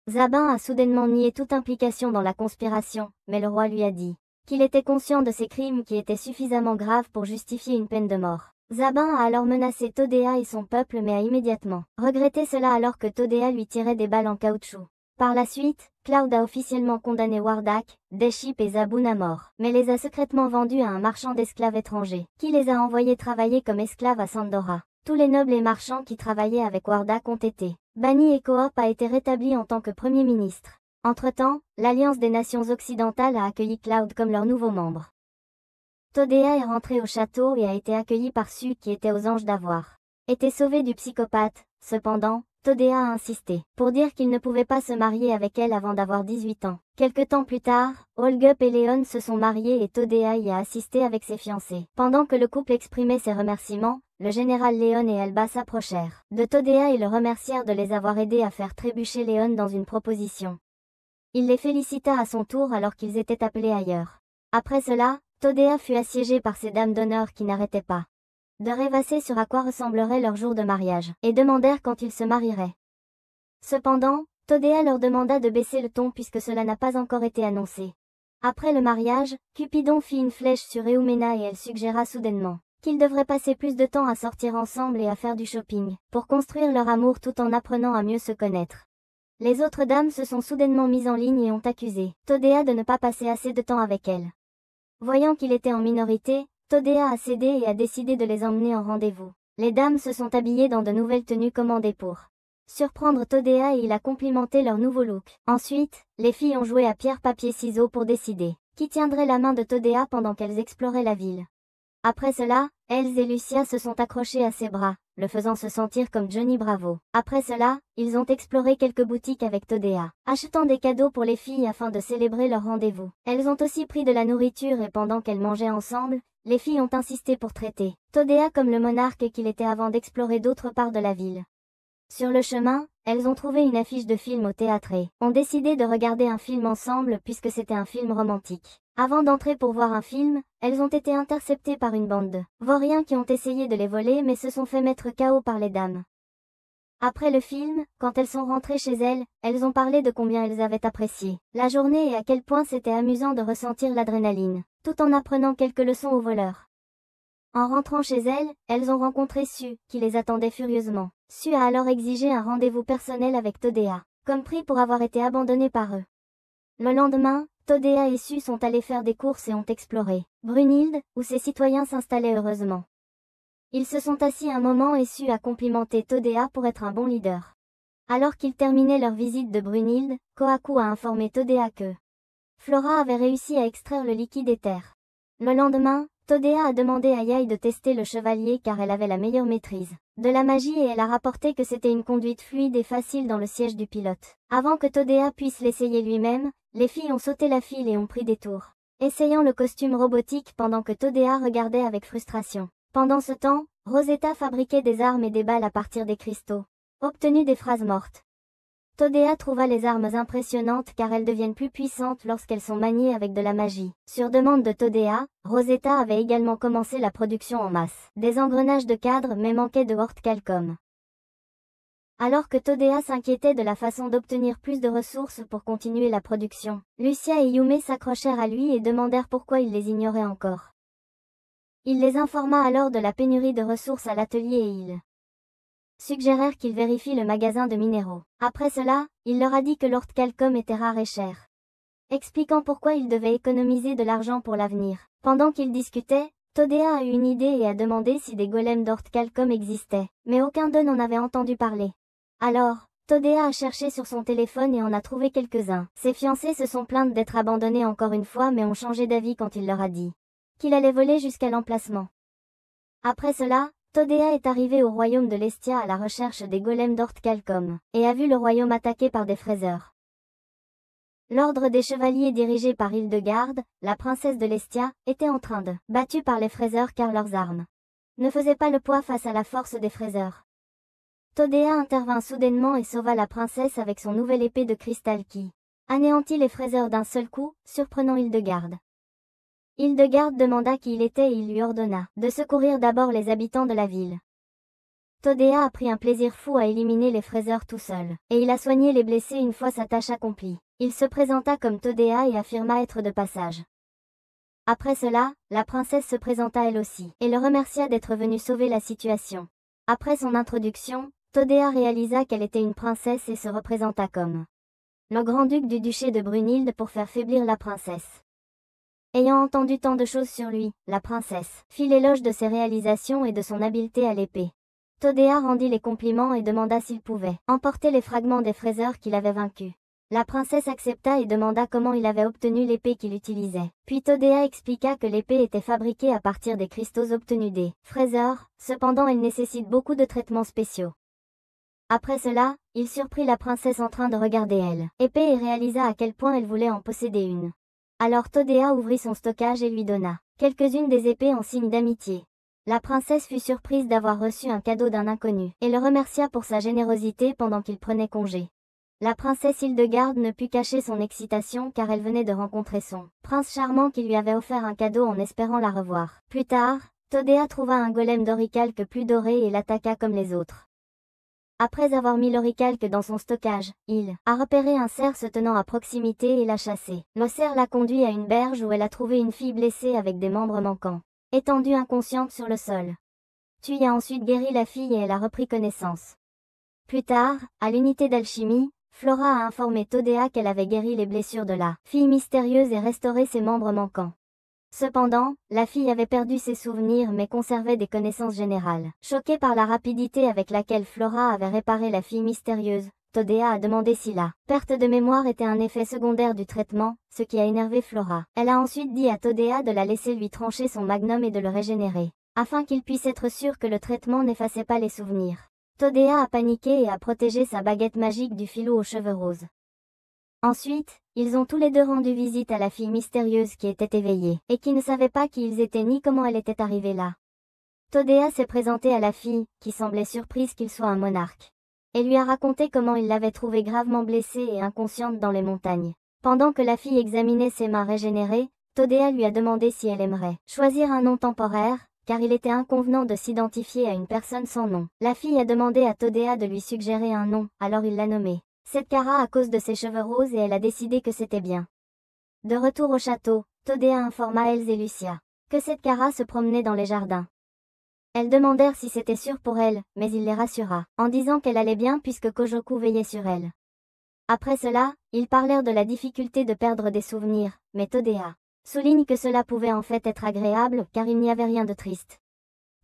Zabin a soudainement nié toute implication dans la conspiration, mais le roi lui a dit qu'il était conscient de ses crimes qui étaient suffisamment graves pour justifier une peine de mort. Zabin a alors menacé Todea et son peuple mais a immédiatement regretté cela alors que Todea lui tirait des balles en caoutchouc. Par la suite, Cloud a officiellement condamné Wardak, Deship et Zaboun à mort, mais les a secrètement vendus à un marchand d'esclaves étrangers, qui les a envoyés travailler comme esclaves à Sandora. Tous les nobles et marchands qui travaillaient avec Wardak ont été bannis et Coop a été rétabli en tant que premier ministre. Entre-temps, l'Alliance des Nations Occidentales a accueilli Cloud comme leur nouveau membre. Todea est rentré au château et a été accueilli par Su qui était aux anges d'avoir été sauvé du psychopathe. Cependant, Todea a insisté pour dire qu'il ne pouvait pas se marier avec elle avant d'avoir 18 ans. Quelque temps plus tard, Holgup et Léon se sont mariés et Todea y a assisté avec ses fiancés. Pendant que le couple exprimait ses remerciements, le général Léon et Elba s'approchèrent de Todea et le remercièrent de les avoir aidés à faire trébucher Léon dans une proposition. Il les félicita à son tour alors qu'ils étaient appelés ailleurs. Après cela, Todea fut assiégée par ces dames d'honneur qui n'arrêtaient pas de rêvasser sur à quoi ressemblerait leur jour de mariage, et demandèrent quand ils se marieraient. Cependant, Todea leur demanda de baisser le ton puisque cela n'a pas encore été annoncé. Après le mariage, Cupidon fit une flèche sur Eumena et elle suggéra soudainement qu'ils devraient passer plus de temps à sortir ensemble et à faire du shopping, pour construire leur amour tout en apprenant à mieux se connaître. Les autres dames se sont soudainement mises en ligne et ont accusé Todea de ne pas passer assez de temps avec elles. Voyant qu'il était en minorité, Todea a cédé et a décidé de les emmener en rendez-vous. Les dames se sont habillées dans de nouvelles tenues commandées pour surprendre Todea et il a complimenté leur nouveau look. Ensuite, les filles ont joué à pierre-papier-ciseaux pour décider qui tiendrait la main de Todea pendant qu'elles exploraient la ville. Après cela, Elsa et Lucia se sont accrochés à ses bras, le faisant se sentir comme Johnny Bravo. Après cela, ils ont exploré quelques boutiques avec Todea, achetant des cadeaux pour les filles afin de célébrer leur rendez-vous. Elles ont aussi pris de la nourriture et pendant qu'elles mangeaient ensemble, les filles ont insisté pour traiter Todea comme le monarque qu'il était avant d'explorer d'autres parts de la ville. Sur le chemin, elles ont trouvé une affiche de film au théâtre et ont décidé de regarder un film ensemble puisque c'était un film romantique. Avant d'entrer pour voir un film, elles ont été interceptées par une bande de vauriens qui ont essayé de les voler mais se sont fait mettre KO par les dames. Après le film, quand elles sont rentrées chez elles, elles ont parlé de combien elles avaient apprécié la journée et à quel point c'était amusant de ressentir l'adrénaline, tout en apprenant quelques leçons aux voleurs. En rentrant chez elles, elles ont rencontré Su, qui les attendait furieusement. Su a alors exigé un rendez-vous personnel avec Todea, comme prix pour avoir été abandonnée par eux. Le lendemain, Todea et Su sont allés faire des courses et ont exploré Brunhilde, où ses citoyens s'installaient heureusement. Ils se sont assis un moment et Su a complimenté Todea pour être un bon leader. Alors qu'ils terminaient leur visite de Brunhilde, Kohaku a informé Todea que Flora avait réussi à extraire le liquide éther. Le lendemain, Todea a demandé à Yae de tester le chevalier car elle avait la meilleure maîtrise de la magie et elle a rapporté que c'était une conduite fluide et facile dans le siège du pilote. Avant que Todea puisse l'essayer lui-même, les filles ont sauté la file et ont pris des tours, essayant le costume robotique pendant que Todea regardait avec frustration. Pendant ce temps, Rosetta fabriquait des armes et des balles à partir des cristaux obtenus des phrases mortes. Todea trouva les armes impressionnantes car elles deviennent plus puissantes lorsqu'elles sont maniées avec de la magie. Sur demande de Todea, Rosetta avait également commencé la production en masse des engrenages de cadre mais manquait de Hortcalcom. Alors que Todea s'inquiétait de la façon d'obtenir plus de ressources pour continuer la production, Lucia et Yume s'accrochèrent à lui et demandèrent pourquoi il les ignorait encore. Il les informa alors de la pénurie de ressources à l'atelier et il suggérèrent qu'ils vérifient le magasin de minéraux. Après cela, il leur a dit que l'orthcalcum était rare et cher, expliquant pourquoi ils devaient économiser de l'argent pour l'avenir. Pendant qu'ils discutaient, Todea a eu une idée et a demandé si des golems d'orthcalcum existaient, mais aucun d'eux n'en avait entendu parler. Alors, Todea a cherché sur son téléphone et en a trouvé quelques-uns. Ses fiancés se sont plaints d'être abandonnés encore une fois mais ont changé d'avis quand il leur a dit qu'il allait voler jusqu'à l'emplacement. Après cela, Todea est arrivé au royaume de Lestia à la recherche des golems d'orthcalcum, et a vu le royaume attaqué par des fraiseurs. L'ordre des chevaliers dirigé par Hildegarde, la princesse de Lestia, était en train de battu par les fraiseurs car leurs armes ne faisaient pas le poids face à la force des fraiseurs. Todea intervint soudainement et sauva la princesse avec son nouvelle épée de cristal qui anéantit les fraiseurs d'un seul coup, surprenant Hildegarde. Hildegarde demanda qui il était et il lui ordonna de secourir d'abord les habitants de la ville. Todea a pris un plaisir fou à éliminer les fraiseurs tout seul, et il a soigné les blessés une fois sa tâche accomplie. Il se présenta comme Todea et affirma être de passage. Après cela, la princesse se présenta elle aussi, et le remercia d'être venue sauver la situation. Après son introduction, Todea réalisa qu'elle était une princesse et se représenta comme le grand-duc du duché de Brunhilde pour faire faiblir la princesse. Ayant entendu tant de choses sur lui, la princesse fit l'éloge de ses réalisations et de son habileté à l'épée. Todea rendit les compliments et demanda s'il pouvait emporter les fragments des fraiseurs qu'il avait vaincus. La princesse accepta et demanda comment il avait obtenu l'épée qu'il utilisait. Puis Todea expliqua que l'épée était fabriquée à partir des cristaux obtenus des fraiseurs, cependant elle nécessite beaucoup de traitements spéciaux. Après cela, il surprit la princesse en train de regarder elle épée et réalisa à quel point elle voulait en posséder une. Alors Todea ouvrit son stockage et lui donna quelques-unes des épées en signe d'amitié. La princesse fut surprise d'avoir reçu un cadeau d'un inconnu, et le remercia pour sa générosité pendant qu'il prenait congé. La princesse Hildegarde ne put cacher son excitation car elle venait de rencontrer son prince charmant qui lui avait offert un cadeau en espérant la revoir. Plus tard, Todea trouva un golem d'oricalque plus doré et l'attaqua comme les autres. Après avoir mis l'oricalque dans son stockage, il a repéré un cerf se tenant à proximité et l'a chassé. Le cerf l'a conduit à une berge où elle a trouvé une fille blessée avec des membres manquants, étendue inconsciente sur le sol. Tu a ensuite guéri la fille et elle a repris connaissance. Plus tard, à l'unité d'alchimie, Flora a informé Todea qu'elle avait guéri les blessures de la fille mystérieuse et restauré ses membres manquants. Cependant, la fille avait perdu ses souvenirs mais conservait des connaissances générales. Choquée par la rapidité avec laquelle Flora avait réparé la fille mystérieuse, Todea a demandé si la perte de mémoire était un effet secondaire du traitement, ce qui a énervé Flora. Elle a ensuite dit à Todea de la laisser lui trancher son magnum et de le régénérer, afin qu'il puisse être sûr que le traitement n'effaçait pas les souvenirs. Todea a paniqué et a protégé sa baguette magique du filou aux cheveux roses. Ensuite, ils ont tous les deux rendu visite à la fille mystérieuse qui était éveillée, et qui ne savait pas qui ils étaient ni comment elle était arrivée là. Todea s'est présenté à la fille, qui semblait surprise qu'il soit un monarque, et lui a raconté comment il l'avait trouvée gravement blessée et inconsciente dans les montagnes. Pendant que la fille examinait ses mains régénérées, Todea lui a demandé si elle aimerait choisir un nom temporaire, car il était inconvenant de s'identifier à une personne sans nom. La fille a demandé à Todea de lui suggérer un nom, alors il l'a nommé Setkara à cause de ses cheveux roses et elle a décidé que c'était bien. De retour au château, Todea informa Elsa et Lucia que Setkara se promenait dans les jardins. Elles demandèrent si c'était sûr pour elle, mais il les rassura, en disant qu'elle allait bien puisque Kojoku veillait sur elle. Après cela, ils parlèrent de la difficulté de perdre des souvenirs, mais Todea souligne que cela pouvait en fait être agréable car il n'y avait rien de triste.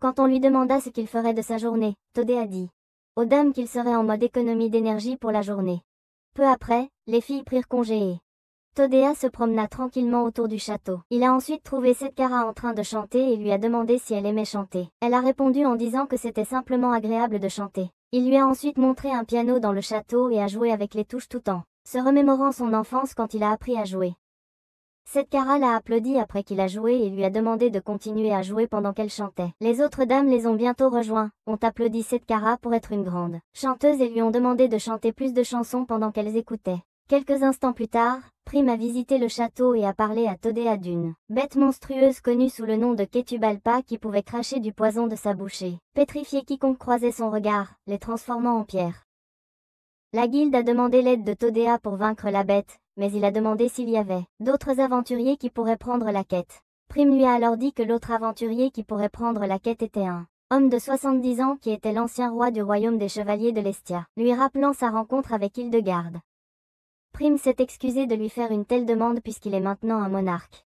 Quand on lui demanda ce qu'il ferait de sa journée, Todea dit aux dames qu'il serait en mode économie d'énergie pour la journée. Peu après, les filles prirent congé et Todea se promena tranquillement autour du château. Il a ensuite trouvé Setkara en train de chanter et lui a demandé si elle aimait chanter. Elle a répondu en disant que c'était simplement agréable de chanter. Il lui a ensuite montré un piano dans le château et a joué avec les touches tout en se remémorant son enfance quand il a appris à jouer. Setkara l'a applaudi après qu'il a joué et lui a demandé de continuer à jouer pendant qu'elle chantait. Les autres dames les ont bientôt rejoints, ont applaudi Setkara pour être une grande chanteuse et lui ont demandé de chanter plus de chansons pendant qu'elles écoutaient. Quelques instants plus tard, Prime a visité le château et a parlé à Todea d'une bête monstrueuse connue sous le nom de Ketubalpa qui pouvait cracher du poison de sa bouche et pétrifier quiconque croisait son regard, les transformant en pierre. La guilde a demandé l'aide de Todea pour vaincre la bête, mais il a demandé s'il y avait d'autres aventuriers qui pourraient prendre la quête. Prime lui a alors dit que l'autre aventurier qui pourrait prendre la quête était un homme de 70 ans qui était l'ancien roi du royaume des chevaliers de l'Estia, lui rappelant sa rencontre avec Hildegarde. Prime s'est excusé de lui faire une telle demande puisqu'il est maintenant un monarque.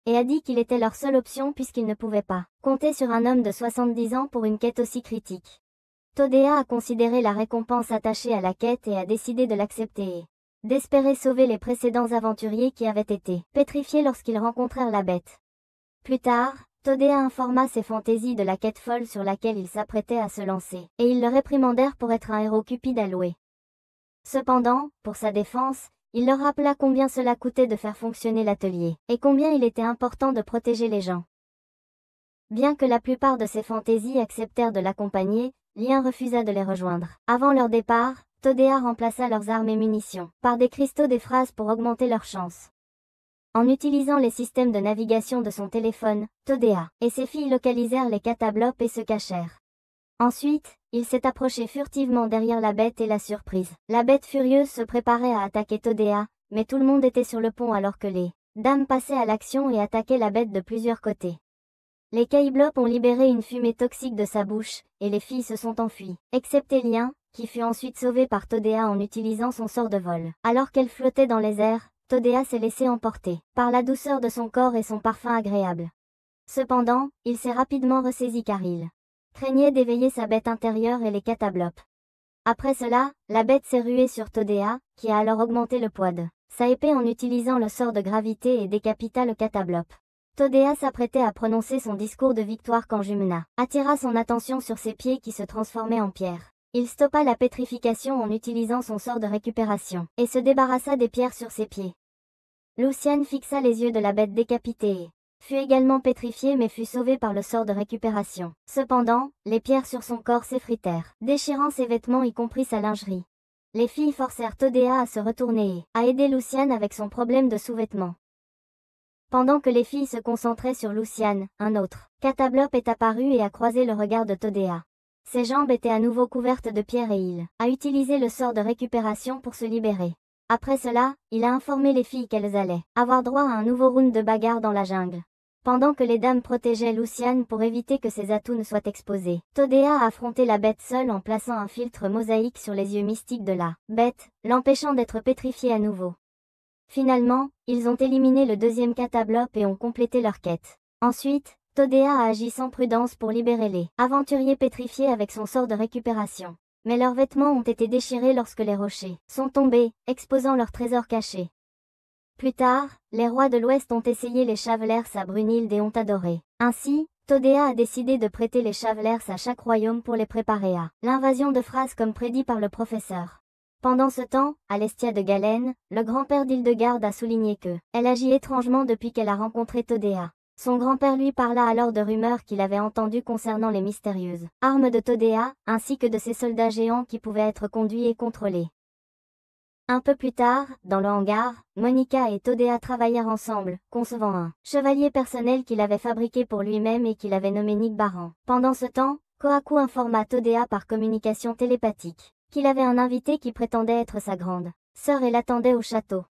Et a dit qu'il était leur seule option puisqu'il ne pouvait pas compter sur un homme de 70 ans pour une quête aussi critique. Todea a considéré la récompense attachée à la quête et a décidé de l'accepter et d'espérer sauver les précédents aventuriers qui avaient été pétrifiés lorsqu'ils rencontrèrent la bête. Plus tard, Todea informa ses fantaisies de la quête folle sur laquelle il s'apprêtait à se lancer, et ils le réprimandèrent pour être un héros cupide à louer. Cependant, pour sa défense, il leur rappela combien cela coûtait de faire fonctionner l'atelier, et combien il était important de protéger les gens. Bien que la plupart de ses fantaisies acceptèrent de l'accompagner, Lien refusa de les rejoindre. Avant leur départ, Todea remplaça leurs armes et munitions par des cristaux des phrases pour augmenter leurs chances. En utilisant les systèmes de navigation de son téléphone, Todea et ses filles localisèrent les catablopes et se cachèrent. Ensuite, il s'est approché furtivement derrière la bête et la surprise. La bête furieuse se préparait à attaquer Todea, mais tout le monde était sur le pont alors que les dames passaient à l'action et attaquaient la bête de plusieurs côtés. Les Kaiblop ont libéré une fumée toxique de sa bouche, et les filles se sont enfuies, excepté Lien, qui fut ensuite sauvé par Todea en utilisant son sort de vol. Alors qu'elle flottait dans les airs, Todea s'est laissé emporter par la douceur de son corps et son parfum agréable. Cependant, il s'est rapidement ressaisi car il craignait d'éveiller sa bête intérieure et les catablopes. Après cela, la bête s'est ruée sur Todea, qui a alors augmenté le poids de sa épée en utilisant le sort de gravité et décapita le catablope. Todea s'apprêtait à prononcer son discours de victoire quand Jumna attira son attention sur ses pieds qui se transformaient en pierre. Il stoppa la pétrification en utilisant son sort de récupération, et se débarrassa des pierres sur ses pieds. Lucian fixa les yeux de la bête décapitée et fut également pétrifié mais fut sauvé par le sort de récupération. Cependant, les pierres sur son corps s'effritèrent, déchirant ses vêtements y compris sa lingerie. Les filles forcèrent Todea à se retourner et à aider Lucian avec son problème de sous-vêtements. Pendant que les filles se concentraient sur Lucian, un autre catablope est apparu et a croisé le regard de Todea. Ses jambes étaient à nouveau couvertes de pierres et il a utilisé le sort de récupération pour se libérer. Après cela, il a informé les filles qu'elles allaient avoir droit à un nouveau round de bagarre dans la jungle. Pendant que les dames protégeaient Lucian pour éviter que ses atouts ne soient exposés, Todea a affronté la bête seule en plaçant un filtre mosaïque sur les yeux mystiques de la bête, l'empêchant d'être pétrifiée à nouveau. Finalement, ils ont éliminé le deuxième catablope et ont complété leur quête. Ensuite, Todea a agi sans prudence pour libérer les aventuriers pétrifiés avec son sort de récupération. Mais leurs vêtements ont été déchirés lorsque les rochers sont tombés, exposant leurs trésors cachés. Plus tard, les rois de l'Ouest ont essayé les Chavelers à Brunhilde et ont adoré. Ainsi, Todea a décidé de prêter les Chavelers à chaque royaume pour les préparer à l'invasion de Phrases comme prédit par le professeur. Pendant ce temps, à l'Estia de Galène, le grand-père d'Hildegarde a souligné que elle agit étrangement depuis qu'elle a rencontré Todea. Son grand-père lui parla alors de rumeurs qu'il avait entendues concernant les mystérieuses armes de Todea, ainsi que de ses soldats géants qui pouvaient être conduits et contrôlés. Un peu plus tard, dans le hangar, Monica et Todea travaillèrent ensemble, concevant un chevalier personnel qu'il avait fabriqué pour lui-même et qu'il avait nommé Nick Baran. Pendant ce temps, Kohaku informa Todea par communication télépathique qu'il avait un invité qui prétendait être sa grande sœur et l'attendait au château.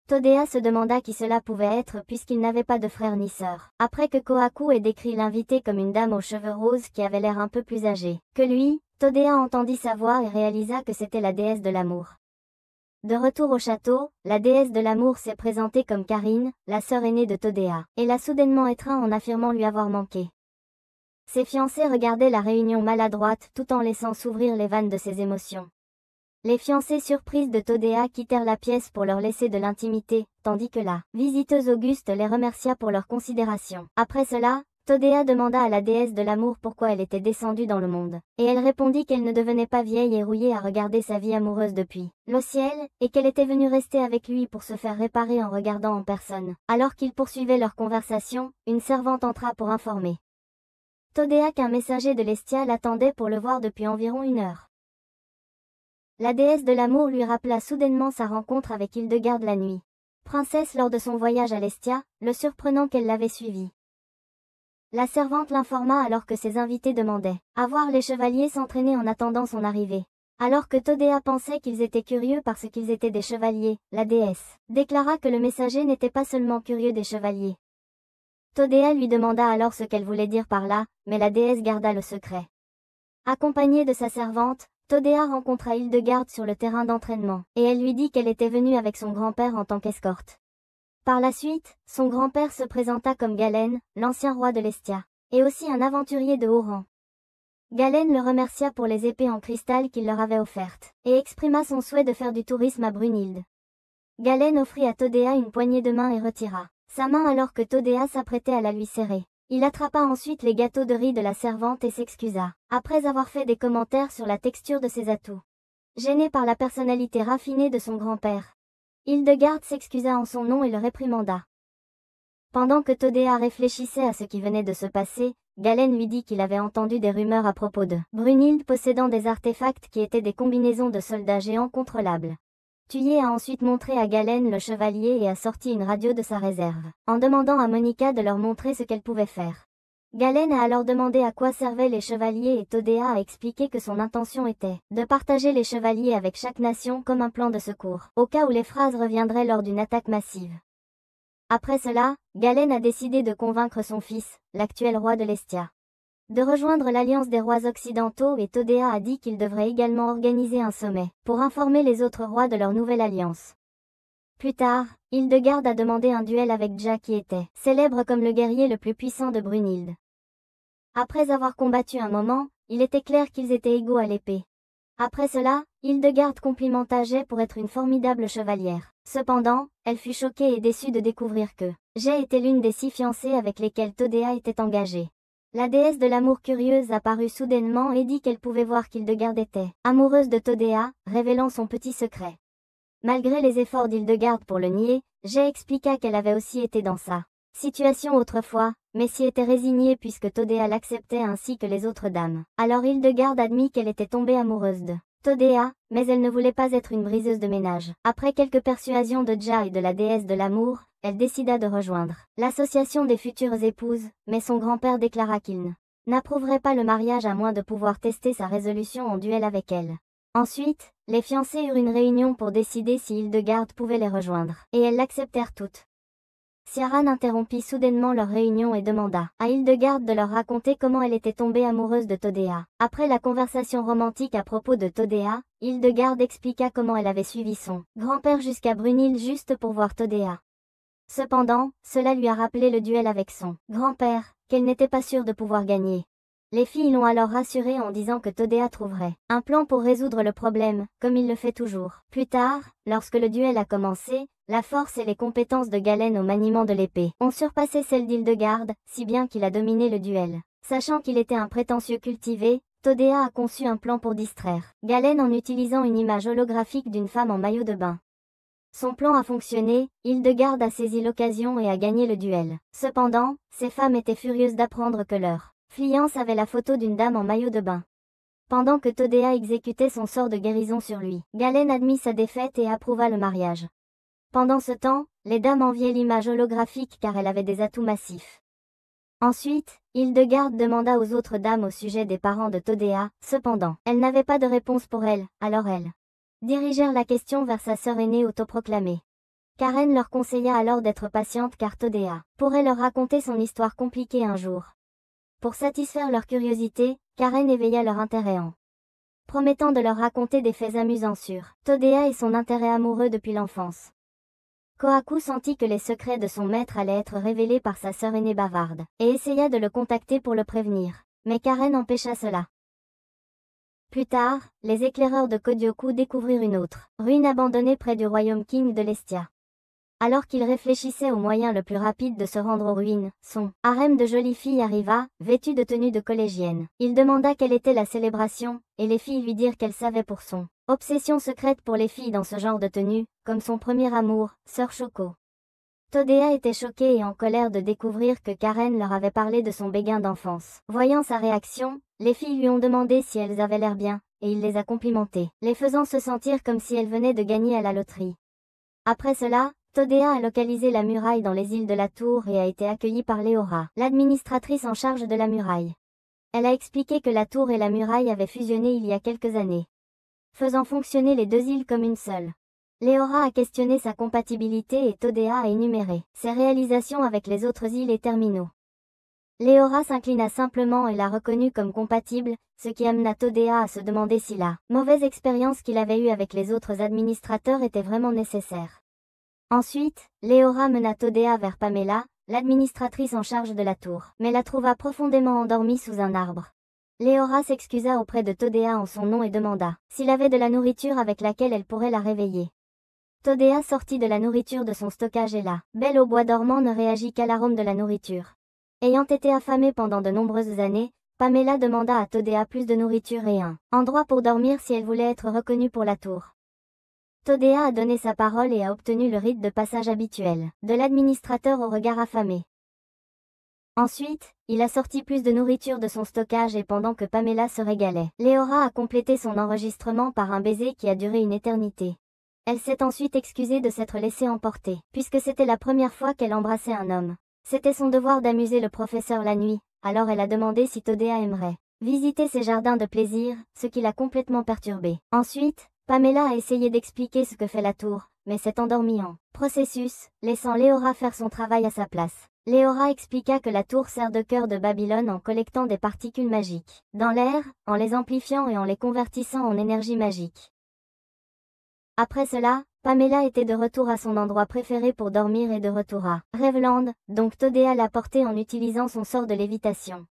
Todea se demanda qui cela pouvait être puisqu'il n'avait pas de frère ni sœur. Après que Kohaku ait décrit l'invité comme une dame aux cheveux roses qui avait l'air un peu plus âgée que lui, Todea entendit sa voix et réalisa que c'était la déesse de l'amour. De retour au château, la déesse de l'amour s'est présentée comme Karine, la sœur aînée de Todea, et l'a soudainement étreint en affirmant lui avoir manqué. Ses fiancés regardaient la réunion maladroite tout en laissant s'ouvrir les vannes de ses émotions. Les fiancées surprises de Todea quittèrent la pièce pour leur laisser de l'intimité, tandis que la visiteuse Auguste les remercia pour leur considération. Après cela, Todea demanda à la déesse de l'amour pourquoi elle était descendue dans le monde, et elle répondit qu'elle ne devenait pas vieille et rouillée à regarder sa vie amoureuse depuis le ciel, et qu'elle était venue rester avec lui pour se faire réparer en regardant en personne. Alors qu'ils poursuivaient leur conversation, une servante entra pour informer Todea qu'un messager de l'Estia l'attendait pour le voir depuis environ 1 heure. La déesse de l'amour lui rappela soudainement sa rencontre avec Hildegarde la nuit princesse lors de son voyage à l'Estia, le surprenant qu'elle l'avait suivi. La servante l'informa alors que ses invités demandaient à voir les chevaliers s'entraîner en attendant son arrivée. Alors que Todea pensait qu'ils étaient curieux parce qu'ils étaient des chevaliers, la déesse déclara que le messager n'était pas seulement curieux des chevaliers. Todea lui demanda alors ce qu'elle voulait dire par là, mais la déesse garda le secret. Accompagnée de sa servante, Todea rencontra Hildegarde sur le terrain d'entraînement, et elle lui dit qu'elle était venue avec son grand-père en tant qu'escorte. Par la suite, son grand-père se présenta comme Galen, l'ancien roi de l'Estia, et aussi un aventurier de haut rang. Galen le remercia pour les épées en cristal qu'il leur avait offertes, et exprima son souhait de faire du tourisme à Brunhilde. Galen offrit à Todea une poignée de main et retira sa main alors que Todea s'apprêtait à la lui serrer. Il attrapa ensuite les gâteaux de riz de la servante et s'excusa, après avoir fait des commentaires sur la texture de ses atouts. Gêné par la personnalité raffinée de son grand-père, Hildegarde s'excusa en son nom et le réprimanda. Pendant que Todea réfléchissait à ce qui venait de se passer, Galen lui dit qu'il avait entendu des rumeurs à propos de Brunhilde possédant des artefacts qui étaient des combinaisons de soldats géants contrôlables. Thuyer a ensuite montré à Galen le chevalier et a sorti une radio de sa réserve, en demandant à Monica de leur montrer ce qu'elle pouvait faire. Galen a alors demandé à quoi servaient les chevaliers et Todea a expliqué que son intention était de partager les chevaliers avec chaque nation comme un plan de secours, au cas où les phrases reviendraient lors d'une attaque massive. Après cela, Galen a décidé de convaincre son fils, l'actuel roi de l'Estia, de rejoindre l'Alliance des rois occidentaux et Todea a dit qu'il devrait également organiser un sommet, pour informer les autres rois de leur nouvelle alliance. Plus tard, Hildegarde a demandé un duel avec Ja qui était célèbre comme le guerrier le plus puissant de Brunhilde. Après avoir combattu un moment, il était clair qu'ils étaient égaux à l'épée. Après cela, Hildegarde complimenta Jay pour être une formidable chevalière. Cependant, elle fut choquée et déçue de découvrir que Jay était l'une des 6 fiancées avec lesquelles Todea était engagée. La déesse de l'amour curieuse apparut soudainement et dit qu'elle pouvait voir qu'Hildegarde était amoureuse de Todea, révélant son petit secret. Malgré les efforts d'Hildegarde pour le nier, Jay expliqua qu'elle avait aussi été dans sa situation autrefois, mais s'y était résignée puisque Todea l'acceptait ainsi que les autres dames. Alors Hildegarde admit qu'elle était tombée amoureuse de Todea, mais elle ne voulait pas être une briseuse de ménage. Après quelques persuasions de Ja et de la déesse de l'amour, elle décida de rejoindre l'association des futures épouses, mais son grand-père déclara qu'il n'approuverait pas le mariage à moins de pouvoir tester sa résolution en duel avec elle. Ensuite, les fiancés eurent une réunion pour décider si Hildegarde pouvait les rejoindre, et elles l'acceptèrent toutes. Ciaran interrompit soudainement leur réunion et demanda à Hildegarde de leur raconter comment elle était tombée amoureuse de Todea. Après la conversation romantique à propos de Todea, Hildegarde expliqua comment elle avait suivi son grand-père jusqu'à Brunhilde juste pour voir Todea. Cependant, cela lui a rappelé le duel avec son grand-père, qu'elle n'était pas sûre de pouvoir gagner. Les filles l'ont alors rassurée en disant que Todea trouverait un plan pour résoudre le problème, comme il le fait toujours. Plus tard, lorsque le duel a commencé, la force et les compétences de Galen au maniement de l'épée ont surpassé celles d'Hildegarde, si bien qu'il a dominé le duel. Sachant qu'il était un prétentieux cultivé, Todea a conçu un plan pour distraire Galen en utilisant une image holographique d'une femme en maillot de bain. Son plan a fonctionné, Hildegarde a saisi l'occasion et a gagné le duel. Cependant, ces femmes étaient furieuses d'apprendre que leur fiancé avait la photo d'une dame en maillot de bain. Pendant que Todea exécutait son sort de guérison sur lui, Galen admit sa défaite et approuva le mariage. Pendant ce temps, les dames enviaient l'image holographique car elle avait des atouts massifs. Ensuite, Hildegarde demanda aux autres dames au sujet des parents de Todea, cependant, elles n'avaient pas de réponse pour elle, alors elles dirigèrent la question vers sa sœur aînée autoproclamée. Karen leur conseilla alors d'être patiente car Todea pourrait leur raconter son histoire compliquée un jour. Pour satisfaire leur curiosité, Karen éveilla leur intérêt en promettant de leur raconter des faits amusants sur Todea et son intérêt amoureux depuis l'enfance. Kohaku sentit que les secrets de son maître allaient être révélés par sa sœur aînée bavarde, et essaya de le contacter pour le prévenir. Mais Karen empêcha cela. Plus tard, les éclaireurs de Kodyoku découvrirent une autre ruine abandonnée près du royaume King de l'Estia. Alors qu'il réfléchissait au moyen le plus rapide de se rendre aux ruines, son harem de jolies filles arriva, vêtues de tenues de collégiennes. Il demanda quelle était la célébration, et les filles lui dirent qu'elles savaient pour son obsession secrète pour les filles dans ce genre de tenue, comme son premier amour, Sœur Shoko. Todea était choquée et en colère de découvrir que Karen leur avait parlé de son béguin d'enfance. Voyant sa réaction, les filles lui ont demandé si elles avaient l'air bien, et il les a complimentées, les faisant se sentir comme si elles venaient de gagner à la loterie. Après cela, Todea a localisé la muraille dans les îles de la Tour et a été accueillie par Leora, l'administratrice en charge de la muraille. Elle a expliqué que la tour et la muraille avaient fusionné il y a quelques années, faisant fonctionner les 2 îles comme une seule. Leora a questionné sa compatibilité et Todea a énuméré ses réalisations avec les autres îles et terminaux. Leora s'inclina simplement et l'a reconnue comme compatible, ce qui amena Todea à se demander si la mauvaise expérience qu'il avait eue avec les autres administrateurs était vraiment nécessaire. Ensuite, Leora mena Todea vers Pamela, l'administratrice en charge de la tour, mais la trouva profondément endormie sous un arbre. Leora s'excusa auprès de Todea en son nom et demanda s'il avait de la nourriture avec laquelle elle pourrait la réveiller. Todea sortit de la nourriture de son stockage et la belle au bois dormant ne réagit qu'à l'arôme de la nourriture. Ayant été affamée pendant de nombreuses années, Pamela demanda à Todea plus de nourriture et un endroit pour dormir si elle voulait être reconnue pour la tour. Todea a donné sa parole et a obtenu le rite de passage habituel de l'administrateur au regard affamé. Ensuite, il a sorti plus de nourriture de son stockage et pendant que Pamela se régalait, Leora a complété son enregistrement par un baiser qui a duré une éternité. Elle s'est ensuite excusée de s'être laissée emporter, puisque c'était la première fois qu'elle embrassait un homme. C'était son devoir d'amuser le professeur la nuit, alors elle a demandé si Todea aimerait visiter ses jardins de plaisir, ce qui l'a complètement perturbée. Ensuite, Pamela a essayé d'expliquer ce que fait la tour, mais s'est endormie en processus, laissant Leora faire son travail à sa place. Leora expliqua que la tour sert de cœur de Babylone en collectant des particules magiques dans l'air, en les amplifiant et en les convertissant en énergie magique. Après cela, Pamela était de retour à son endroit préféré pour dormir et de retour à Rêveland, donc Todea l'a porté en utilisant son sort de lévitation.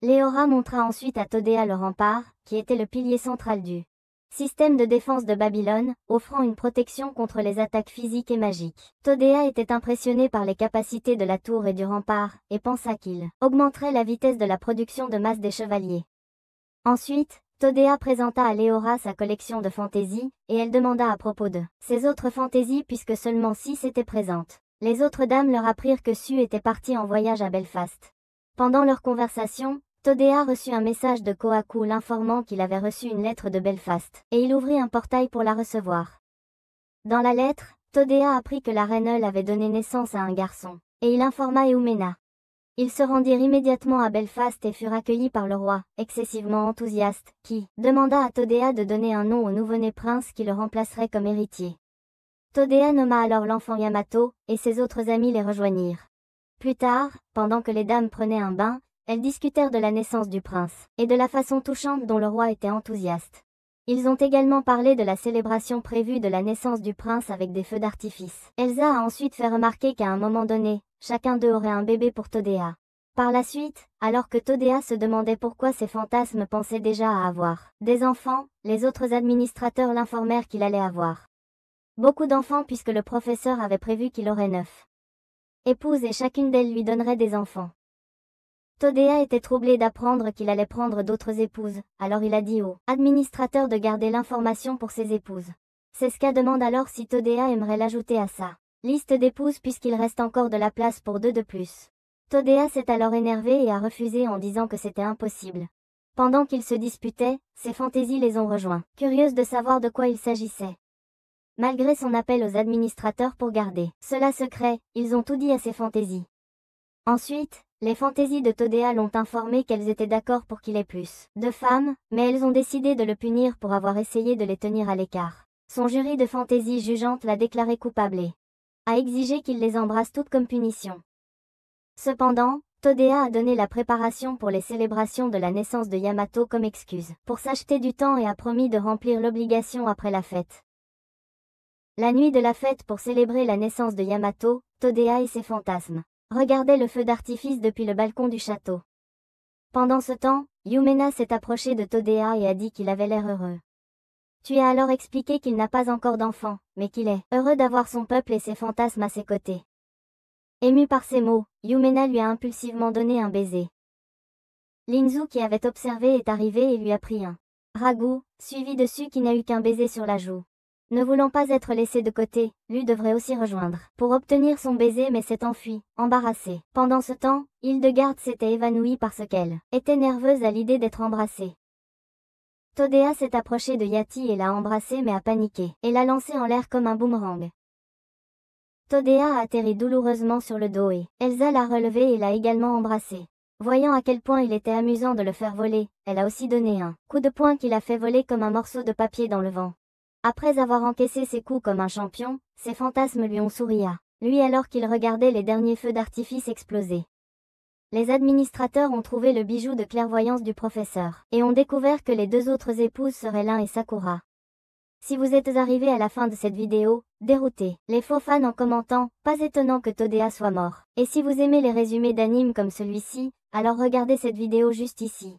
Leora montra ensuite à Todea le rempart, qui était le pilier central du système de défense de Babylone, offrant une protection contre les attaques physiques et magiques. Todea était impressionné par les capacités de la tour et du rempart, et pensa qu'il augmenterait la vitesse de la production de masse des chevaliers. Ensuite, Todea présenta à Leora sa collection de fantaisies, et elle demanda à propos de ses autres fantaisies puisque seulement 6 étaient présentes. Les autres dames leur apprirent que Sue était partie en voyage à Belfast. Pendant leur conversation, Todea reçut un message de Kohaku l'informant qu'il avait reçu une lettre de Belfast, et il ouvrit un portail pour la recevoir. Dans la lettre, Todea apprit que la reine Eul avait donné naissance à un garçon, et il informa Eumena. Ils se rendirent immédiatement à Belfast et furent accueillis par le roi, excessivement enthousiaste, qui demanda à Todea de donner un nom au nouveau-né prince qui le remplacerait comme héritier. Todea nomma alors l'enfant Yamato, et ses autres amis les rejoignirent. Plus tard, pendant que les dames prenaient un bain, elles discutèrent de la naissance du prince, et de la façon touchante dont le roi était enthousiaste. Ils ont également parlé de la célébration prévue de la naissance du prince avec des feux d'artifice. Elsa a ensuite fait remarquer qu'à un moment donné, chacun d'eux aurait un bébé pour Todea. Par la suite, alors que Todea se demandait pourquoi ses fantasmes pensaient déjà à avoir des enfants, les autres administrateurs l'informèrent qu'il allait avoir beaucoup d'enfants puisque le professeur avait prévu qu'il aurait 9 épouses et chacune d'elles lui donnerait des enfants. Todea était troublé d'apprendre qu'il allait prendre d'autres épouses, alors il a dit au administrateur de garder l'information pour ses épouses. Seska demande alors si Todea aimerait l'ajouter à sa liste d'épouses puisqu'il reste encore de la place pour 2 de plus. Todea s'est alors énervé et a refusé en disant que c'était impossible. Pendant qu'ils se disputaient, ses fantaisies les ont rejoints, curieuses de savoir de quoi il s'agissait. Malgré son appel aux administrateurs pour garder cela secret, ils ont tout dit à ses fantaisies. Ensuite, les fantaisies de Todea l'ont informé qu'elles étaient d'accord pour qu'il ait plus de femmes, mais elles ont décidé de le punir pour avoir essayé de les tenir à l'écart. Son jury de fantaisies jugeantes l'a déclaré coupable et a exigé qu'il les embrasse toutes comme punition. Cependant, Todea a donné la préparation pour les célébrations de la naissance de Yamato comme excuse pour s'acheter du temps et a promis de remplir l'obligation après la fête. La nuit de la fête pour célébrer la naissance de Yamato, Todea et ses fantasmes regardaient le feu d'artifice depuis le balcon du château. Pendant ce temps, Eumena s'est approché de Todea et a dit qu'il avait l'air heureux. Tu as alors expliqué qu'il n'a pas encore d'enfant, mais qu'il est heureux d'avoir son peuple et ses fantasmes à ses côtés. Ému par ces mots, Eumena lui a impulsivement donné un baiser. Linzu qui avait observé est arrivé et lui a pris un ragoût, suivi de Su qui n'a eu qu'un baiser sur la joue. Ne voulant pas être laissé de côté, Lu devrait aussi rejoindre pour obtenir son baiser mais s'est enfui, embarrassée. Pendant ce temps, Hildegarde s'était évanouie parce qu'elle était nerveuse à l'idée d'être embrassée. Todea s'est approché de Yati et l'a embrassé mais a paniqué, et l'a lancé en l'air comme un boomerang. Todea a atterri douloureusement sur le dos et Elsa l'a relevé et l'a également embrassé. Voyant à quel point il était amusant de le faire voler, elle a aussi donné un coup de poing qui l'a fait voler comme un morceau de papier dans le vent. Après avoir encaissé ses coups comme un champion, ses fantasmes lui ont souri lui alors qu'il regardait les derniers feux d'artifice exploser. Les administrateurs ont trouvé le bijou de clairvoyance du professeur, et ont découvert que les deux autres épouses seraient Lin et Sakura. Si vous êtes arrivé à la fin de cette vidéo, dérouté, les faux fans en commentant « Pas étonnant que Todea soit mort ». Et si vous aimez les résumés d'animes comme celui-ci, alors regardez cette vidéo juste ici.